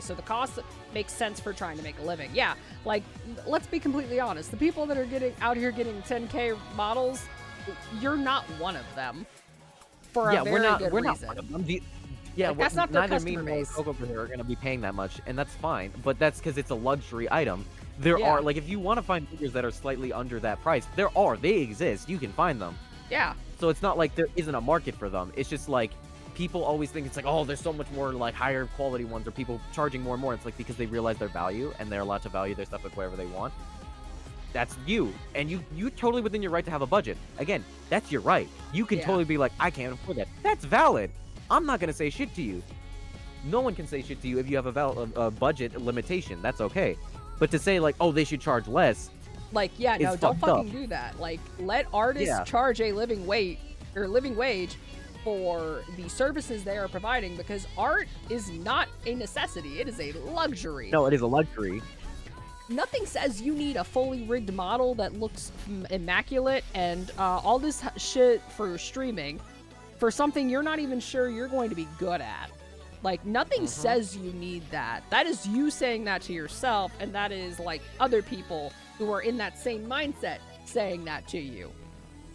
so the cost makes sense for trying to make a living. Yeah, like, let's be completely honest. The people that are out here getting 10K models, you're not one of them. For a very good reason. We're not one of them. That's not their neither me customer nor base. Coco over here are going to be paying that much, and that's fine. But that's because it's a luxury item. There are, like, if you want to find figures that are slightly under that price, they exist. You can find them. Yeah. So it's not like there isn't a market for them. It's just like, people always think it's like, oh, there's so much more, like, higher quality ones, or people charging more and more. It's like, because they realize their value and they're allowed to value their stuff at whatever they want. That's you. And you totally within your right to have a budget. Again, that's your right. You can totally be like, I can't afford that. That's valid. I'm not going to say shit to you. No one can say shit to you if you have a budget limitation. That's okay. But to say, like, oh, they should charge less. Like, yeah, no, don't fucking do that. Like, let artists charge a living wage for the services they are providing, because art is not a necessity. It is a luxury. No, it is a luxury. Nothing says you need a fully rigged model that looks immaculate and all this shit for streaming for something you're not even sure you're going to be good at. Like, nothing says you need that. That is you saying that to yourself, and that is, like, other people who are in that same mindset saying that to you.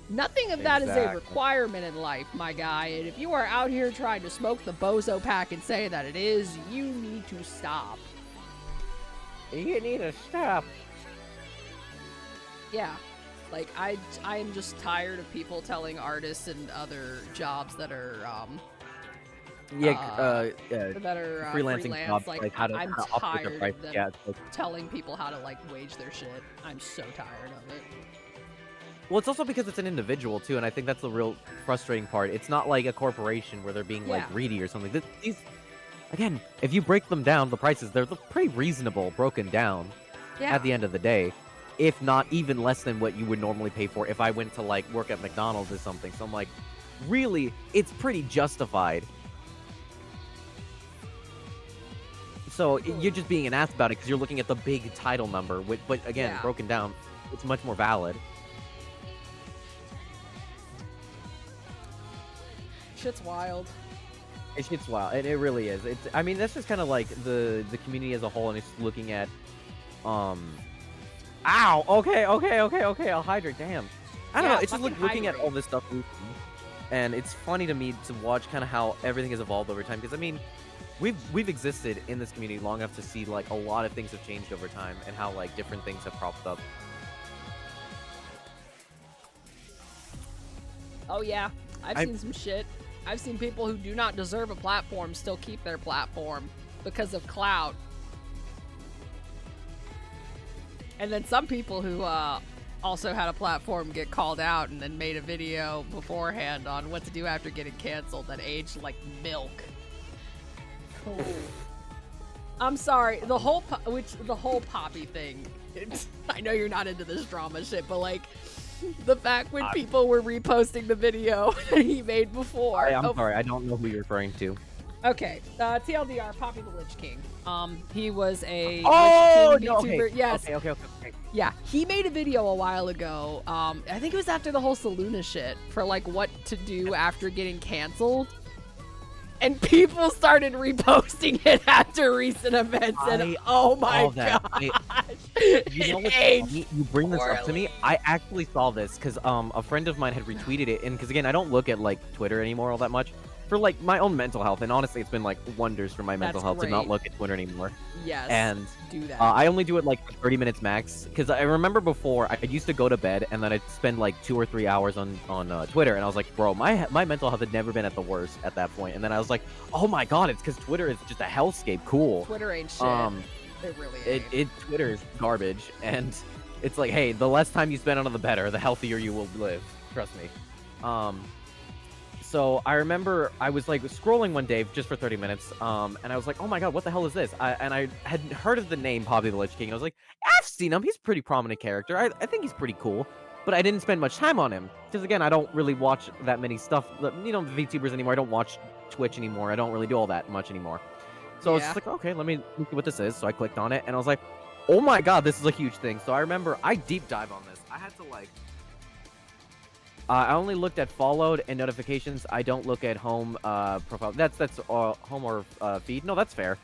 Nothing of that is a requirement in life, my guy. And if you are out here trying to smoke the bozo pack and say that it is, you need to stop. You need to stop. Yeah. Like, I am just tired of people telling artists and other jobs that are, freelancing freelance, jobs, like how to I'm operate their tired price. of them Yeah, it's like, telling people how to, like, wage their shit. I'm so tired of it. well, it's also because it's an individual too, and I think that's the real frustrating part. It's not like a corporation where they're being like greedy or something. These, again, if you break them down, the prices they're pretty reasonable, broken down. Yeah. At the end of the day, if not even less than what you would normally pay for if I went to like work at McDonald's or something. So I'm like, really, it's pretty justified. So you're just being an ass about it because you're looking at the big title number, but again, broken down, it's much more valid. Shit's wild. It's wild, and it really is. I mean, that's just kind of like the community as a whole, and it's looking at, ow, okay, I'll hydrate, damn. I don't know, it's just like looking at all this stuff, and it's funny to me to watch kind of how everything has evolved over time, because I mean, we've existed in this community long enough to see like a lot of things have changed over time, and how like different things have cropped up. Oh yeah, I've seen some shit. I've seen people who do not deserve a platform still keep their platform because of clout. And then some people who also had a platform get called out and then made a video beforehand on what to do after getting canceled that aged like milk. Cool. I'm sorry, the whole Poppy thing. I know you're not into this drama shit, but like, the fact when people were reposting the video that he made before. I'm sorry, I don't know who you're referring to. Okay, TLDR, Poppy the Lich King. He was a Lich King VTuber. Okay. Yes. Okay. Yeah, he made a video a while ago. I think it was after the whole Saluna shit for like what to do after getting canceled. And people started reposting it after recent events, and oh my gosh. You know what's funny? You bring this up to me. I actually saw this because a friend of mine had retweeted it, and because again, I don't look at like Twitter anymore all that much for like my own mental health, and honestly, it's been like wonders for my mental health to not look at Twitter anymore. Yes. And do that. I only do it like for 30 minutes max because I remember before I used to go to bed and then I'd spend like 2 or 3 hours on Twitter, and I was like, bro, my mental health had never been at the worst at that point. And then I was like, oh my god, it's because Twitter is just a hellscape. Cool. Twitter ain't shit. It really ain't. Twitter is garbage, and it's like, hey, the less time you spend on it, the better, the healthier you will live. Trust me. So I remember I was like scrolling one day just for 30 minutes, and I was like, oh my god, what the hell is this? And I had heard of the name Poppy the Lich King. I was like, I've seen him. He's a pretty prominent character. I think he's pretty cool. But I didn't spend much time on him because again, I don't really watch that many stuff. You know, VTubers anymore. I don't watch Twitch anymore. I don't really do all that much anymore. So I was just like, okay, let me see what this is. So I clicked on it, and I was like, oh my god, this is a huge thing. So I remember I deep dive on this. I had to like. I only looked at followed and notifications. I don't look at home profile. That's home or feed. No, that's fair.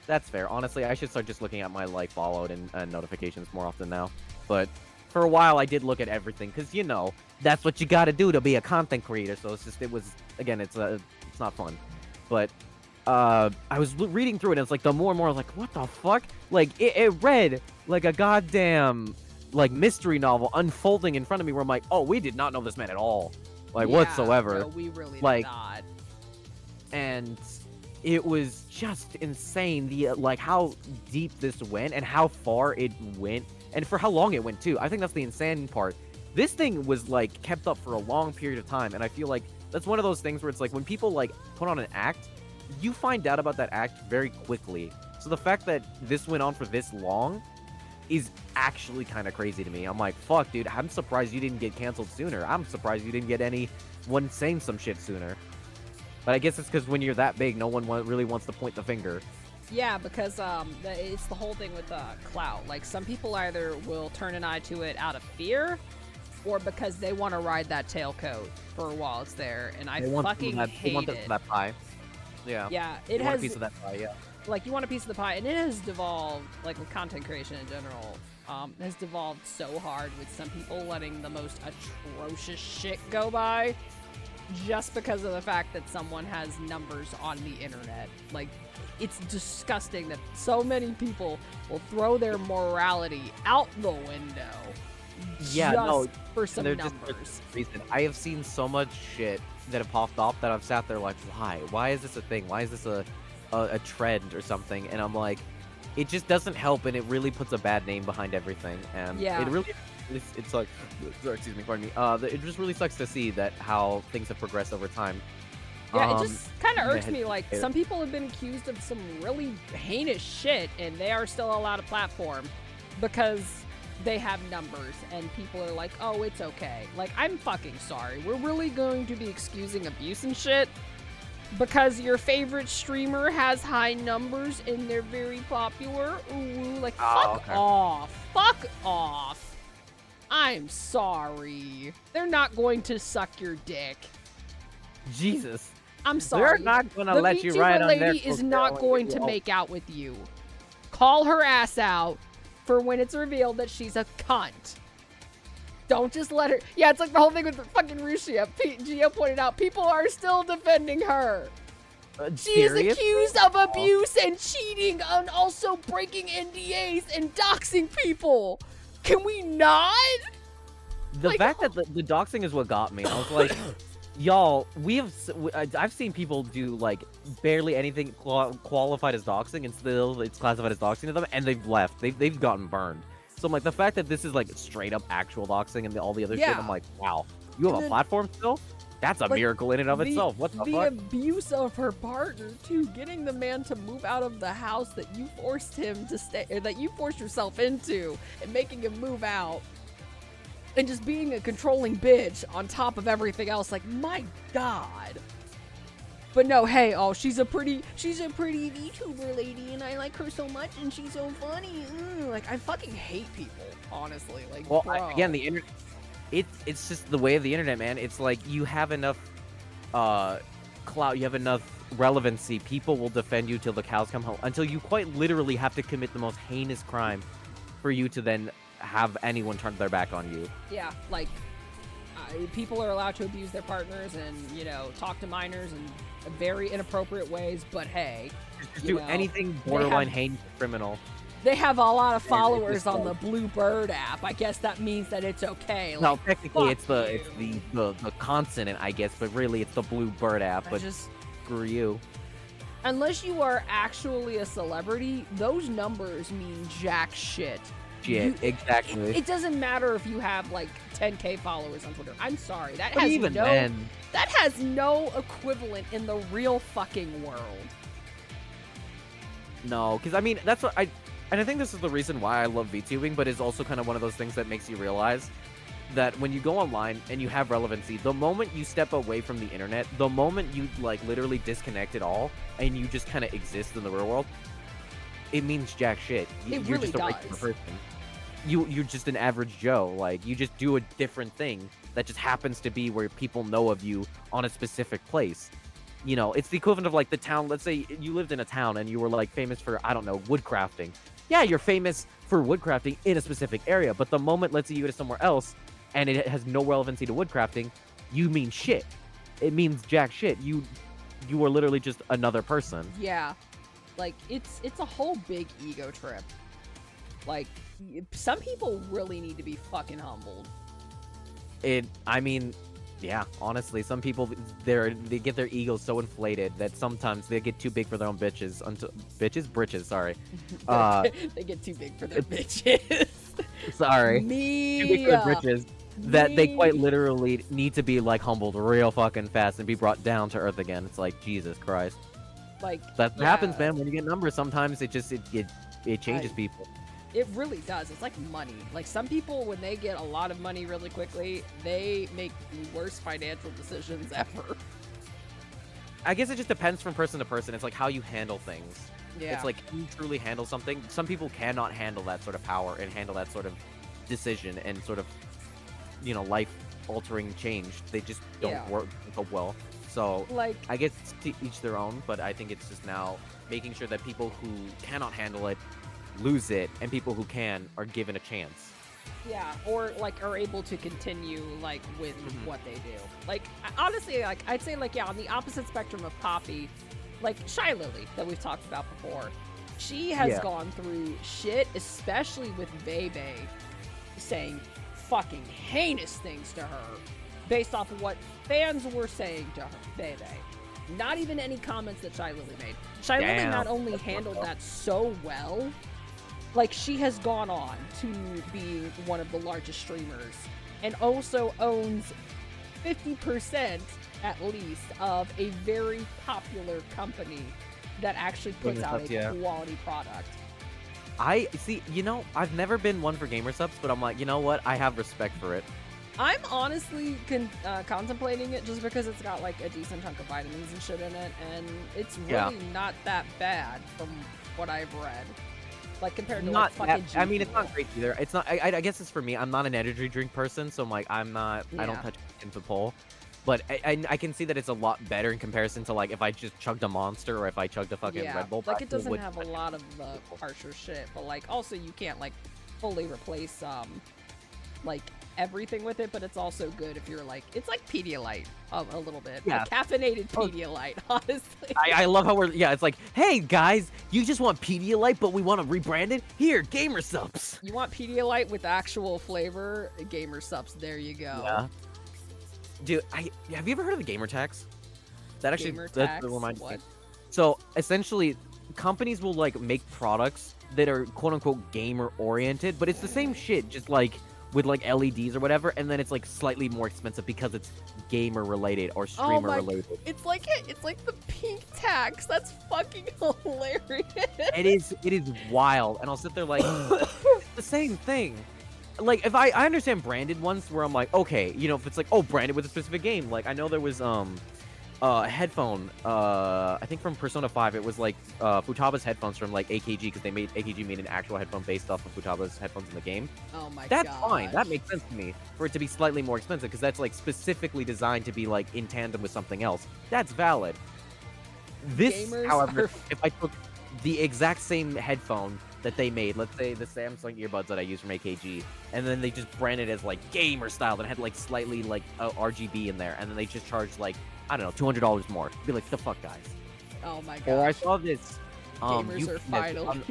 That's fair. Honestly, I should start just looking at my like followed and notifications more often now. But for a while, I did look at everything because you know that's what you got to do to be a content creator. So it was again, it's not fun. But I was reading through it, and it's like the more and more I was like, what the fuck? Like it read like a goddamn like mystery novel unfolding in front of me where I'm like, oh, we did not know this man at all, like whatsoever. No, we really like, did not. And it was just insane the like how deep this went and how far it went and for how long it went too. I think that's the insane part. This thing was like kept up for a long period of time, and I feel like that's one of those things where it's like when people like put on an act, you find out about that act very quickly. So the fact that this went on for this long is actually kind of crazy to me. I'm like, fuck, dude, I'm surprised you didn't get canceled sooner. I'm surprised you didn't get anyone saying some shit sooner. But I guess it's because when you're that big, no one really wants to point the finger. Yeah, because it's the whole thing with clout. Like, some people either will turn an eye to it out of fear, or because they want to ride that tailcoat for a while it's there. And I fucking hate it. They want that pie. Yeah, You it want a has piece of that pie, yeah. like you want a piece of the pie, and it has devolved like with content creation in general. Has devolved so hard with some people letting the most atrocious shit go by just because of the fact that someone has numbers on the internet. Like, it's disgusting that so many people will throw their morality out the window Yeah, no, just for some they're numbers. just reason. I have seen so much shit that have popped off that I've sat there like, why? Why is this a thing? Why is this a trend or something? And I'm like, it just doesn't help, and it really puts a bad name behind everything. And Yeah. it really, it's like, sorry, excuse me, pardon me. It just really sucks to see that how things have progressed over time. Yeah, it just kind of yeah, irks me. Like, yeah. some people have been accused of some really heinous shit, and they are still allowed a platform because they have numbers, and people are like, oh, it's okay. Like, I'm fucking sorry. We're really going to be excusing abuse and shit because your favorite streamer has high numbers and they're very popular? Ooh, like, Oh, fuck okay. off. Fuck off. I'm sorry. They're not going to suck your dick. Jesus. I'm sorry. They're not gonna The let you VTuber ride on their lady is coattail not and going get to you all- make out with you. Call her ass out for when it's revealed that she's a cunt. Don't just let her. Yeah, it's like the whole thing with fucking Rushia. Gio pointed out people are still defending her. She is serious? accused of abuse and cheating and also breaking NDAs and doxing people. Can we not? The Like, fact that the doxing is what got me. I was like, y'all, I've seen people do like barely anything qualified as doxing, and still it's classified as doxing to them, and they've left. They've gotten burned. So I'm like, the fact that this is like straight up actual doxing and all the other shit, Yeah. I'm like, wow, you have And a then- platform still? That's a Like, miracle in and of itself. What the fuck? abuse of her partner too, getting the man to move out of the house that you forced him to stay, or that you forced yourself into, and making him move out, and just being a controlling bitch on top of everything else. Like, my God. But no, hey, oh, she's a pretty VTuber lady, and I like her so much, and she's so funny. Like, I fucking hate people, honestly. Like, Well, bro. again, the internet. It's just the way of the internet, man. It's like you have enough clout, you have enough relevancy. People will defend you till the cows come home, until you quite literally have to commit the most heinous crime for you to then have anyone turn their back on you. Yeah, like, people are allowed to abuse their partners and, you know, talk to minors in very inappropriate ways, but hey, Just you do know, anything borderline have- heinous criminal. they have a lot of And it followers just on the like- Blue Bird app. I guess that means that it's okay. Like, No, technically fuck it's the consonant, I guess, but really it's the Blue Bird app. I But just, screw you. unless you are actually a celebrity, those numbers mean jack shit. Shit, exactly. It doesn't matter if you have like 10K followers on Twitter. I'm sorry, that But has even no then, that has no equivalent in the real fucking world. no, because I mean that's what and I think this is the reason why I love VTubing, but it's also kind of one of those things that makes you realize that when you go online and you have relevancy, the moment you step away from the internet, the moment you like literally disconnect it all and you just kind of exist in the real world, it means jack shit. It You're really just a regular does. person. You're just an average Joe. Like you just do a different thing that just happens to be where people know of you on a specific place. You know, it's the equivalent of like the town. Let's say you lived in a town and you were like famous for, I don't know, woodcrafting. Yeah, you're famous for woodcrafting in a specific area, but the moment, let's say you go to somewhere else and it has no relevancy to woodcrafting, you mean shit. It means jack shit. You are literally just another person. Yeah, like it's a whole big ego trip. Like, some people really need to be fucking humbled. I mean, yeah, honestly, some people they get their egos so inflated that sometimes they get too big for their own bitches. Britches, sorry. They get too big for their bitches. Sorry. Me. Too big for their britches. That they quite Me. literally need to be like humbled real fucking fast and be brought down to earth again. It's like, Jesus Christ. Like, That yeah, happens, man. When you get numbers, sometimes it changes I- people. It really does. It's like money. Like, some people, when they get a lot of money really quickly, they make the worst financial decisions ever. I guess it just depends from person to person. It's like how you handle things. Yeah. It's like, can you truly handle something? Some people cannot handle that sort of power and handle that sort of decision and sort of, you know, life-altering change. They just don't Yeah. work go well. So Like, I guess it's to each their own, but I think it's just now making sure that people who cannot handle it lose it, and people who can are given a chance. yeah, or like are able to continue like with Mhm. what they do. Like honestly, like I'd say like yeah, on the opposite spectrum of Poppy, like Shy Lily that we've talked about before, she has Yeah. gone through shit, especially with Bebe saying fucking heinous things to her based off of what fans were saying to her, Bebe. Not even any comments that Shy Lily made. Shy Lily Damn. not only That's handled fucked up. that so well, like she has gone on to be one of the largest streamers and also owns 50% at least of a very popular company that actually puts out Subs, a yeah. quality product. I see, I've never been one for gamer subs, but I'm like, you know what? I have respect for it. I'm honestly contemplating it just because it's got like a decent chunk of vitamins and shit in it, and it's really Yeah. not that bad from what I've read. Like compared to Not like fucking that, I mean, it's G-Fuel. not great either. It's not. I guess it's for me. I'm not an energy drink person, so I'm like, I'm not. I don't Yeah. touch into pull. But I can see that it's a lot better in comparison to like if I just chugged a Monster or if I chugged a fucking Yeah, Red Bull. like I it doesn't would have a touch it. lot of the harsher shit, but like also you can't like fully replace like everything with it, but it's also good if you're like it's like Pedialyte a little bit. Yeah. Like caffeinated Oh. Pedialyte, honestly. I love how it's like, hey guys, you just want Pedialyte, but we want to rebrand it. Here, Gamer Subs. You want Pedialyte with actual flavor? Gamer Subs, there you go. Yeah. Dude, have you ever heard of the gamer tax? That actually Gamer that tax? reminds me. What? So essentially, companies will like make products that are quote unquote gamer oriented, but it's the same shit, just like with like LEDs or whatever, and then it's like slightly more expensive because it's gamer related or streamer related. It's like the pink tax. That's fucking hilarious. It is wild, and I'll sit there like it's the same thing. Like if I understand branded ones where I'm like, okay, if it's like, oh, branded with a specific game. Like I know there was a headphone, I think from Persona 5, it was like Futaba's headphones from like AKG, because AKG made an actual headphone based off of Futaba's headphones in the game. Oh my god. That's fine. That makes sense to me for it to be slightly more expensive, because that's like specifically designed to be like in tandem with something else. That's valid. This, Gamers however, are- if I took the exact same headphone that they made, let's say the Samsung earbuds that I use from AKG, and then they just branded it as like gamer style, that had like slightly like RGB in there, and then they just charged like, I don't know, $200 more. Be like, the fuck, guys. Oh my Or I god. saw this. Gamers are UPS, finally.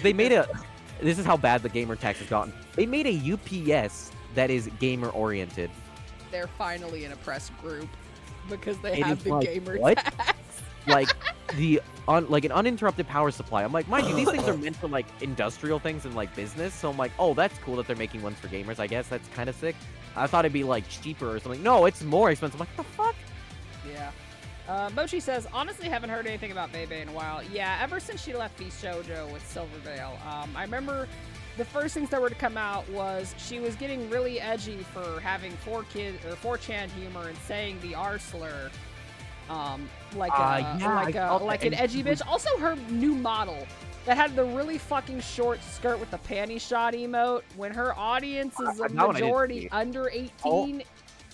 they made a. This is how bad the gamer tax has gotten. They made a UPS that is gamer oriented. They're finally in a press group because they It have is the like, gamer what? tax. Like like an uninterrupted power supply. I'm like, mind you, these things are meant for like industrial things and like business. So I'm like, oh, that's cool that they're making ones for gamers. I guess that's kind of sick. I thought it'd be like cheaper or something. No, it's more expensive. I'm like, the fuck? Yeah. Mochi says, honestly, haven't heard anything about Bebe in a while. Yeah, ever since she left Beast Shoujo with Silvervale. I remember the first things that were to come out was she was getting really edgy for having 4chan humor and saying the R slur. Like yeah, I saw that, like an and edgy she was- bitch. Also, her new model that had the really fucking short skirt with the panty shot emote. When her audience is a That one I didn't majority see. under 18,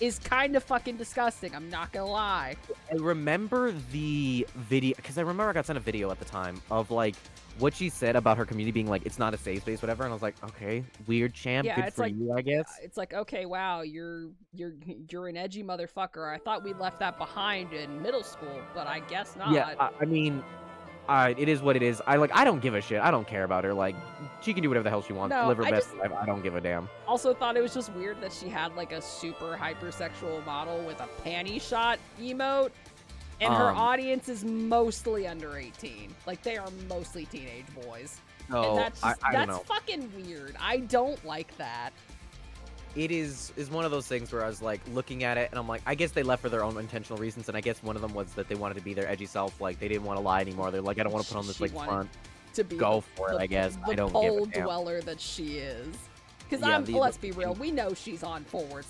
is kind of fucking disgusting. I'm not gonna lie. I remember the video, because I remember I got sent a video at the time of like what she said about her community being like, it's not a safe space, whatever. And I was like, okay, weird, champ. Yeah, Good it's for like- you, I guess. It's like, okay, wow, you're an edgy motherfucker. I thought we left that behind in middle school, but I guess not. Yeah, I mean, it is what it is. I don't give a shit. I don't care about her. Like, she can do whatever the hell she wants. No, Live her I best just- life. I don't give a damn. Also thought it was just weird that she had like a super hypersexual model with a panty shot emote, and her Um, audience is mostly under 18. Like they are mostly teenage boys. So And that's just, I don't that's know. fucking weird. I don't like that. It is one of those things where I was like looking at it and I'm like, I guess they left for their own intentional reasons, and I guess one of them was that they wanted to be their edgy self. Like they didn't want to lie anymore. They're like, I don't want to put on this She like wanted front. To be Go the- for it, the- I guess. The I don't give pole a damn. dweller that she is. Because Yeah, I'm the- let's be real, we know she's on /pole.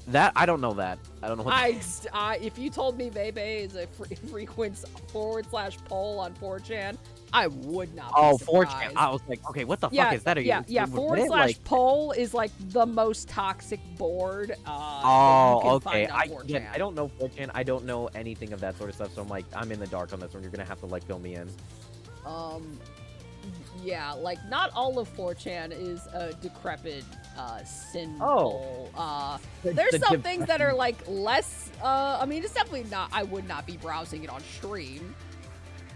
That I don't know that. I don't know what that is. If you told me Bebe is a frequent /poll on 4chan, I would not be Oh, surprised. 4chan. I was like, okay, what the Yeah, fuck is that? Are yeah, you, yeah. Reddit? /poll is like the most toxic board. Oh, okay. Find on 4chan. Again, I don't know 4chan. I don't know anything of that sort of stuff. So I'm like, I'm in the dark on this one. You're gonna have to like fill me in. Yeah, like not all of 4chan is a decrepit, sinful. There's some things that are like less. I mean, it's definitely not. I would not be browsing it on stream.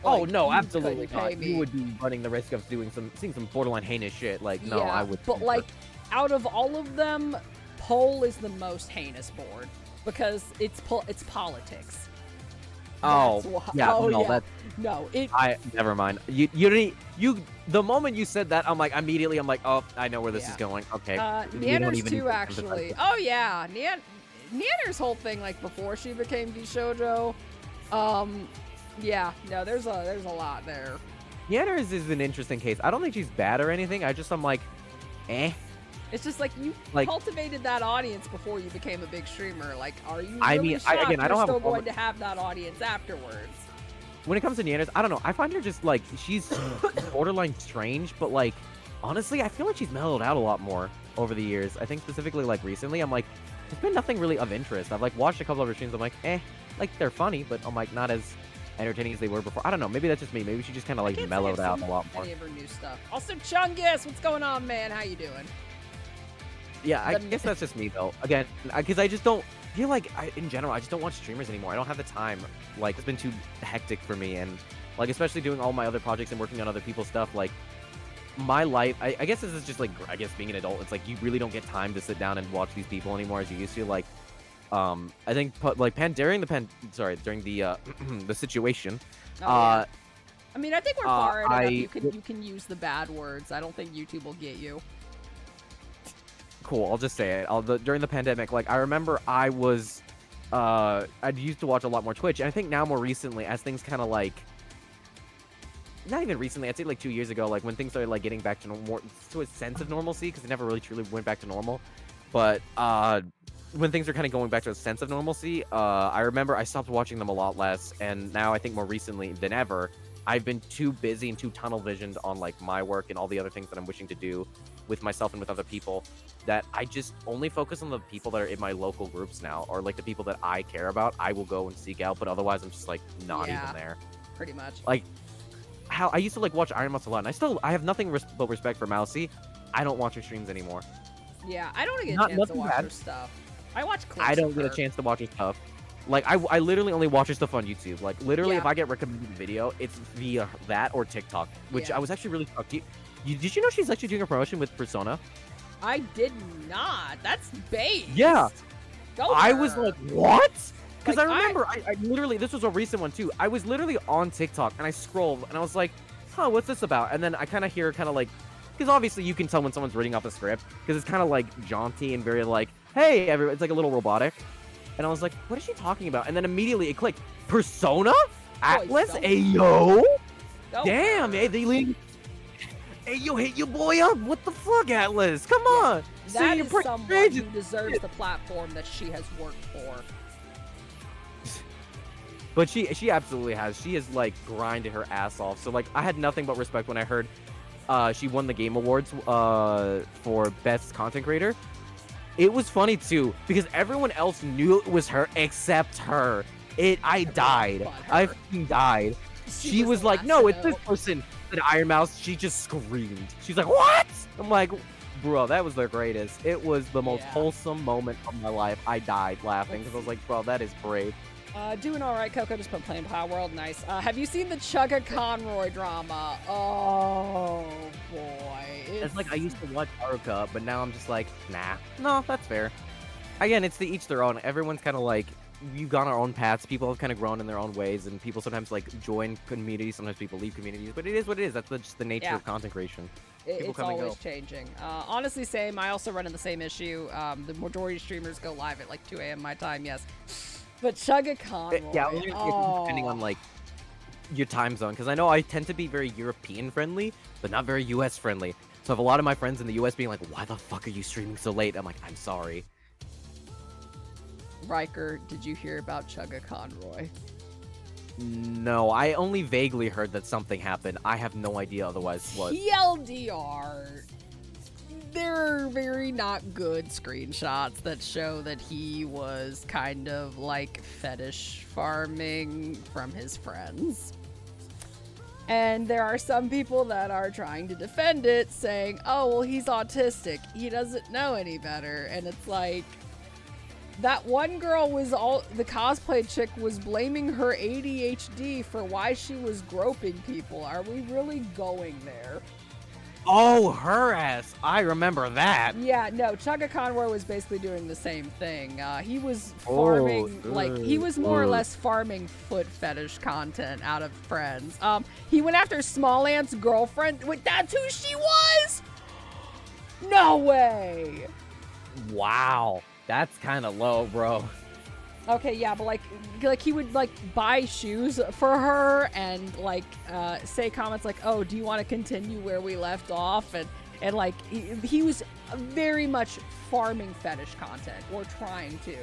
Oh Like, no, you absolutely couldn't pay not. me. You would be running the risk of seeing some borderline heinous shit. Like, no, Yeah, I would. But never. like, out of all of them, Poll is the most heinous board because it's politics. Oh, That's why- yeah, oh, no, yeah. that No, it. never mind. You the moment you said that, I'm like, oh, I know where this is going. Okay. We don't Neander's even too, need to actually. emphasize Oh, yeah. Neander's whole thing, like, before she became Bishojo, yeah, no, there's a lot there. it. Neanders is an interesting case. I don't think she's bad or anything. I'm like, eh. It's just like you Like- cultivated that audience before you became a big streamer. Like, are you I really mean, shocked I don't you're have a still problem- going to have that audience afterwards? When it comes to Neanders, I don't know. I find her just like she's borderline strange, but like honestly, I feel like she's mellowed out a lot more over the years. I think specifically like recently, I'm like, there's been nothing really of interest. I've like watched a couple of her streams. I'm like, like they're funny, but I'm like not as entertaining as they were before. I don't know. Maybe that's just me. Maybe she just kind of like Can't say mellowed I've out seen a lot more. Any of her new stuff. Also, Chungus, what's going on, man? How you doing? Yeah, I guess that's just me though. Again, because I just don't feel like in general, I just don't watch streamers anymore. I don't have the time. Like it's been too hectic for me, and like especially doing all my other projects and working on other people's stuff. Like my life, I guess this is just like I guess being an adult. It's like you really don't get time to sit down and watch these people anymore as you used to. Like, I think like during the the situation. Oh, yeah. I mean, I think we're far enough. You I- can use the bad words. I don't think YouTube will get you. Cool. I'll just say it. During the pandemic, like I remember I used to watch a lot more Twitch, and I think now more recently, as things kind of like, not even recently, I'd say like 2 years ago, like when things started like getting back to a sense of normalcy, because it never really truly went back to normal, but when things are kind of going back to a sense of normalcy, I remember I stopped watching them a lot less, and now I think more recently than ever, I've been too busy and too tunnel visioned on like my work and all the other things that I'm wishing to do with myself and with other people, that I just only focus on the people that are in my local groups now, or like the people that I care about. I will go and seek out, but otherwise I'm just like not Yeah. even there. Pretty much. Like how I used to like watch Iron Mouse a lot, and I have nothing but respect for Mousy. I don't watch her streams anymore. Yeah, I don't get a Not- chance to nothing watch bad. her stuff. I watch clips I don't of get a her. chance to watch her stuff. Like I literally only watch her stuff on YouTube. Like literally, Yeah. if I get recommended a video, it's via that or TikTok, which Yeah. I was actually really shocked. Did you know she's actually doing a promotion with Persona? I did not. That's bait. Yeah. Go I for was her. like, what? Because Like, I remember, I literally, this was a recent one too. I was literally on TikTok and I scrolled and I was like, huh, what's this about? And then I kind of hear kind of like, because obviously you can tell when someone's reading off a script, because it's kind of like jaunty and very like, hey, everybody, it's like a little robotic. And I was like, what is she talking about? And then immediately it clicked. Persona? Atlas? don't- Ayo? Go Damn, for her. hey, they leave. Hey, yo, hit your boy up. What the fuck, Atlas? Come on. That Say is your someone praise- who deserves the platform that she has worked for. But she absolutely has. She has like grinded her ass off. So like I had nothing but respect when I heard she won the Game Awards for Best Content Creator. It was funny too because everyone else knew it was her except her. I died. but I her. fucking died. She was the like, last no, to it's this know. person. Said Iron Mouse. She just screamed. She's like, what? I'm like, bro, that was the greatest. It was the most Yeah. wholesome moment of my life. I died laughing because I was like, bro, that is brave. Doing all right, Coco. Just been playing Power World. Nice. Have you seen the Chugga Conroy drama? Oh boy. It's like I used to watch Haruka, but now I'm just like, nah. No, that's fair. Again, it's to each their own. Everyone's kind of like, we've gone our own paths. People have kind of grown in their own ways, and people sometimes like join communities. Sometimes people leave communities, but it is what it is. That's just the nature Yeah. of content creation. People It's come and always go. changing. Honestly, same. I also run in the same issue. The majority of streamers go live at like 2 a.m. my time. Yes. But Chugga Conroy. Yeah, depending on like your time zone, because I know I tend to be very European friendly, but not very US friendly. So I have a lot of my friends in the US being like, "Why the fuck are you streaming so late?" I'm like, "I'm sorry." Riker, did you hear about Chugga Conroy? No, I only vaguely heard that something happened. I have no idea otherwise what. TLDR. There are very not good screenshots that show that he was kind of like fetish farming from his friends. And there are some people that are trying to defend it, saying, oh, well, he's autistic. He doesn't know any better. And it's like, that one girl the cosplay chick was blaming her ADHD for why she was groping people. Are we really going there? Oh, her ass! I remember that. Yeah, no, Chugga Conroy was basically doing the same thing. He was farming, he was more or less farming foot fetish content out of friends. He went after Small Ant's girlfriend. Wait, that's who she was? No way! Wow, that's kind of low, bro. Okay, yeah, but like he would like buy shoes for her and like say comments like, "Oh, do you want to continue where we left off?" And like he was very much farming fetish content or trying to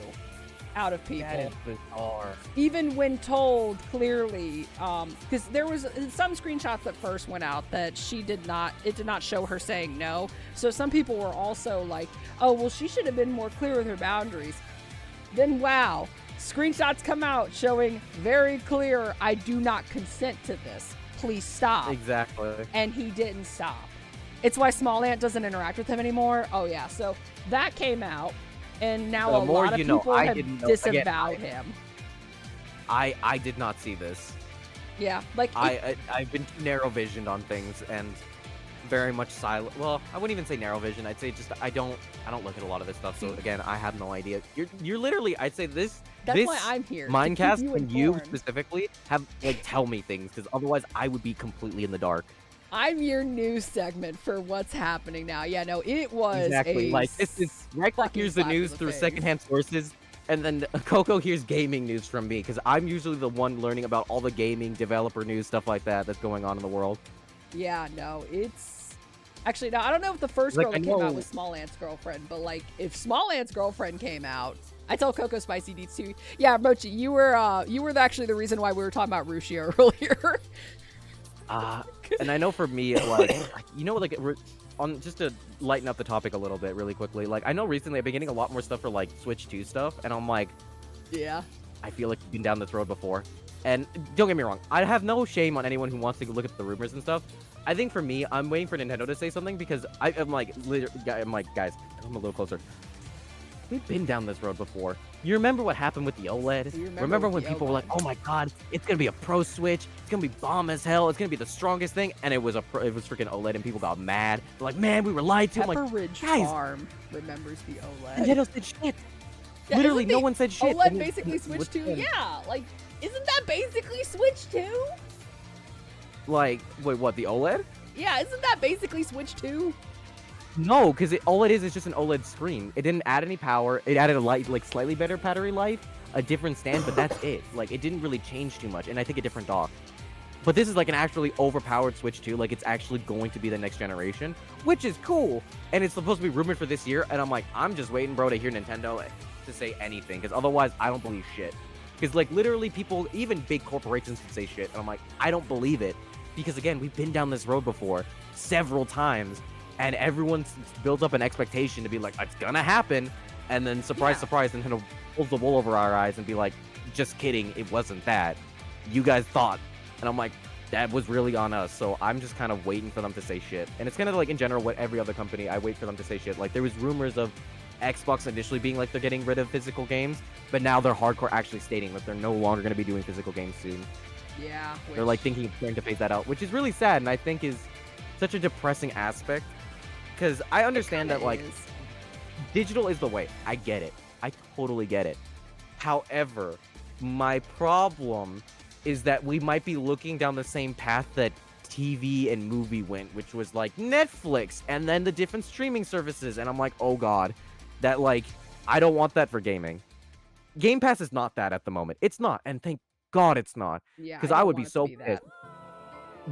out of people. That is bizarre. Even when told clearly, because there was some screenshots that first went out that it did not show her saying no. So some people were also like, "Oh, well, she should have been more clear with her boundaries." Then wow, screenshots come out showing very clear, I do not consent to this. Please stop. Exactly. And he didn't stop. It's why Small Ant doesn't interact with him anymore. Oh yeah, so that came out, and now a lot of people have disavowed him. I did not see this. Yeah, like I've been narrow visioned on things and very much silent. Well, I wouldn't even say narrow vision. I'd say just I don't look at a lot of this stuff. So again, I have no idea. You're literally, I'd say that's why I'm here. MineCast and you specifically have like tell me things, because otherwise I would be completely in the dark. I'm your news segment for what's happening now. Yeah, no, it was exactly like this is Ryker hears the news through secondhand sources, and then Coco hears gaming news from me, because I'm usually the one learning about all the gaming developer news stuff like that's going on in the world. Yeah, no, it's actually, no, I don't know if the first girl that came out was Small Ant's girlfriend, but like if Small Ant's girlfriend came out, I tell Coco Spicy Deets too. Yeah, Mochi, you were actually the reason why we were talking about Rushia earlier. And I know for me, like, you know, like, on just to lighten up the topic a little bit really quickly, like, I know recently I've been getting a lot more stuff for, like, Switch 2 stuff, and I'm like, yeah, I feel like you've been down this road before. And don't get me wrong, I have no shame on anyone who wants to look at the rumors and stuff. I think for me, I'm waiting for Nintendo to say something, because I'm like, guys, come a little closer. We've been down this road before. You remember what happened with the OLED? Remember when people were like, "Oh my God, it's gonna be a Pro Switch. It's gonna be bomb as hell. It's gonna be the strongest thing," and it was freaking OLED, and people got mad. They're like, "Man, we were lied to." Pepper I'm like, Ridge guys, Farm remembers the OLED. Nintendo said shit. Yeah, literally, no one said shit. OLED basically Switch 2. Yeah, like, isn't that basically Switch 2? Like, wait, what? The OLED? Yeah, isn't that basically Switch 2? No, because all it is just an OLED screen. It didn't add any power. It added a light, like slightly better battery life, a different stand, but that's it. Like, it didn't really change too much, and I think a different dock. But this is like an actually overpowered Switch 2. Like, it's actually going to be the next generation, which is cool. And it's supposed to be rumored for this year, and I'm like, I'm just waiting, bro, to hear Nintendo to say anything, because otherwise I don't believe shit. Because, like, literally people, even big corporations can say shit, and I'm like, I don't believe it. Because, again, we've been down this road before several times, and everyone's built up an expectation to be like, it's gonna happen, and then surprise, surprise, Nintendo pulls the wool over our eyes and be like, just kidding, it wasn't that. You guys thought. And I'm like, that was really on us. So I'm just kind of waiting for them to say shit. And it's kind of like in general what every other company, I wait for them to say shit. Like, there was rumors of Xbox initially being like they're getting rid of physical games, but now they're hardcore actually stating that they're no longer going to be doing physical games soon. Yeah. They're like thinking of trying to phase that out, which is really sad, and I think is such a depressing aspect. Because I understand that, like, digital is the way. I get it. I totally get it. However, my problem is that we might be looking down the same path that TV and movie went, which was, like, Netflix, and then the different streaming services. And I'm like, oh, God. That, like, I don't want that for gaming. Game Pass is not that at the moment. It's not. And thank God it's not. Yeah. Because I would be so pissed.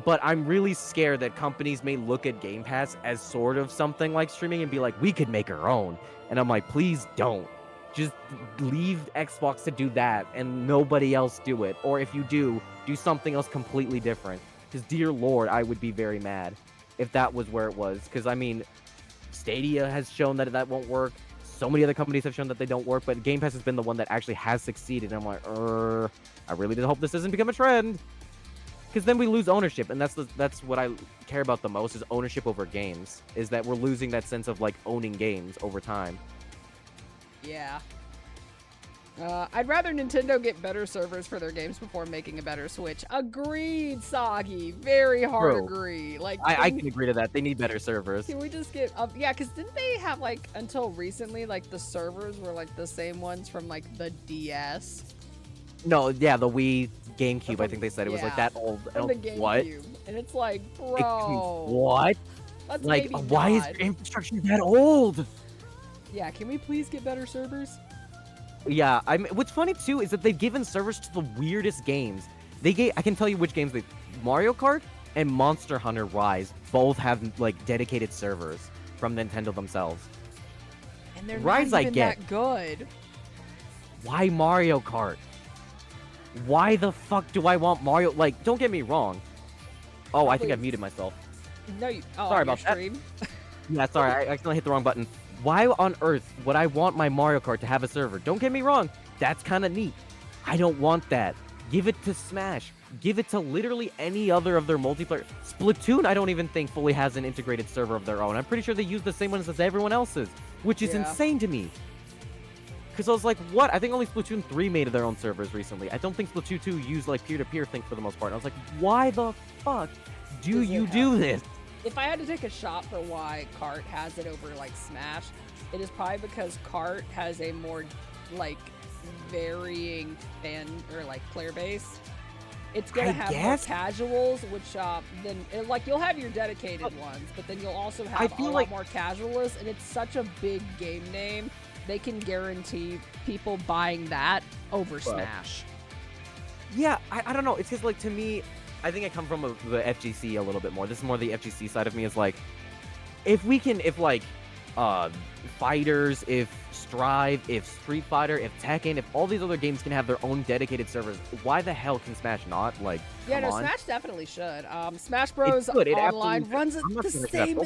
But I'm really scared that companies may look at Game Pass as sort of something like streaming and be like, we could make our own. And I'm like, please don't. Just leave Xbox to do that and nobody else do it. Or if you do something else completely different. Because, dear Lord, I would be very mad if that was where it was. Because, I mean, Stadia has shown that that won't work. So many other companies have shown that they don't work. But Game Pass has been the one that actually has succeeded. And I'm like, I really did hope this doesn't become a trend. Because then we lose ownership. And that's what I care about the most, is ownership over games. Is that we're losing that sense of, like, owning games over time. Yeah. I'd rather Nintendo get better servers for their games before making a better Switch. Agreed, Soggy. Very hard agree. Like, I can agree to that. They need better servers. Can we just get up? Yeah, because didn't they have, like, until recently, like, the servers were, like, the same ones from, like, the DS? No, yeah, the Wii, GameCube, I think they said it was, like, that old. From the GameCube. What? And it's like, bro. What? That's Like, maybe why is not. your infrastructure that old? Yeah, can we please get better servers? Yeah, what's funny too is that they've given servers to the weirdest games. I can tell you which games Mario Kart and Monster Hunter Rise both have, like, dedicated servers from Nintendo themselves. And they're Rise, not I even get. that good. Why Mario Kart? Why the fuck do I want Mario? Like, don't get me wrong. Oh, I think I've muted myself. No, Sorry about that. stream? Yeah, sorry, I accidentally hit the wrong button. Why on earth would I want my Mario Kart to have a server? Don't get me wrong, that's kind of neat. I don't want that. Give it to Smash. Give it to literally any other of their multiplayer. Splatoon, I don't even think fully has an integrated server of their own. I'm pretty sure they use the same ones as everyone else's, which is insane to me. Because I was like, what? I think only Splatoon 3 made their own servers recently. I don't think Splatoon 2 used, like, peer-to-peer thing for the most part. And I was like, why the fuck do you do this? If I had to take a shot for why Kart has it over, like, Smash, it is probably because Kart has a more, like, varying fan or, like, player base. It's gonna have more casuals, which then like, you'll have your dedicated ones, but then you'll also have a lot more casualists, and it's such a big game name. They can guarantee people buying that over Smash. Yeah, I don't know. It's just, like, to me, I think I come from the FGC a little bit more. This is more the FGC side of me, is like, if Fighters, if Strive, if Street Fighter, if Tekken, if all these other games can have their own dedicated servers, why the hell can Smash not? Like, yeah, no, Smash definitely should. Smash Bros. Online runs it the same.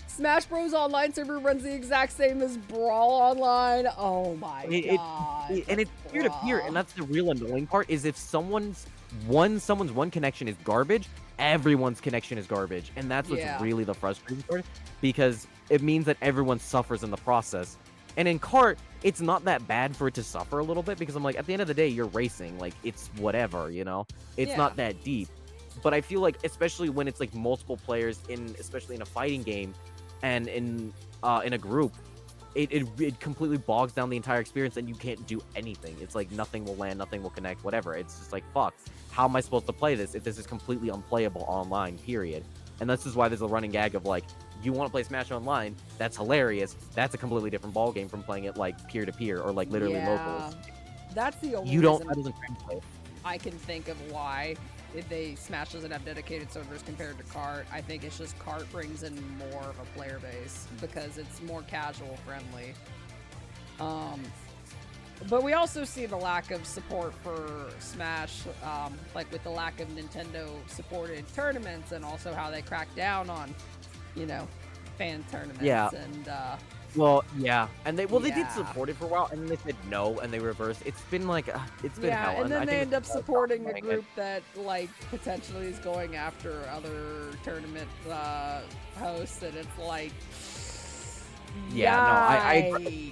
Smash Bros. Online server runs the exact same as Brawl Online. Oh my god. And it's peer-to-peer, and that's the real annoying part, is if someone's one connection is garbage, everyone's connection is garbage. And that's what's really the frustrating part, because it means that everyone suffers in the process. And in Kart, it's not that bad for it to suffer a little bit, because I'm like, at the end of the day, you're racing. Like, it's whatever, you know? It's not that deep. But I feel like, especially when it's, like, multiple players, especially in a fighting game, and in a group, it completely bogs down the entire experience, and you can't do anything. It's like nothing will land, nothing will connect, whatever. It's just like, fuck, how am I supposed to play this if this is completely unplayable online, period? And this is why there's a running gag of, like, you want to play Smash Online, that's hilarious. That's a completely different ballgame from playing it, like, peer-to-peer or, like, literally locals. That's the only that doesn't translate. I can think of why Smash doesn't have dedicated servers compared to Kart. I think it's just Kart brings in more of a player base because it's more casual friendly. But we also see the lack of support for Smash, like with the lack of Nintendo supported tournaments, and also how they crack down on, you know, fan tournaments. Yeah. And well, yeah, and they did support it for a while, and then they said no, and they reversed. It's been like it's been hell. And then they end up supporting a group that, like, potentially is going after other tournament hosts, and it's like, yikes.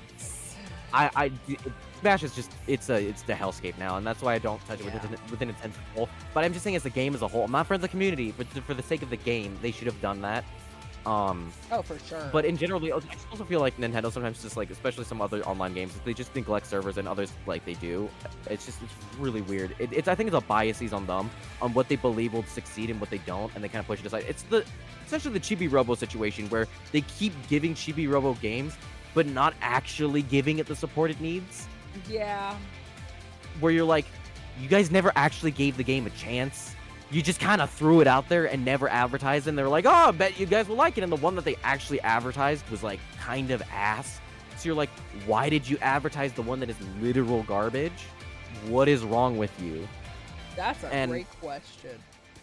Smash is just it's the hellscape now, and that's why I don't touch it with an intense goal. But I'm just saying, as the game as a whole, I'm not for the community, but for the sake of the game, they should have done that. Oh, for sure. But in general, I also feel like Nintendo sometimes just, like, especially some other online games, they just neglect servers, and others, like, they do. It's really weird. I think it's a biases on them, on what they believe will succeed and what they don't, and they kind of push it aside. It's essentially the Chibi Robo situation, where they keep giving Chibi Robo games, but not actually giving it the support it needs. Yeah. Where you're like, you guys never actually gave the game a chance. You just kind of threw it out there and never advertised, and they were like, oh, I bet you guys will like it. And the one that they actually advertised was, like, kind of ass. So you're like, why did you advertise the one that is literal garbage? What is wrong with you? That's a And great question.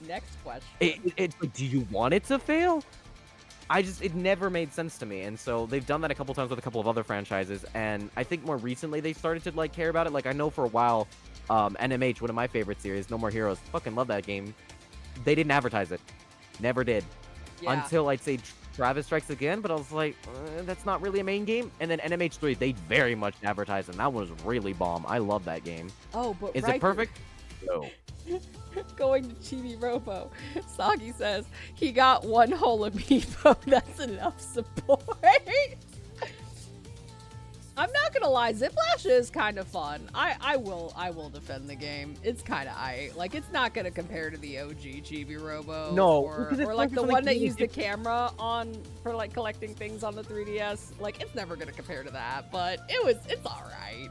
Next question. it's like, do you want it to fail? It never made sense to me. And so they've done that a couple times with a couple of other franchises. And I think more recently they started to like care about it. Like I know for a while, NMH, one of my favorite series, No More Heroes, fucking love that game. They didn't advertise it. Never did. Yeah. Until I'd say Travis Strikes Again, but I was like, that's not really a main game. And then NMH3, they very much advertised, and that one was really bomb. I love that game. Oh, but Is Ryker, it perfect? No. Going to Chibi Robo, Soggy says he got one whole amiibo. That's enough support. I'm not gonna lie, Ziplash is kind of fun. I will defend the game. It's kind of like it's not gonna compare to the OG Chibi Robo. No, or because it's like the one that used the it- camera on for like collecting things on the 3DS. Like it's never gonna compare to that, but it's all right.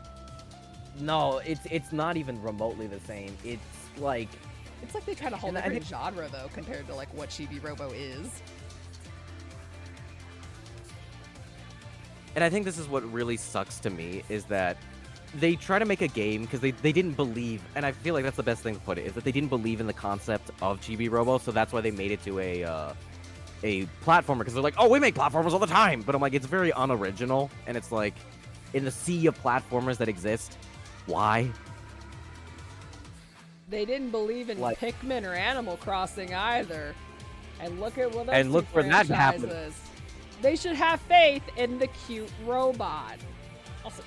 No, it's not even remotely the same. It's like They try to hold And I different think- genre though compared to like what Chibi Robo is. And I think this is what really sucks to me is that they try to make a game because they didn't believe, and I feel like that's the best thing to put it, is that they didn't believe in the concept of Chibi Robo, so that's why they made it to a platformer, because they're like, oh, we make platformers all the time, but I'm like, it's very unoriginal, and it's like, in the sea of platformers that exist, why? They didn't believe in Like- Pikmin or Animal Crossing either. And look at what those And two look where that happened. franchises. They should have faith in the cute robot. Also,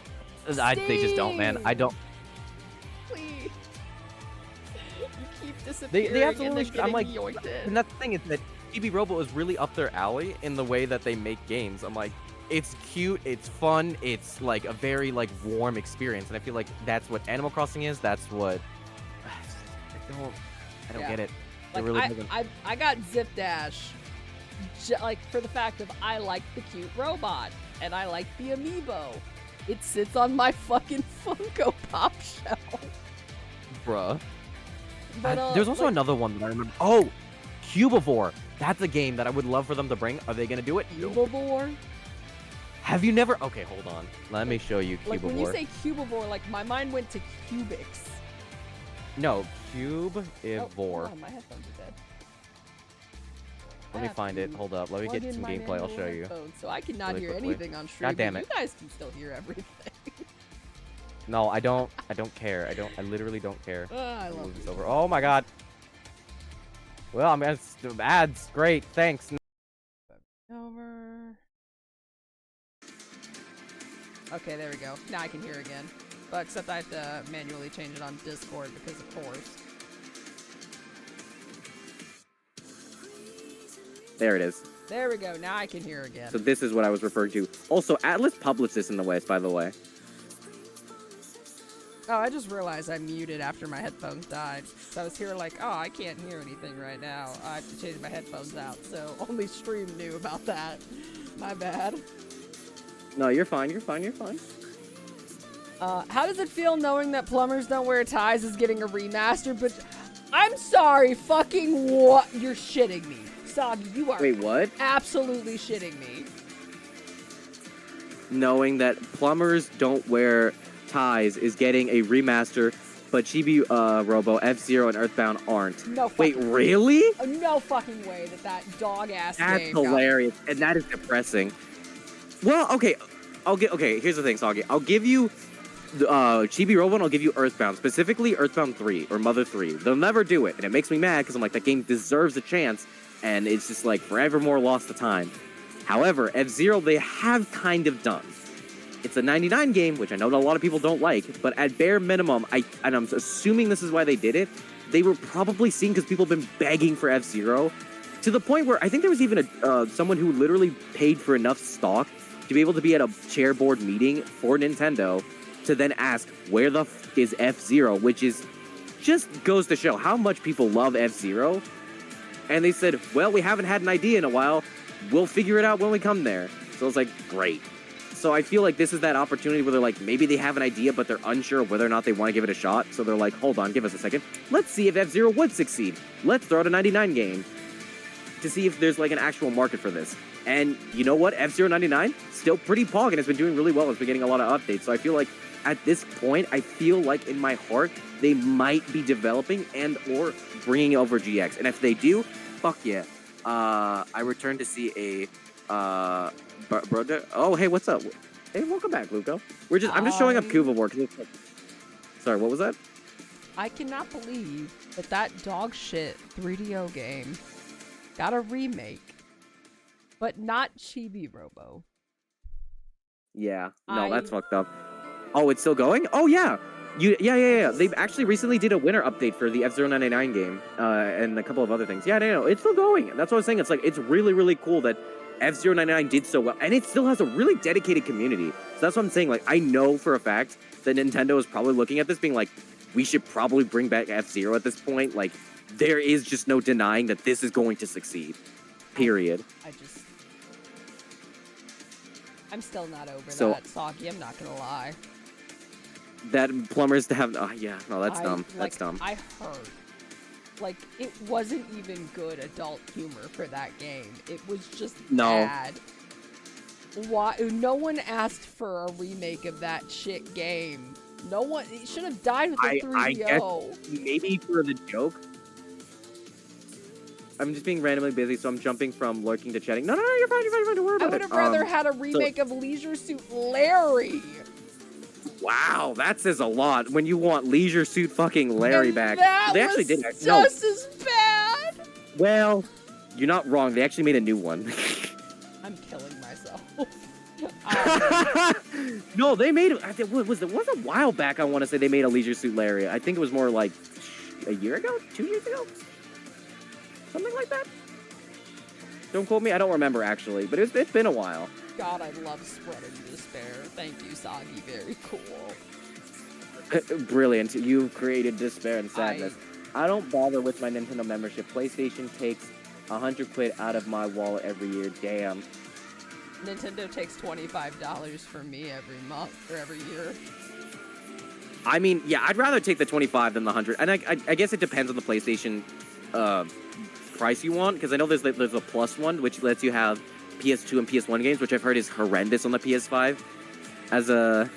They just don't, man. I don't. please. You keep disappearing They and absolutely then should. I'm getting like, yoinked in. and that's the thing is that Chibi Robo is really up their alley in the way that they make games. I'm like, it's cute, it's fun, it's like a very like warm experience, and I feel like that's what Animal Crossing is. That's what I don't Yeah. get it. It Like really doesn't. I got Zip Dash, like for the fact of I like the cute robot and I like the amiibo. It sits on my fucking Funko Pop shelf. Bruh. But There's also like, another one that I remember. Oh, Cubivore. That's a game that I would love for them to bring. Are they gonna do it? Nope. Cubivore. Have you never? Okay, hold on. Let me show you Cubivore. Like when you say Cubivore, like my mind went to Cubics. No, Oh, Cubivore. hold on, my headphones are dead. Let me find it. Hold up. Let me Plug get in some my gameplay. I'll manual show you. headphones So I cannot really hear quickly. anything on stream. God damn but it. You guys can still hear everything. No, I don't. I don't care. I literally don't care. I Move love this you. over. Oh my god. Well, I'm gonna ads. Great. Thanks. Over. Okay, there we go. Now I can hear again. But except I have to manually change it on Discord because of course. There it is. There we go. Now I can hear again. So this is what I was referring to. Also, Atlas published this in the West, by the way. Oh, I just realized I muted after my headphones died. So I was here like, oh, I can't hear anything right now. I have to change my headphones out. So only stream knew about that. My bad. No, you're fine. You're fine. You're fine. How does it feel knowing that Plumbers Don't Wear Ties is getting a remaster? But I'm sorry, fucking what? You're shitting me. Soggy, you are Wait, what? absolutely shitting me. Knowing that Plumbers Don't Wear Ties is getting a remaster, but Chibi Robo, F-Zero, and Earthbound aren't. No Wait, fucking really? No fucking way that dog-ass That's game got- hilarious, and that is depressing. Well, okay, okay, here's the thing, Soggy. I'll give you Chibi Robo, and I'll give you Earthbound, specifically Earthbound 3, or Mother 3. They'll never do it, and it makes me mad, because I'm like, that game deserves a chance, and it's just like, forevermore lost to time. However, F-Zero, they have kind of done. It's a 99 game, which I know that a lot of people don't like, but at bare minimum, and I'm assuming this is why they did it, they were probably seeing because people have been begging for F-Zero, to the point where I think there was even someone who literally paid for enough stock to be able to be at a chairboard meeting for Nintendo to then ask, where the f is F-Zero, which is just goes to show how much people love F-Zero. And they said, well, we haven't had an idea in a while. We'll figure it out when we come there. So it's like, great. So I feel like this is that opportunity where they're like, maybe they have an idea, but they're unsure of whether or not they want to give it a shot. So they're like, hold on, give us a second. Let's see if F-Zero would succeed. Let's throw out a 99 game to see if there's like an actual market for this. And you know what? F-Zero 99, still pretty pog and has been doing really well. It's been getting a lot of updates. So I feel like at this point, I feel like in my heart, they might be developing and or bringing over GX. And if they do, fuck yeah. I returned to see a brother. Oh, hey, what's up? Hey, welcome back, Luco. I'm just showing up Cuba War. Sorry, what was that? I cannot believe that dog shit 3DO game got a remake, but not Chibi Robo. Yeah, no, that's fucked up. Oh, it's still going? Oh, yeah. Yeah. They actually recently did a winter update for the F-Zero 99 game, and a couple of other things. Yeah, no, it's still going. That's what I was saying. It's like, it's really, really cool that F-Zero 99 did so well, and it still has a really dedicated community. So that's what I'm saying. Like, I know for a fact that Nintendo is probably looking at this being like, we should probably bring back F-Zero at this point. Like, there is just no denying that this is going to succeed. Period. I'm still not over So- that, Soggy. I'm not gonna lie. That plumbers to have... Oh, yeah, no, that's dumb. That's dumb. I heard. Like, it wasn't even good adult humor for that game. It was just bad. Why? No one asked for a remake of that shit game. No one... It should have died with the 3DO. I guess maybe for the joke. I'm just being randomly busy, so I'm jumping from lurking to chatting. No, you're fine, don't worry about it. I would have rather had a remake of Leisure Suit Larry. Wow, that says a lot when you want Leisure Suit fucking Larry And back. That They actually was did. just as bad. Well, you're not wrong. They actually made a new one. I'm killing myself. No, they made it was a while back. I want to say they made a Leisure Suit Larry. I think it was more like a year ago, 2 years ago, something like that. Don't quote me. I don't remember actually, but it's been a while. God, I love spreading despair. Thank you, Soggy. Very cool. Brilliant. You've created despair and sadness. I don't bother with my Nintendo membership. PlayStation takes 100 quid out of my wallet every year. Damn. Nintendo takes $25 from me every month or every year. I mean, yeah, I'd rather take the 25 than the 100. And I guess it depends on the PlayStation price you want, because I know there's a plus one, which lets you have PS2 and PS1 games, which I've heard is horrendous on the PS5 as a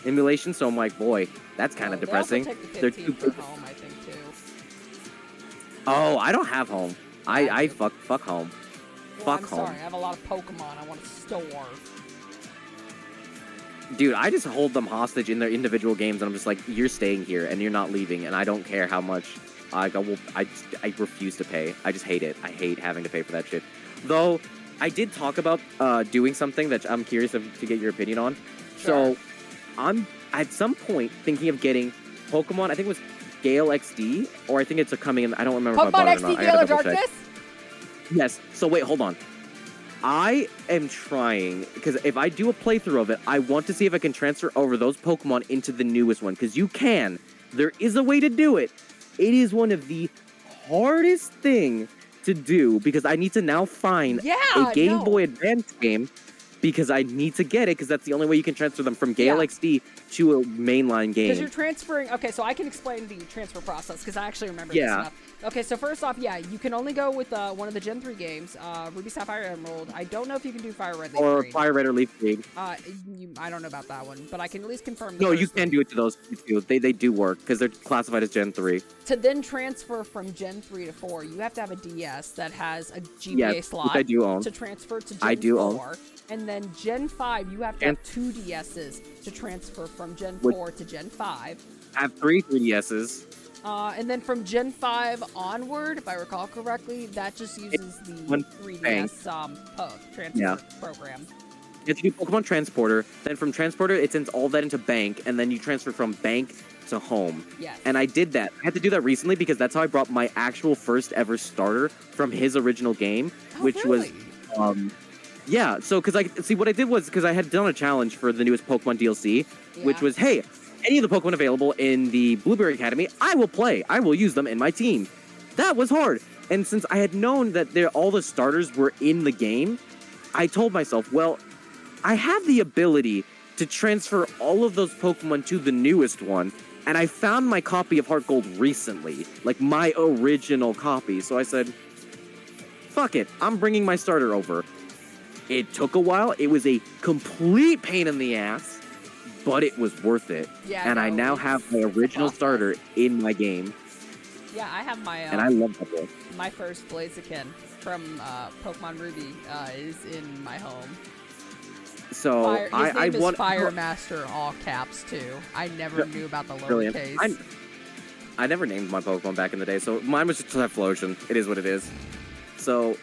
emulation. So I'm like, boy, that's kind of depressing. They also take the They're 15 too for home, I think, too. Oh, I don't have home. I fuck home. Well, Fuck I'm home. sorry, I have a lot of Pokemon I want to store. Dude, I just hold them hostage in their individual games, and I'm just like, you're staying here, and you're not leaving, and I don't care how much. I refuse to pay. I just hate it. I hate having to pay for that shit. Though, I did talk about doing something that I'm curious to get your opinion on. Sure. So, I'm at some point thinking of getting Pokemon. I think it was Gale XD, or I think it's coming in. I don't remember if I bought Pokemon it or XD not. I Gale gotta of double check. Darkness? Yes. So wait, hold on. I am trying, because if I do a playthrough of it, I want to see if I can transfer over those Pokemon into the newest one, because you can. There is a way to do it. It is one of the hardest thing to do, because I need to now find a Game Boy Advance game, because I need to get it, because that's the only way you can transfer them from Gale XD to a mainline game. Because you're transferring... Okay, so I can explain the transfer process, because I actually remember this stuff. Okay, so first off, yeah, you can only go with one of the Gen 3 games, Ruby, Sapphire, Emerald. I don't know if you can do Fire Red, Leaf Or Green. Fire Red or Leaf Green. I don't know about that one, but I can at least confirm. No, you can do it to those two. They do work, because they're classified as Gen 3. To then transfer from Gen 3 to 4, you have to have a DS that has a GBA slot which I do own. to transfer to Gen 4. Own. And then Gen 5, you have to have 2 DSs to transfer from Gen 4 to Gen 5. I have 3 3DSs. And then from Gen 5 onward, if I recall correctly, that just uses the 3DS transfer program. You have to do Pokemon Transporter. Then from Transporter, it sends all that into Bank, and then you transfer from Bank to Home. Yes. And I did that. I had to do that recently because that's how I brought my actual first ever starter from his original game, which was... Yeah, so because what I did was because I had done a challenge for the newest Pokemon DLC, which was, hey, any of the Pokemon available in the Blueberry Academy, I will play. I will use them in my team. That was hard. And since I had known that all the starters were in the game, I told myself, well, I have the ability to transfer all of those Pokemon to the newest one, and I found my copy of Heart Gold recently, like my original copy. So I said, fuck it, I'm bringing my starter over. It took a while. It was a complete pain in the ass, but it was worth it. Yeah, and I now have my original starter in my game. Yeah, I have my and I love that boy. my first Blaziken from Pokemon Ruby is in my home. So His name is want Fire Master, all caps too. I never knew about the lowercase. I never named my Pokemon back in the day, so mine was just Typhlosion. It is what it is. So,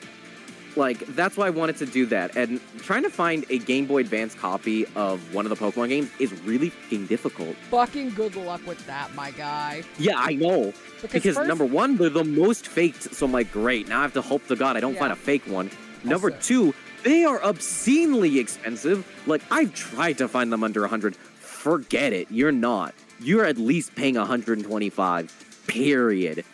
like, that's why I wanted to do that. And trying to find a Game Boy Advance copy of one of the Pokemon games is really fucking difficult. Fucking good luck with that, my guy. Yeah, I know. Because first, number one, they're the most faked, so I'm like, great. Now I have to hope to God I don't find a fake one. Number two, they are obscenely expensive. Like, I've tried to find them under 100. Forget it. You're not. You're at least paying 125. Period.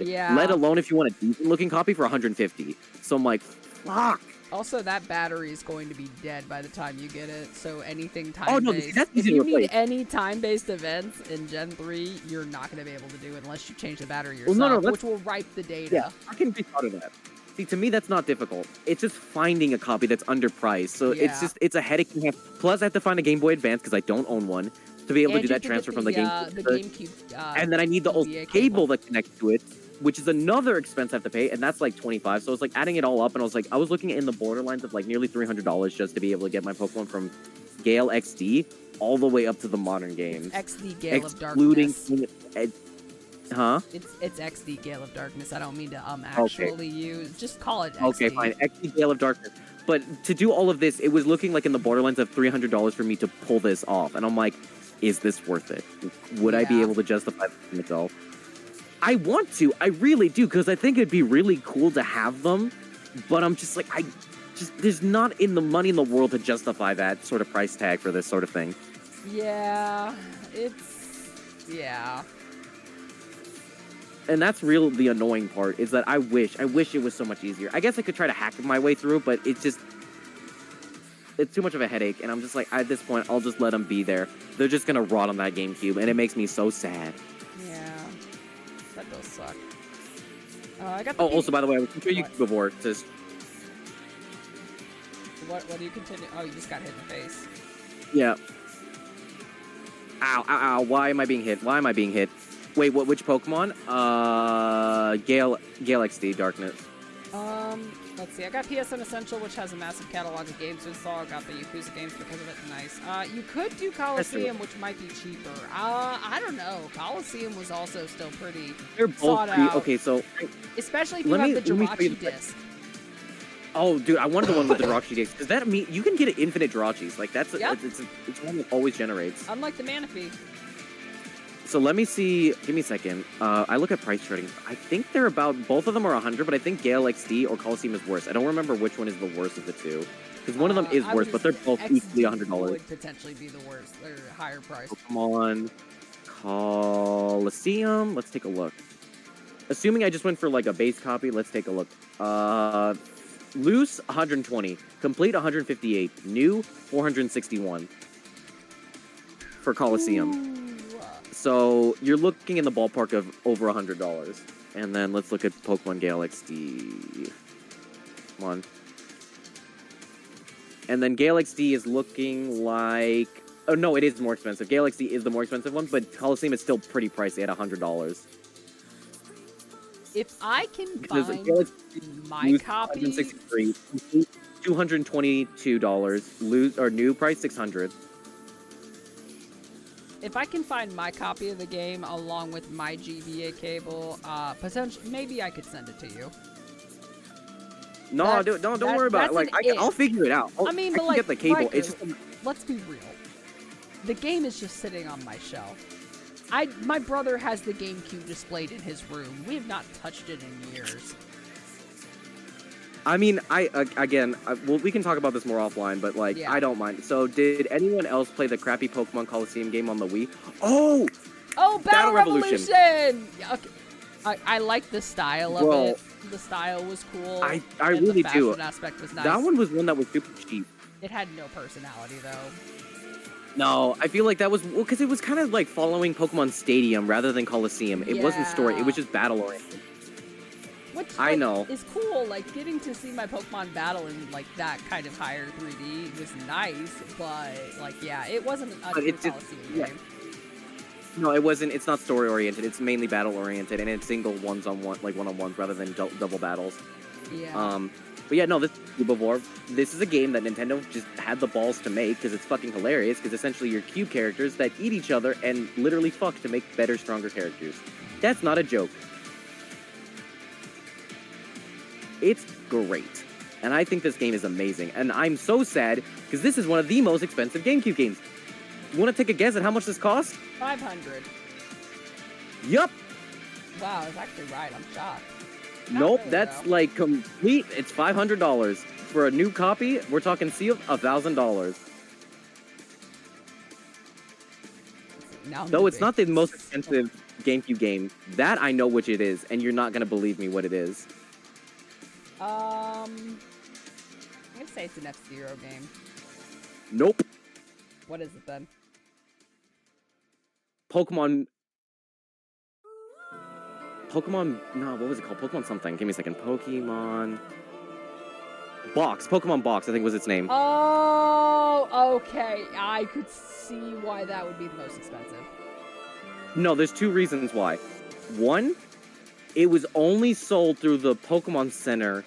Yeah. Let alone if you want a decent-looking copy for 150. So I'm like, fuck. Also, that battery is going to be dead by the time you get it, so anything time-based... Oh, no, that's if easy to you replace. need any time-based events in Gen 3, you're not going to be able to do it unless you change the battery yourself, Well, no, which will wipe the data. Yeah, I can be proud of that. See, to me, that's not difficult. It's just finding a copy that's underpriced. So it's a headache to have. Plus, I have to find a Game Boy Advance because I don't own one to be able to do that transfer from the GameCube. And then I need the old cable that connects to it, which is another expense I have to pay, and that's like 25. So it's like adding it all up, and I was looking in the borderlines of like nearly $300 just to be able to get my Pokemon from Gale XD all the way up to the modern games. XD Gale of Darkness. Huh? It's XD Gale of Darkness. I don't mean to actually use. Just call it XD. Okay, fine. XD Gale of Darkness. But to do all of this, it was looking like in the borderlands of $300 for me to pull this off, and I'm like, is this worth it? Would I be able to justify it for myself? I want to. I really do, because I think it'd be really cool to have them. But I'm just like, there's not in the money in the world to justify that sort of price tag for this sort of thing. Yeah, And that's really the annoying part, is that I wish it was so much easier. I guess I could try to hack my way through, but it's too much of a headache, and I'm just like, at this point, I'll just let them be there. They're just gonna rot on that GameCube, and it makes me so sad. Yeah, that does suck. I got also, by the way, I was sure you before, just... What do you continue? Oh, you just got hit in the face. Yeah. Ow, ow, ow, why am I being hit? Wait, which Pokemon? Gale XD Darkness. Let's see. I got PSN Essential, which has a massive catalog of games to install. I got the Yakuza games because of it. Nice. You could do Coliseum, which might be cheaper. I don't know. Coliseum was also still pretty sought out. Okay, so... Especially if you have the Jirachi disc. Oh, dude, I wanted the one with the Jirachi disc. Does that mean you can get infinite Jirachis? Like, it's one that always generates. Unlike the Manaphy. So let me see. Give me a second. I look at price trading. I think they're about, both of them are 100, but I think Gale XD or Coliseum is worse. I don't remember which one is the worst of the two. Because one of them is worse, but they're both equally $100. Would potentially be the worst. They're higher price. Pokemon Coliseum. Let's take a look. Assuming I just went for like a base copy, let's take a look. Loose 120, complete 158, new 461 for Coliseum. Ooh. So you're looking in the ballpark of over $100. And then let's look at Pokemon Gale XD. Come on. And then Gale XD is looking like... Oh, no, it is more expensive. Gale XD is the more expensive one, but Coliseum is still pretty pricey at $100. If I can find my copy... $222. Lose, or new price, $600. If I can find my copy of the game along with my GBA cable, potentially, maybe I could send it to you. No, don't worry about it. Like, I'll figure it out. I can like, get the cable. Ryker, It's just... let's be real. The game is just sitting on my shelf. My brother has the GameCube displayed in his room. We have not touched it in years. I mean, well, we can talk about this more offline, but, like, I don't mind. So, did anyone else play the crappy Pokemon Coliseum game on the Wii? Oh! Oh, Battle Revolution! Okay. I like the style of it. The style was cool. I really do. The fashion aspect was nice. That one was one that was super cheap. It had no personality, though. No, I feel like that was... Well, because it was kind of like following Pokemon Stadium rather than Coliseum. It wasn't story. It was just battle-oriented. which I like, know. is cool. Like getting to see my Pokemon battle in like that kind of higher 3D was nice, but like yeah, it wasn't a true Coliseum game. No, it wasn't. It's not story oriented. It's mainly battle oriented, and it's single one-on-one, like one-on-ones rather than double battles. Yeah. But yeah, no, this Cubivore, this is a game that Nintendo just had the balls to make because it's fucking hilarious. Because essentially, you're cube characters that eat each other and literally fuck to make better, stronger characters. That's not a joke. It's great. And I think this game is amazing. And I'm so sad because this is one of the most expensive GameCube games. You want to take a guess at how much this cost? 500. Yup. Wow, I was actually right. I'm shocked. Nope, really, that's though. like complete. It's $500 for a new copy. We're talking sealed, $1,000. Now I'm Though it's moving. not the most expensive GameCube game. That I know which it is, and you're not gonna believe me what it is. I'm gonna say it's an F-Zero game. Nope. What is it then? Pokemon. No, what was it called? Pokemon something. Give me a second. Pokemon Box, I think was its name. Oh, okay. I could see why that would be the most expensive. No, there's two reasons why. One, it was only sold through the Pokemon Center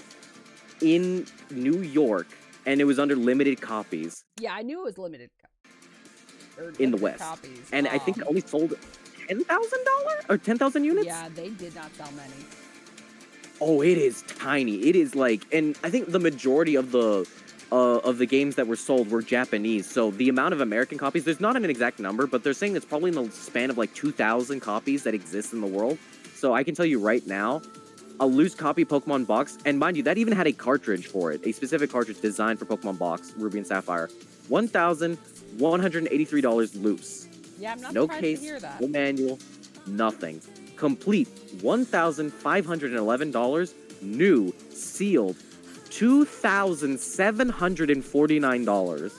in New York, and it was under limited copies. Yeah, I knew it was limited. In the West. Copies. And I think it only sold $10,000 or 10,000 units? Yeah, they did not sell many. Oh, it is tiny. It is like, and I think the majority of the games that were sold were Japanese. So the amount of American copies, there's not an exact number, but they're saying it's probably in the span of like 2,000 copies that exist in the world. So I can tell you right now, a loose copy Pokemon Box, and mind you, that even had a cartridge for it, a specific cartridge designed for Pokemon Box, Ruby and Sapphire. $1,183 loose. Yeah, I'm not No surprised case, to hear that. no manual, nothing. Complete, $1,511, new, sealed, $2,749.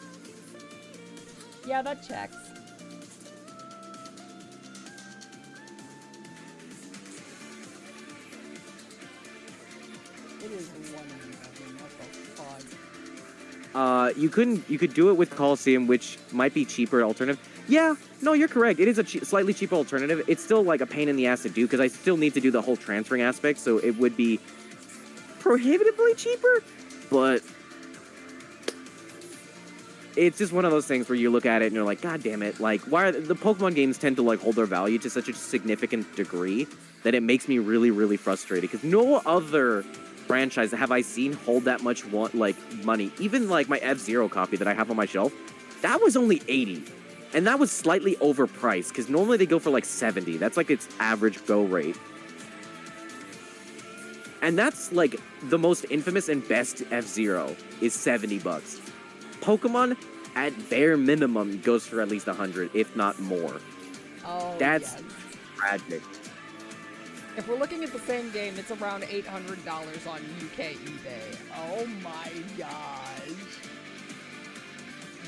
Yeah, that checks. It is one of these. What the fuck? You could do it with Coliseum, which might be cheaper alternative. Yeah, no, you're correct. It is a slightly cheaper alternative. It's still like a pain in the ass to do because I still need to do the whole transferring aspect, so it would be prohibitively cheaper, but it's just one of those things where you look at it and you're like, God damn it, like, why are the Pokemon games tend to like hold their value to such a significant degree that it makes me really, really frustrated because no other franchise have I seen hold that much money. Even like my F-Zero copy that I have on my shelf, that was only $80. And that was slightly overpriced, because normally they go for like $70. That's like its average go rate. And that's like the most infamous and best F-Zero is $70. Pokemon, at bare minimum, goes for at least $100, if not more. Oh, That's yes. tragic. If we're looking at the same game, it's around $800 on UK eBay. Oh my gosh.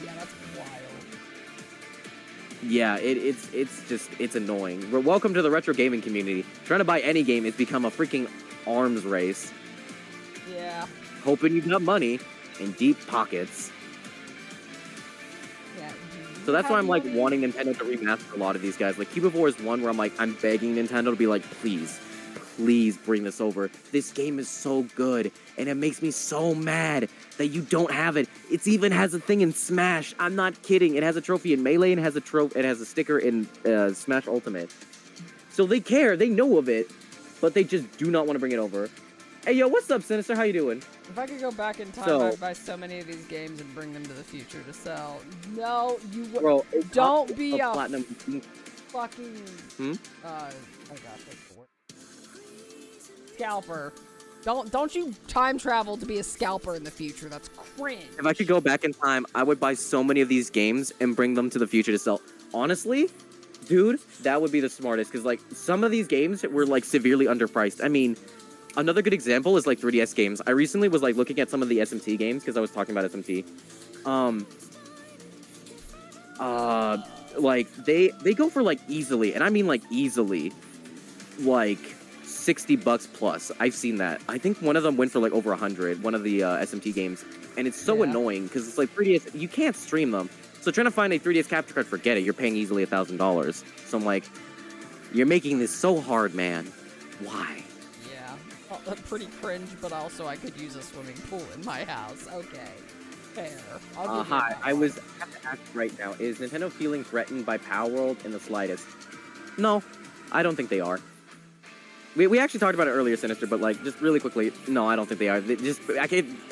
Yeah, that's wild. Yeah, it's annoying. Welcome to the retro gaming community. Trying to buy any game has become a freaking arms race. Yeah. Hoping you've got money in deep pockets. Yeah. So that's why I'm like money? wanting Nintendo to remaster a lot of these guys. Like Cubivore is one where I'm like, I'm begging Nintendo to be like, please bring this over. This game is so good, and it makes me so mad that you don't have it. It even has a thing in Smash. I'm not kidding. It has a trophy in Melee and it has a sticker in Smash Ultimate. So they care. They know of it, but they just do not want to bring it over. Hey, yo, what's up, Sinister? How you doing? If I could go back in time, So- I'd buy so many of these games and bring them to the future to sell. No, you Bro, it's don't not be a platinum. fucking... Hmm? Oh gosh, what's the word? Scalper. Don't you time travel to be a scalper in the future. That's cringe. If I could go back in time, I would buy so many of these games and bring them to the future to sell. Honestly, dude, that would be the smartest, because like some of these games were like severely underpriced. I mean, another good example is like 3DS games. I recently was like looking at some of the SMT games because I was talking about SMT. Like they go for like easily, and I mean like easily, like $60 plus. I've seen that. I think one of them went for like over 100. One of the SMT games, and it's so annoying because it's like 3DS. You can't stream them, so trying to find a 3DS capture card, forget it. You're paying easily $1,000. So I'm like, you're making this so hard, man. Why? Yeah, well, pretty cringe, but also I could use a swimming pool in my house. Okay, fair. I'll give you Hi, that I one. was have to ask right now, is Nintendo feeling threatened by Power World in the slightest? No, I don't think they are. We actually talked about it earlier, Sinister, but like just really quickly, no, I don't think they are. They just I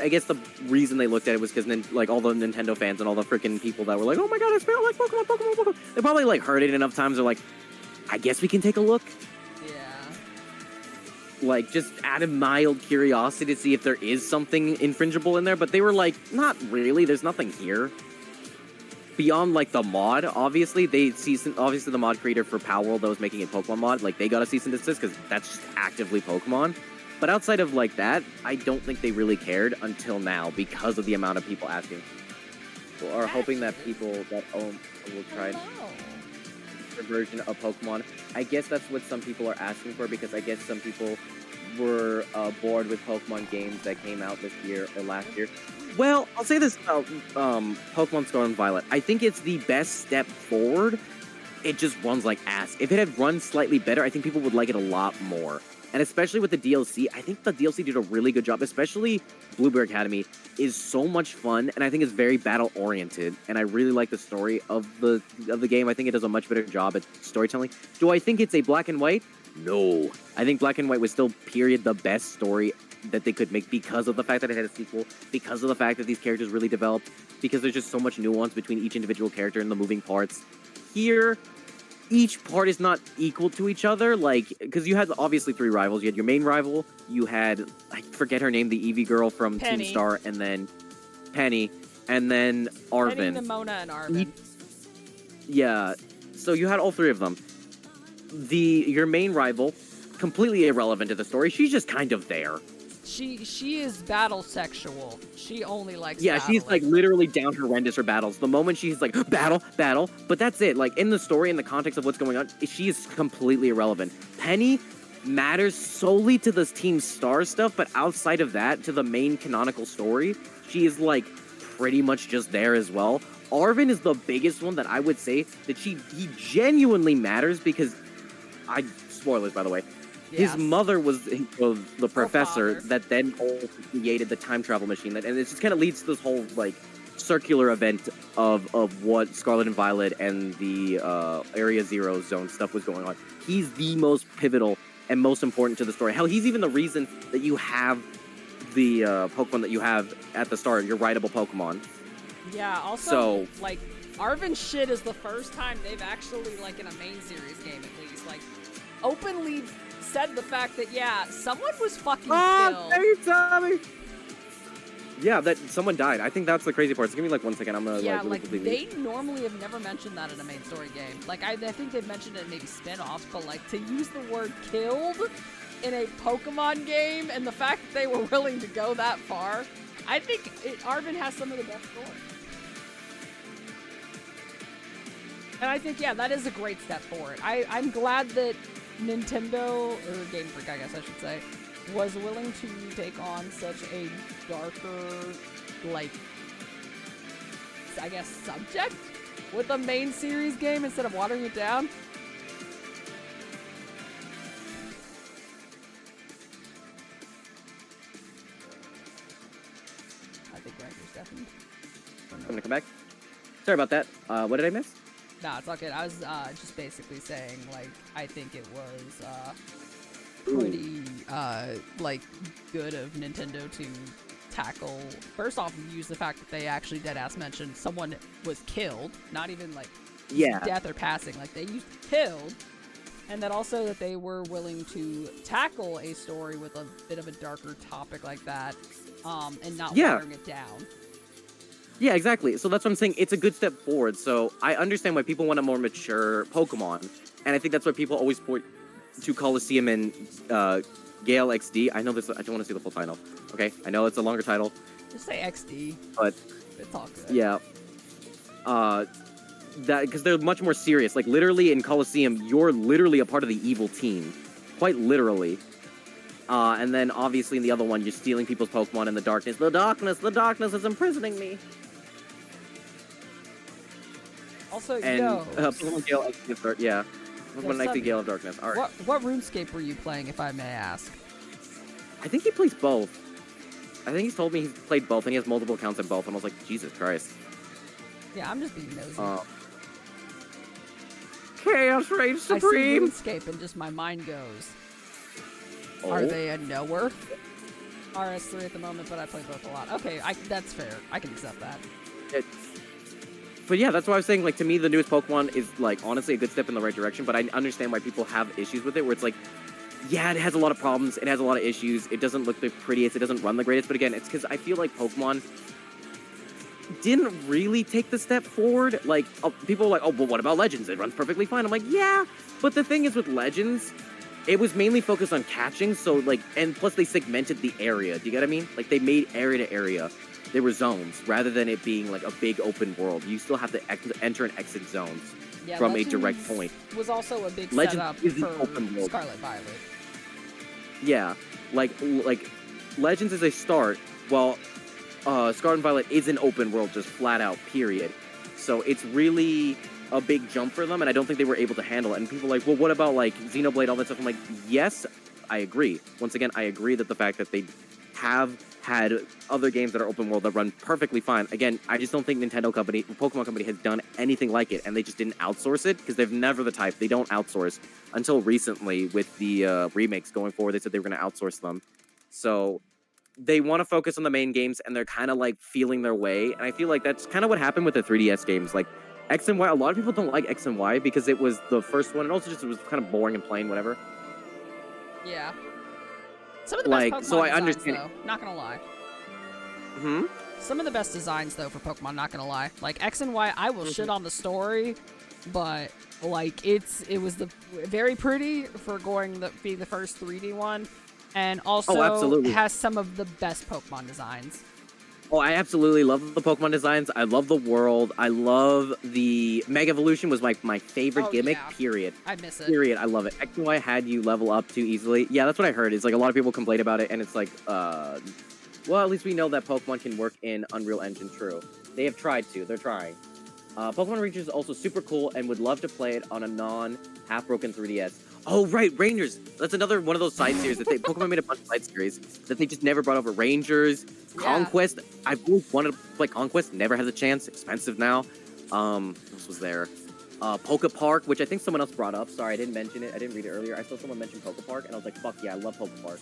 guess the reason they looked at it was because like all the Nintendo fans and all the freaking people that were like, oh my god, I smell like Pokemon, Pokemon, Pokemon. They probably like heard it enough times. They're like, I guess we can take a look. Yeah. Like just out of mild curiosity to see if there is something infringible in there, but they were like, not really. There's nothing here. Beyond like the mod, obviously the mod creator for Power World that was making a Pokemon mod, like they got a cease and desist because that's just actively Pokemon. But outside of like that, I don't think they really cared until now because of the amount of people asking or hoping that people that own will try their version of Pokemon. I guess that's what some people are asking for because I guess some people were bored with Pokemon games that came out this year or last year. Well, I'll say this about Pokemon Scarlet and Violet. I think it's the best step forward. It just runs like ass. If it had run slightly better, I think people would like it a lot more. And especially with the DLC, I think the DLC did a really good job. Especially Blueberry Academy is so much fun, and I think it's very battle-oriented. And I really like the story of the game. I think it does a much better job at storytelling. Do I think it's a black and white? No. I think Black and White was still, period, the best story that they could make because of the fact that it had a sequel, because of the fact that these characters really developed, because there's just so much nuance between each individual character and the moving parts. Here, each part is not equal to each other, like, because you had obviously 3 rivals. You had your main rival, you had, I forget her name, the Eevee girl from Penny. Team Star, and then Penny, and then Arvin. Penny, Nimona, and Arvin. Yeah, so you had all 3 of them. Your main rival, completely irrelevant to the story, she's just kind of there. She is battle sexual. She only likes Yeah, she's like literally down horrendous for battles. The moment she's like, battle, but that's it. Like in the story, in the context of what's going on, she is completely irrelevant. Penny matters solely to this Team Star stuff, but outside of that, to the main canonical story, she is like pretty much just there as well. Arvin is the biggest one that I would say that he genuinely matters because spoilers by the way. Yes. His mother was the professor father. that then also created the time travel machine, and it just kind of leads to this whole like circular event of what Scarlet and Violet and the Area Zero Zone stuff was going on. He's the most pivotal and most important to the story. Hell, he's even the reason that you have the Pokemon that you have at the start, your rideable Pokemon. Yeah, also, So- like, Arvin shit is the first time they've actually, like, in a main series game at least, like, openly said the fact that, yeah, someone was fucking killed. Tommy! Yeah, that someone died. I think that's the crazy part. So give me like 1 second. I'm gonna Yeah, really like, quickly they leave. normally have never mentioned that in a main story game. Like, I think they've mentioned it in maybe spin-offs, but, like, to use the word killed in a Pokemon game, and the fact that they were willing to go that far, I think Arvin has some of the best story. And I think, yeah, that is a great step forward. I'm glad that Nintendo, or Game Freak, I guess I should say, was willing to take on such a darker, like, I guess, subject with a main series game instead of watering it down. I think Riker's deafened. I'm gonna come back. Sorry about that. What did I miss? Nah, it's all good. I was just basically saying, like, I think it was pretty, like, good of Nintendo to tackle. First off, use the fact that they actually deadass mentioned someone was killed, not even, like, Yeah. death or passing. Like, they used killed. And then also that they were willing to tackle a story with a bit of a darker topic like that, and not watering it down. Yeah, exactly. So that's what I'm saying. It's a good step forward. So I understand why people want a more mature Pokemon. And I think that's why people always point to Coliseum and Gale XD. I know this. I don't want to see the full title. Okay? I know it's a longer title. Just say XD. But It's all good. yeah. That because they're much more serious. Like literally in Coliseum, you're literally a part of the evil team. quite literally. And then obviously in the other one, you're stealing people's Pokemon in the darkness. The darkness is imprisoning me. Also, And yo, Pokemon Gale of yeah. Pokemon Sunny, Gale of Darkness. All right. what RuneScape were you playing, if I may ask? I think he plays both. I think he's told me he's played both, and he has multiple accounts in both. And I was like, Jesus Christ. Yeah, I'm just being nosy. Chaos Rage I see Supreme. RuneScape and just my mind goes, Oh. are they a knower? RS3 at the moment, but I play both a lot. Okay, that's fair. I can accept that. But yeah, that's why I was saying, like, to me, the newest Pokemon is, like, honestly a good step in the right direction, but I understand why people have issues with it, where it's like, yeah, it has a lot of problems, it has a lot of issues, it doesn't look the prettiest, it doesn't run the greatest, but again, it's because I feel like Pokemon didn't really take the step forward. Like, people are like, oh, well, what about Legends? It runs perfectly fine. I'm like, yeah, but the thing is with Legends, it was mainly focused on catching, so, like, and plus they segmented the area, do you get what I mean? Like, they made area to area. They were zones, rather than it being like a big open world. You still have to enter and exit zones from Legends a direct point. Was also a big Legends setup is the for open world. Scarlet Violet. Yeah, like Legends is a start, while Scarlet and Violet is an open world, just flat out, period. So it's really a big jump for them, and I don't think they were able to handle it. And people are like, well, what about like Xenoblade, all that stuff? I'm like, yes, I agree. Once again, I agree that the fact that they have had other games that are open world that run perfectly fine. Again, I just don't think Pokemon Company has done anything like it, and they just didn't outsource it, because they've never the type. They don't outsource. Until recently, with the remakes going forward, they said they were going to outsource them. So they want to focus on the main games, and they're kind of like feeling their way, and I feel like that's kind of what happened with the 3DS games. Like X and Y, a lot of people don't like X and Y because it was the first one, and also just it was kind of boring and plain, whatever. Yeah. Some of the best Pokemon so I designs, understand. though, not gonna lie. Hmm? Some of the best designs, though, for Pokemon, not gonna lie. Like, X and Y, I will shit on the story, but, like, it was very pretty for being the first 3D one, and also absolutely. has some of the best Pokemon designs. Oh, I absolutely love the Pokemon designs. I love the world. I love the Mega Evolution was my favorite gimmick, yeah. period. I miss it. Period. I love it. X and Y had you level up too easily. Yeah, that's what I heard. It's like a lot of people complain about it, and it's like, well, at least we know that Pokemon can work in Unreal Engine. True. They have tried to. They're trying. Pokemon Rangers is also super cool, and would love to play it on a non-half-broken 3DS. Oh, right, Rangers. That's another one of those side series that Pokemon made a bunch of side series that they just never brought over. Rangers, Yeah. Conquest. I've always wanted to play Conquest, never had the chance. Expensive now. What else was there? Poke Park, which I think someone else brought up. Sorry, I didn't mention it. I didn't read it earlier. I saw someone mention Poke Park, and I was like, fuck yeah, I love Poke Park.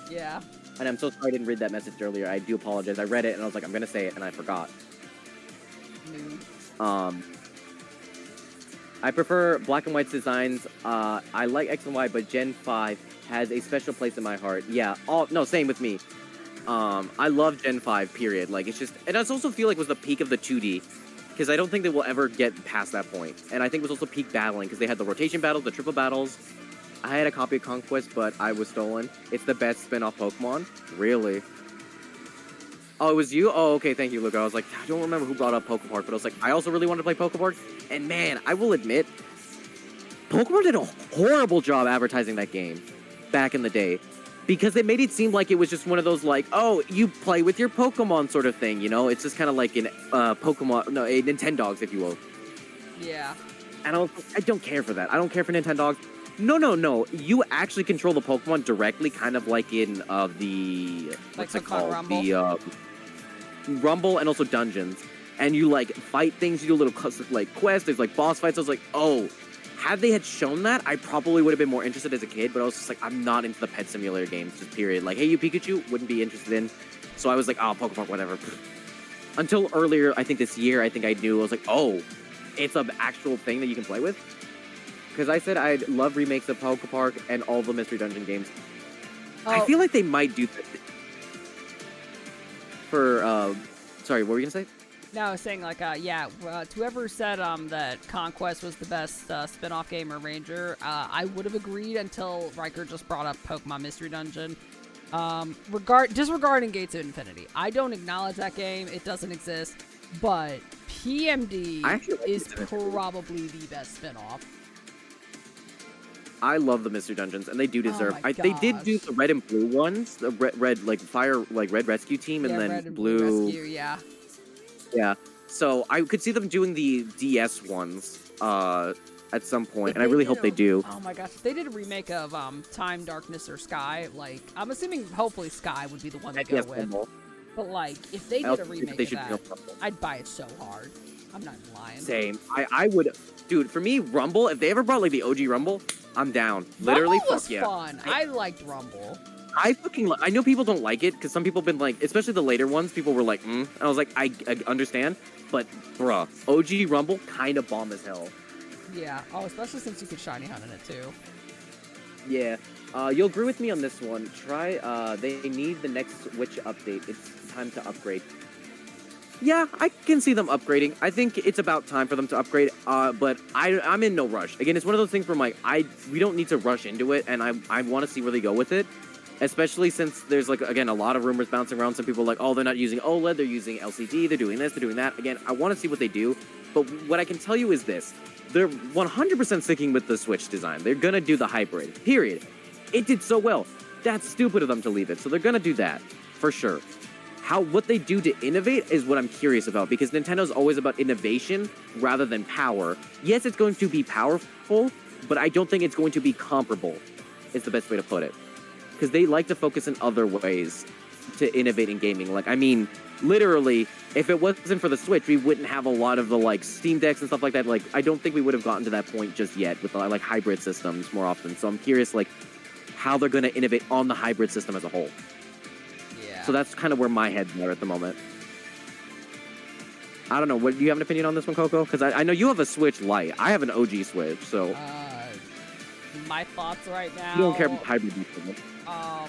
Yeah. And I'm so sorry I didn't read that message earlier. I do apologize. I read it, and I was like, I'm gonna say it, and I forgot. Noob. I prefer black and white designs. I like X and Y, but Gen 5 has a special place in my heart. Yeah, no, same with me. I love Gen 5, period. Like, it's just, and I also feel like it was the peak of the 2D, because I don't think they will ever get past that point. And I think it was also peak battling, because they had the rotation battles, the triple battles. I had a copy of Conquest, but I was stolen. It's the best spin-off Pokemon. Really? Oh, it was you? Oh, okay, thank you, Luca. I was like, I don't remember who brought up Poke Park, but I was like, I also really wanted to play Poke Park. And man, I will admit, Pokemon did a horrible job advertising that game back in the day. Because they made it seem like it was just one of those, like, oh, you play with your Pokemon sort of thing, you know? It's just kind of like a Nintendogs, if you will. Yeah. And I don't care for that. I don't care for Nintendogs. No. You actually control the Pokemon directly, kind of like in the... What's it called? Rumble? The Rumble and also Dungeons. And you, like, fight things, you do little, like, quests, there's, like, boss fights. I was like, oh, had they had shown that, I probably would have been more interested as a kid, but I was just like, I'm not into the pet simulator games, just period. Like, hey, you Pikachu, wouldn't be interested in. So I was like, oh, Pokemon, whatever. Until earlier, I think this year, I knew, I was like, oh, it's an actual thing that you can play with? Because I said I'd love remakes of Poke Park and all the Mystery Dungeon games. Oh. I feel like they might do that for, sorry, what were you going to say? No, I was saying, like, yeah, to whoever said that Conquest was the best spin-off game or Ranger, I would have agreed until Ryker just brought up Pokemon Mystery Dungeon. Disregarding Gates of Infinity. I don't acknowledge that game. It doesn't exist. But PMD is probably the best spin-off. I love the mystery dungeons, and they do deserve. my They did do gosh. the red and blue ones, the red like fire like red rescue team, and Yeah, then Red and blue. Rescue, yeah. Yeah. So I could see them doing the DS ones at some point, If and I they really did hope they do. Oh my gosh, if they did a remake of Time, Darkness, or Sky, like I'm assuming hopefully Sky would be the one to go Yes, with. Rumble. But like if they I did also a think remake they of should go that, Rumble. I'd buy it so hard. I'm not even lying. Same. I would, dude. For me, Rumble. If they ever brought like the OG Rumble, I'm down. Literally, Rumble was fuck yeah. fun. I liked Rumble. I know people don't like it because some people have been like, especially the later ones, people were like, And I was like, I understand, but bruh, OG Rumble kind of bomb as hell. Yeah. Oh, especially since you could shiny hunt in it too. Yeah. You'll agree with me on this one. They need the next Switch update. It's time to upgrade. Yeah, I can see them upgrading. I think it's about time for them to upgrade. But I'm in no rush. Again, it's one of those things where I'm like, we don't need to rush into it, and I want to see where they go with it. Especially since there's like, again, a lot of rumors bouncing around. Some people are like, oh, they're not using OLED, they're using LCD, they're doing this, they're doing that. Again, I want to see what they do. But what I can tell you is this. They're 100% sticking with the Switch design. They're going to do the hybrid, period. It did so well. That's stupid of them to leave it. So they're going to do that, for sure. What they do to innovate is what I'm curious about, because Nintendo's always about innovation rather than power. Yes, it's going to be powerful, but I don't think it's going to be comparable, is the best way to put it. Because they like to focus in other ways to innovate in gaming. Like, I mean, literally, if it wasn't for the Switch, we wouldn't have a lot of the, like, Steam Decks and stuff like that. Like, I don't think we would have gotten to that point just yet with, like, hybrid systems more often. So I'm curious, like, how they're going to innovate on the hybrid system as a whole. Yeah. So that's kind of where my head's at the moment. I don't know. Do you have an opinion on this one, Coco? Because I know you have a Switch Lite. I have an OG Switch, so... my thoughts right now... You don't care about hybrid systems. Oh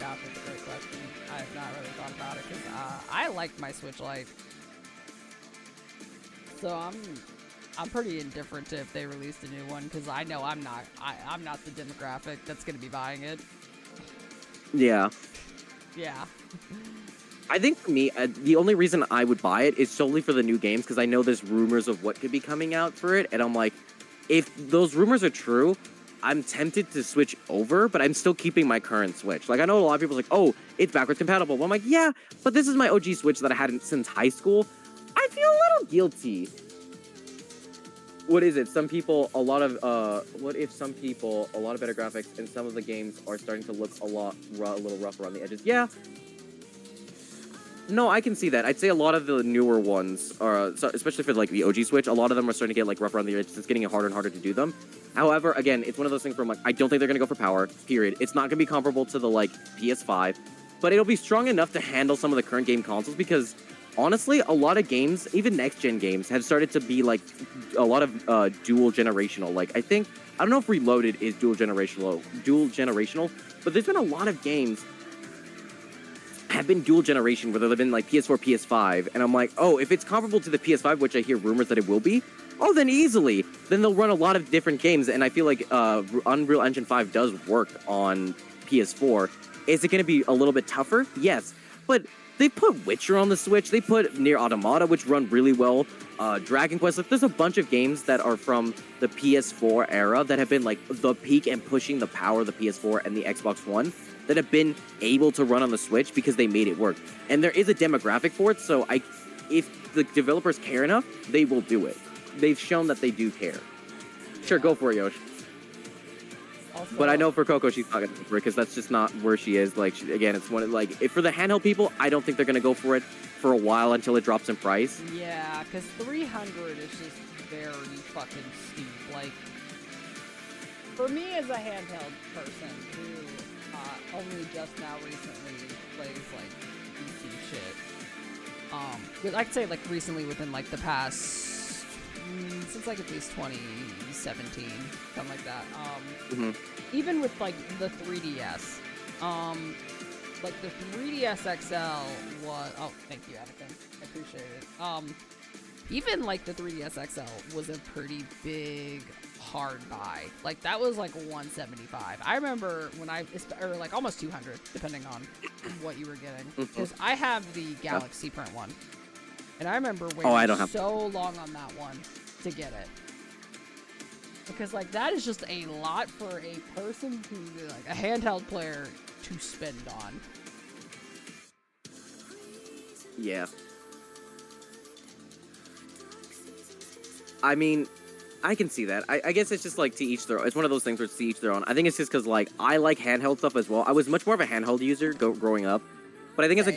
gosh, that's a great question. I have not really thought about it, because I like my Switch Lite. So I'm pretty indifferent to if they released a new one, because I know I'm not the demographic that's going to be buying it. Yeah. Yeah. I think for me, the only reason I would buy it is solely for the new games, because I know there's rumors of what could be coming out for it, and I'm like, if those rumors are true, I'm tempted to switch over, but I'm still keeping my current Switch. Like, I know a lot of people are like, oh, it's backwards compatible. Well, I'm like, yeah, but this is my OG Switch that I had since high school. I feel a little guilty. What is it? Some people, a lot of better graphics, and some of the games are starting to look a little rough around the edges. Yeah. No, I can see that. I'd say a lot of the newer ones, especially for like the OG Switch, a lot of them are starting to get like rough around the edges. It's getting harder and harder to do them. However, again, it's one of those things where I'm like, I don't think they're going to go for power, period. It's not going to be comparable to the like PS5, but it'll be strong enough to handle some of the current game consoles, because honestly, a lot of games, even next-gen games, have started to be like a lot of dual generational. Like, I don't know if Reloaded is dual generational, but there's been a lot of games have been dual generation, where they've been like PS4, PS5, and I'm like, oh, if it's comparable to the PS5, which I hear rumors that it will be, oh, then easily. Then they'll run a lot of different games, and I feel like Unreal Engine 5 does work on PS4. Is it going to be a little bit tougher? Yes, but they put Witcher on the Switch, they put Nier Automata, which run really well, Dragon Quest. Like, there's a bunch of games that are from the PS4 era that have been like the peak and pushing the power of the PS4 and the Xbox One, that have been able to run on the Switch because they made it work. And there is a demographic for it, so if the developers care enough, they will do it. They've shown that they do care. Sure, go for it, Yosh. Also, But I know for Coco, she's not going to go for it, because that's just not where she is. Like, again, it's one of, like, for the handheld people, I don't think they're going to go for it for a while until it drops in price. Yeah, because 300 is just very fucking steep. Like, for me as a handheld person who only just now recently plays like PC shit, I'd say like recently within like the past since like at least 2017, something like that. Even with like the 3DS, like the 3DS XL was, oh, thank you, Anakin, I appreciate it. Even like the 3DS XL was a pretty big hard buy. Like that was like 175. I remember when or like almost 200, depending on what you were getting. Because I have the Galaxy Print one, and I remember waiting I don't have so long on that one to get it. Because like that is just a lot for a person who like a handheld player to spend on. Yeah. I mean, I can see that. I guess it's just like to each their own. It's one of those things where it's to each their own. I think it's just because like I like handheld stuff as well. I was much more of a handheld user growing up, but I think as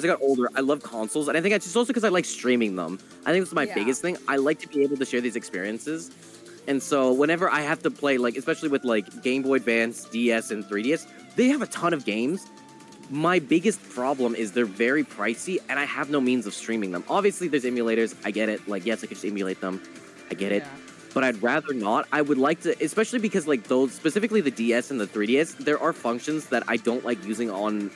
I got older, I love consoles, and I think it's just also because I like streaming them. I think that's my biggest thing. I like to be able to share these experiences, and so whenever I have to play, like especially with like Game Boy Advance, DS, and 3DS, they have a ton of games. My biggest problem is they're very pricey, and I have no means of streaming them. Obviously, there's emulators. I get it. Like, yes, I could just emulate them. I get it. But I'd rather not. I would like to, especially because, like, those, specifically the DS and the 3DS, there are functions that I don't like using on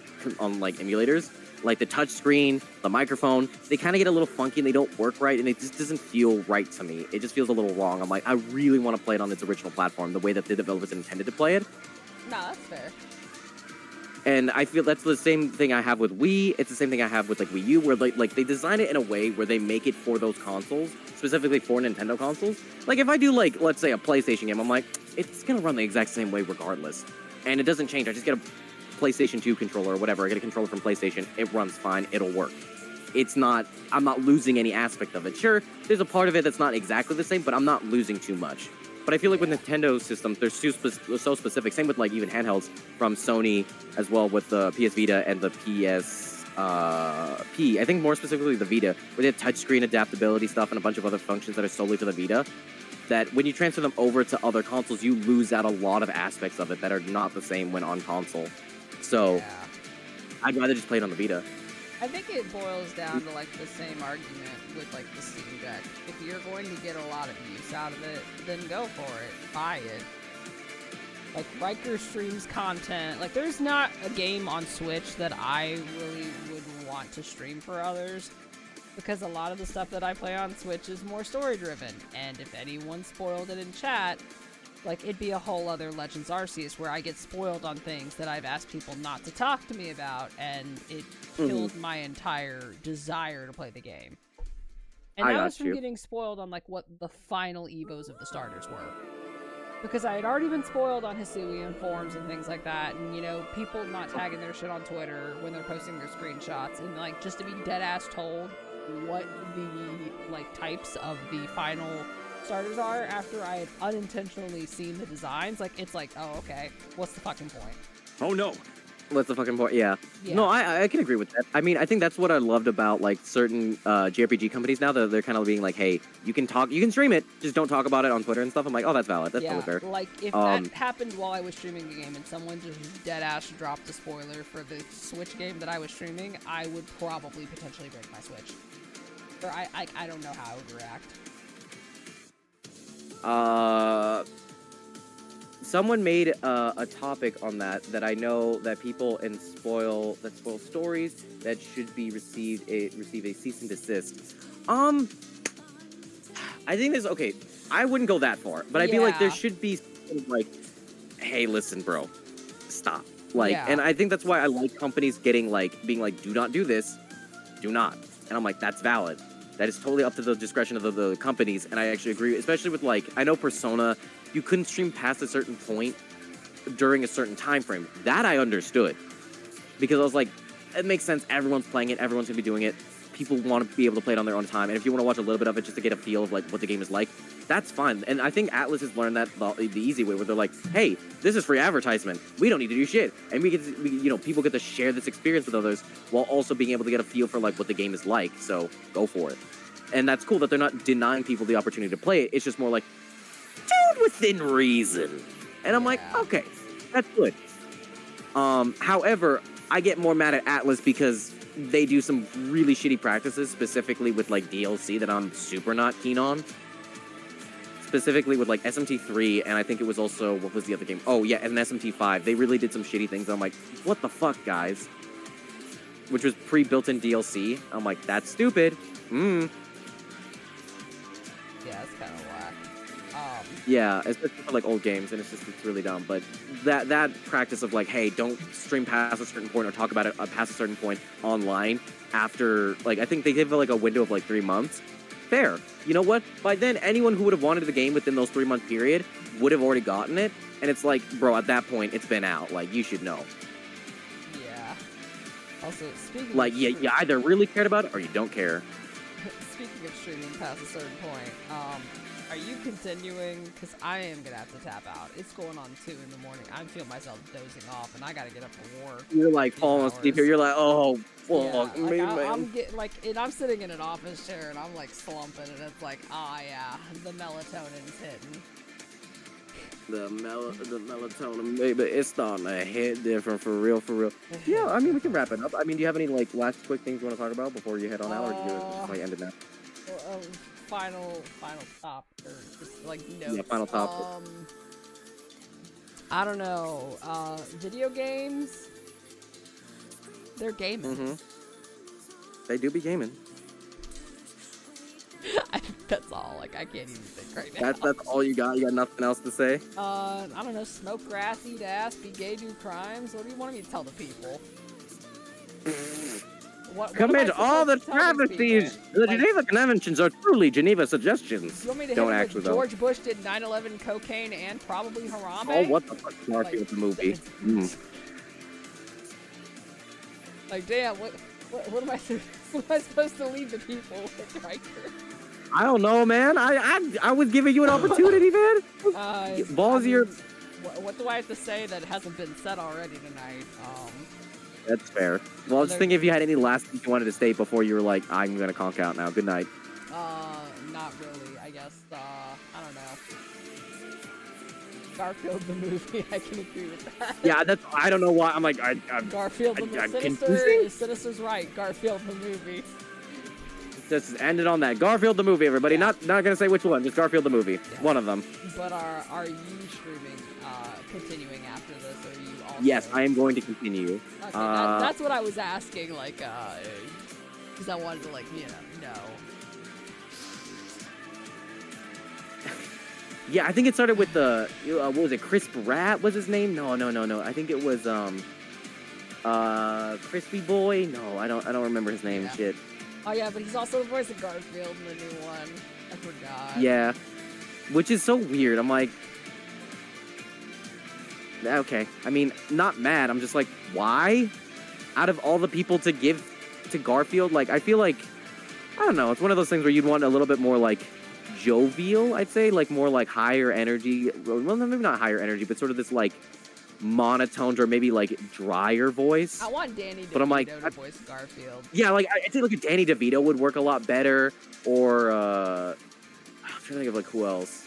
like, emulators. Like the touchscreen, the microphone. They kind of get a little funky, and they don't work right, and it just doesn't feel right to me. It just feels a little wrong. I'm like, I really want to play it on its original platform, the way that the developers intended to play it. No, that's fair. And I feel that's the same thing I have with Wii. It's the same thing I have with like Wii U, where like they design it in a way where they make it for those consoles, specifically for Nintendo consoles. Like if I do like, let's say a PlayStation game, I'm like, it's gonna run the exact same way regardless. And it doesn't change. I just get a PlayStation 2 controller or whatever. I get a controller from PlayStation. It runs fine. It'll work. It's not, I'm not losing any aspect of it. Sure, there's a part of it that's not exactly the same, but I'm not losing too much. But I feel like with Nintendo systems, they're so specific. Same with like even handhelds from Sony as well with the PS Vita and the PSP. I think more specifically the Vita, where they have touchscreen adaptability stuff and a bunch of other functions that are solely for the Vita. That when you transfer them over to other consoles, you lose out a lot of aspects of it that are not the same when on console. So I'd rather just play it on the Vita. I think it boils down to like the same argument with like the Steam Deck. If you're going to get a lot of use out of it, then go for it. Buy it. Like Ryker streams content. Like there's not a game on Switch that I really would want to stream for others, because a lot of the stuff that I play on Switch is more story driven. And if anyone spoiled it in chat, like it'd be a whole other Legends Arceus where I get spoiled on things that I've asked people not to talk to me about, and it killed my entire desire to play the game. And that was from getting spoiled on like what the final evos of the starters were. Because I had already been spoiled on Hisuian forums and things like that, and you know, people not tagging their shit on Twitter when they're posting their screenshots, and like just to be dead ass told what the like types of the final starters are after I had unintentionally seen the designs. Like it's like, oh okay, what's the fucking point? Oh no. What's the fucking point? Yeah. No, I can agree with that. I mean, I think that's what I loved about like certain JRPG companies now, that they're kind of being like, hey, you can stream it, just don't talk about it on Twitter and stuff. I'm like, oh, that's valid. That's totally fair. Like if that happened while I was streaming the game and someone just dead ass dropped a spoiler for the Switch game that I was streaming, I would probably potentially break my Switch. Or I don't know how I would react. Someone made a topic on that I know that people spoil stories that should be receive a cease and desist. I think there's okay. I wouldn't go that far, but I feel like there should be like, hey, listen, bro, stop. Like, and I think that's why I like companies being like, do not do this, do not. And I'm like, that's valid. That is totally up to the discretion of the companies, and I actually agree, especially with like, I know Persona, you couldn't stream past a certain point during a certain time frame. That I understood, because I was like, it makes sense. Everyone's playing it. Everyone's gonna be doing it. People want to be able to play it on their own time, and if you want to watch a little bit of it just to get a feel of like what the game is like, that's fine. And I think Atlas has learned that the easy way, where they're like, hey, this is free advertisement. We don't need to do shit, and people get to share this experience with others while also being able to get a feel for like what the game is like. So go for it. And that's cool that they're not denying people the opportunity to play it. It's just more like, do it within reason. And I'm like, okay, that's good. However, I get more mad at Atlas because they do some really shitty practices, specifically with like DLC that I'm super not keen on. Specifically with like SMT3, and I think it was also, what was the other game? Oh yeah, and SMT5. They really did some shitty things. I'm like, what the fuck, guys? Which was pre-built-in DLC. I'm like, that's stupid. Yeah, it's kind of whack. Yeah, especially for like old games, and it's really dumb. But that practice of like, hey, don't stream past a certain point or talk about it past a certain point online after, like, I think they give like a window of like 3 months. fair. You know what? By then, anyone who would have wanted the game within those 3-month period would have already gotten it. And it's like, bro, at that point, it's been out. Like, you should know. Yeah. Also, speaking Like, of you either really cared about it or you don't care. speaking of streaming past a certain point, are you continuing? Because I am gonna have to tap out. It's going on 2 in the morning. I feel myself dozing off, and I gotta get up for work. You're like falling asleep here. You're like, oh, Yeah, fuck like me, I'm man. getting like, and I'm sitting in an office chair, and I'm like slumping, and it's like, ah, yeah, the melatonin's hitting. The melatonin, baby, it's starting to hit different for real, for real. Yeah, I mean, we can wrap it up. I mean, do you have any, like, last quick things you want to talk about before you head on out, or do you just, like, end it now? Final top, or just like notes. Yeah, final topic. I don't know. Video games. They're gaming. Mm-hmm. They do be gaming. That's all. Like, I can't even think right now. That's all you got? You got nothing else to say? I don't know. Smoke grass, eat ass, be gay, do crimes. What do you want me to tell the people? What Commit am I all the supposed to tell these travesties. people? The Like, Geneva Conventions are truly Geneva suggestions. you want me to Don't hit him actually, with though. George Bush did 9/11 cocaine and probably Harambe? Oh, what the fuck? Garfield the movie. Like, damn, what am I what am I supposed to leave the people with, Ryker? I don't know, man. I was giving you an opportunity, man. Ballsier. What do I have to say that hasn't been said already tonight? That's fair. Well, I was just thinking if you had any last things you wanted to state before you were like, I'm gonna conk out now. Good night. Not really. I guess. I don't know. Garfield the movie. I can agree with that. Yeah, that's. I don't know why. I'm like, Garfield the movie. I'm Sinister. confusing. Sinister's right. Garfield the movie. Just end it on that. Garfield the movie, everybody. Yeah. Not gonna say which one. Just Garfield the movie. Yeah. One of them. But are you streaming? Continuing after this, or are you also? Yes, I am going to continue. Okay, that's what I was asking, like, because I wanted to, like, know. Yeah, I think it started with the what was it? Chris Pratt was his name? No. I think it was Crispy Boy. No, I don't remember his name. Yeah. Shit. Oh yeah, but he's also the voice of Garfield in the new one. I forgot. Yeah, which is so weird. I'm like, okay. I mean, not mad. I'm just like, why? Out of all the people to give to Garfield, like, I feel like, I don't know. It's one of those things where you'd want a little bit more like jovial, I'd say, like more like higher energy. Well, maybe not higher energy, but sort of this like monotoned or maybe like drier voice. I want Danny DeVito But I'm like, to voice Garfield. Yeah, like I'd say like a Danny DeVito would work a lot better, or I'm trying to think of like who else.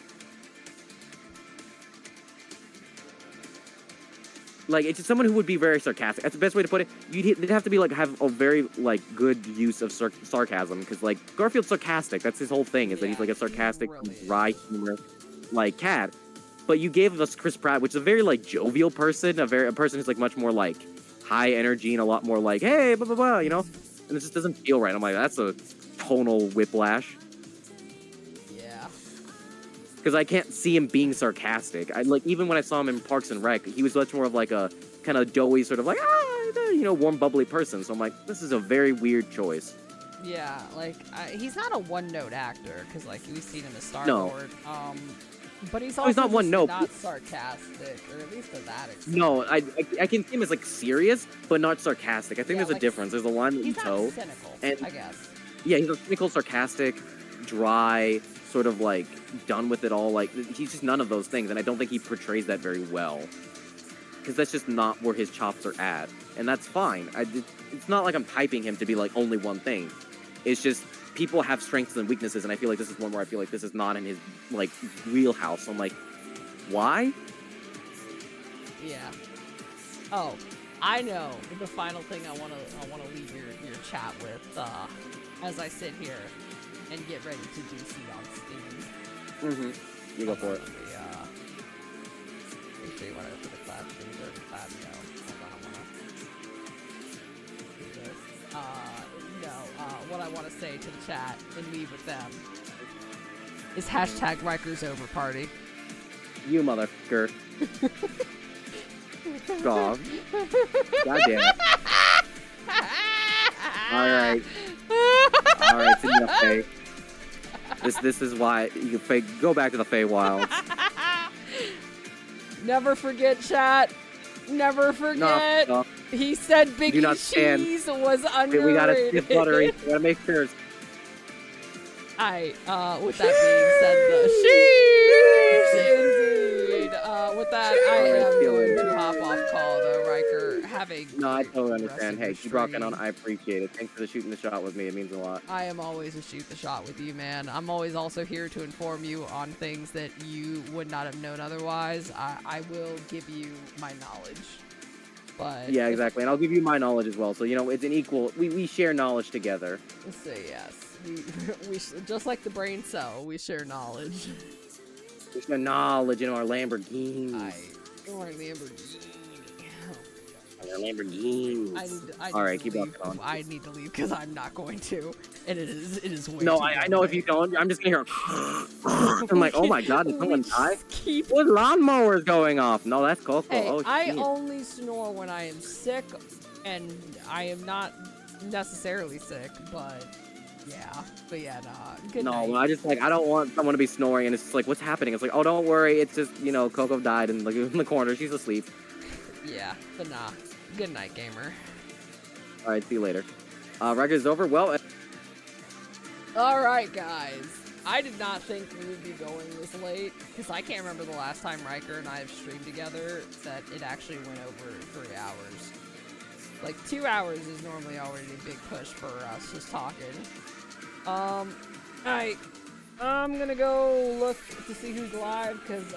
Like, it's just someone who would be very sarcastic. That's the best way to put it. They'd have to be like have a very like good use of sarcasm, because like Garfield's sarcastic. That's his whole thing, is that he's like a sarcastic, really dry humor, like cat. But you gave us Chris Pratt, which is a very like jovial person, a person who's like much more like high energy and a lot more like, hey, blah blah blah, you know. And it just doesn't feel right. I'm like, that's a tonal whiplash. Yeah. Because I can't see him being sarcastic. Even when I saw him in Parks and Rec, he was much more of like a kind of doughy sort of like, warm, bubbly person. So I'm like, this is a very weird choice. Yeah, like, he's not a one-note actor, because, like, we've seen him as Star-Lord. But he's also not one note. not sarcastic, or at least to that extent. No, I can see him as like serious, but not sarcastic. I think there's a like, difference. There's a line that you He's not toe. cynical, and- I guess. Yeah, he's a cynical, sarcastic, dry, sort of like done with it all. Like, he's just none of those things, and I don't think he portrays that very well. Because that's just not where his chops are at, and that's fine. It's not like I'm typing him to be like only one thing. It's just people have strengths and weaknesses, and I feel like this is one where I feel like this is not in his like wheelhouse. So I'm like, why? Yeah. Oh, I know the final thing I wanna leave your chat with as I sit here and get ready to DC on Steam. Mm-hmm. You go for it. Make sure you want to put the clap things or the clap, Hold on, I wanna do this. What I want to say to the chat and leave with them is hashtag Rikers Over Party. You motherfucker. God. God damn it. Alright. Alright, it's enough, okay. This is why you go back to the Feywilds. Never forget, chat. Never forget. No. He said Do not Biggie's stand. cheese was underrated. We gotta skip buttery. We gotta make sure. With that being said, the indeed. With that, I am going to hop off call, though, Ryker. Have a No, I great totally rest understand. of Hey, your keep rocking on. stream. I appreciate it. Thanks for shooting the shot with me. It means a lot. I am always a shoot the shot with you, man. I'm always also here to inform you on things that you would not have known otherwise. I will give you my knowledge. But Yeah, exactly. And I'll give you my knowledge as well. So, it's an equal. We share knowledge together. So yes, we just like the brain cell, we share knowledge. We share knowledge in our Lamborghini. Or Lamborghini. Our Lamborghinis. All right, keep leave. rocking on. I need to leave because I'm not going to, and it is way. No, too I know if you don't, I'm just gonna hear. I'm like, oh my god, did someone die? Keep. What lawnmower is going off? No, that's Coco. Hey, Oh, I shit. only snore when I am sick, and I am not necessarily sick, but yeah. But yeah, nah. Good night. No, I just I don't want someone to be snoring and it's just like, what's happening? It's like, oh, don't worry, it's just Coco died in the corner. She's asleep. Yeah, but nah. Good night, gamer. All right, see you later. Record's over. Well. Alright, guys. I did not think we would be going this late, because I can't remember the last time Ryker and I have streamed together that it actually went over 3 hours. Like, 2 hours is normally already a big push for us, just talking. Alright. I'm gonna go look to see who's live, because,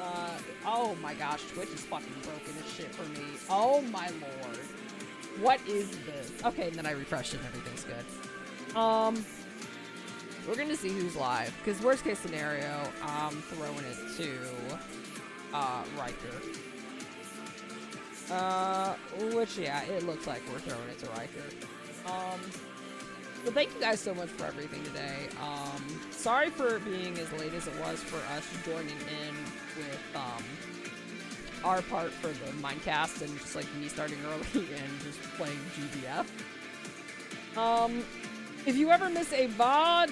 oh my gosh, Twitch is fucking broken as shit for me. Oh my lord. What is this? Okay, and then I refreshed it and everything's good. We're gonna see who's live, because worst case scenario, I'm throwing it to, Ryker. Which, yeah, it looks like we're throwing it to Ryker. But thank you guys so much for everything today. Sorry for it being as late as it was for us joining in with, our part for the MineCast and just, me starting early and just playing GBF. If you ever miss a VOD,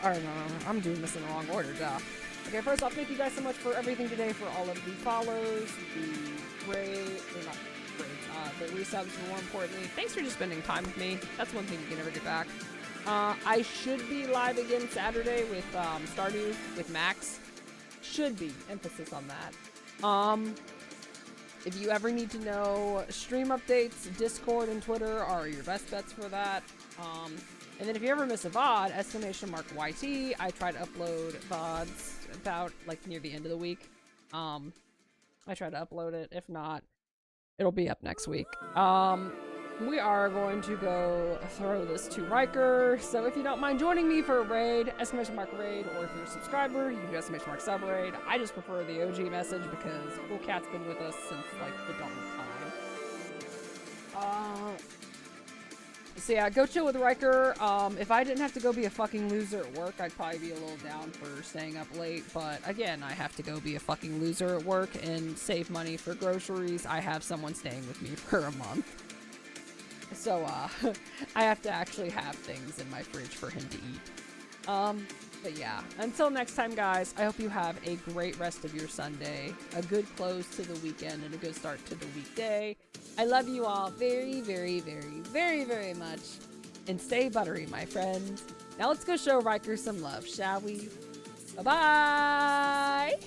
or no, I'm doing this in the wrong order, duh. Okay, first off, thank you guys so much for everything today, for all of the follows, the the resubs, more importantly. Thanks for just spending time with me. That's one thing you can never get back. I should be live again Saturday with, Stardew with Max. Should be. Emphasis on that. If you ever need to know stream updates, Discord and Twitter are your best bets for that. And then if you ever miss a VOD, !YT, I try to upload VODs about, near the end of the week. I try to upload it. If not, it'll be up next week. We are going to go throw this to Ryker. So if you don't mind joining me for a raid, !raid, or if you're a subscriber, you can do !sub raid. I just prefer the OG message because Cool Cat's been with us since, the dawn of time. So yeah, go chill with Ryker. If I didn't have to go be a fucking loser at work, I'd probably be a little down for staying up late. But again, I have to go be a fucking loser at work and save money for groceries. I have someone staying with me for a month. So, I have to actually have things in my fridge for him to eat. But yeah, until next time, guys, I hope you have a great rest of your Sunday, a good close to the weekend, and a good start to the weekday. I love you all very, very, very, very, very much. And stay buttery, my friends. Now let's go show Ryker some love, shall we? Bye-bye!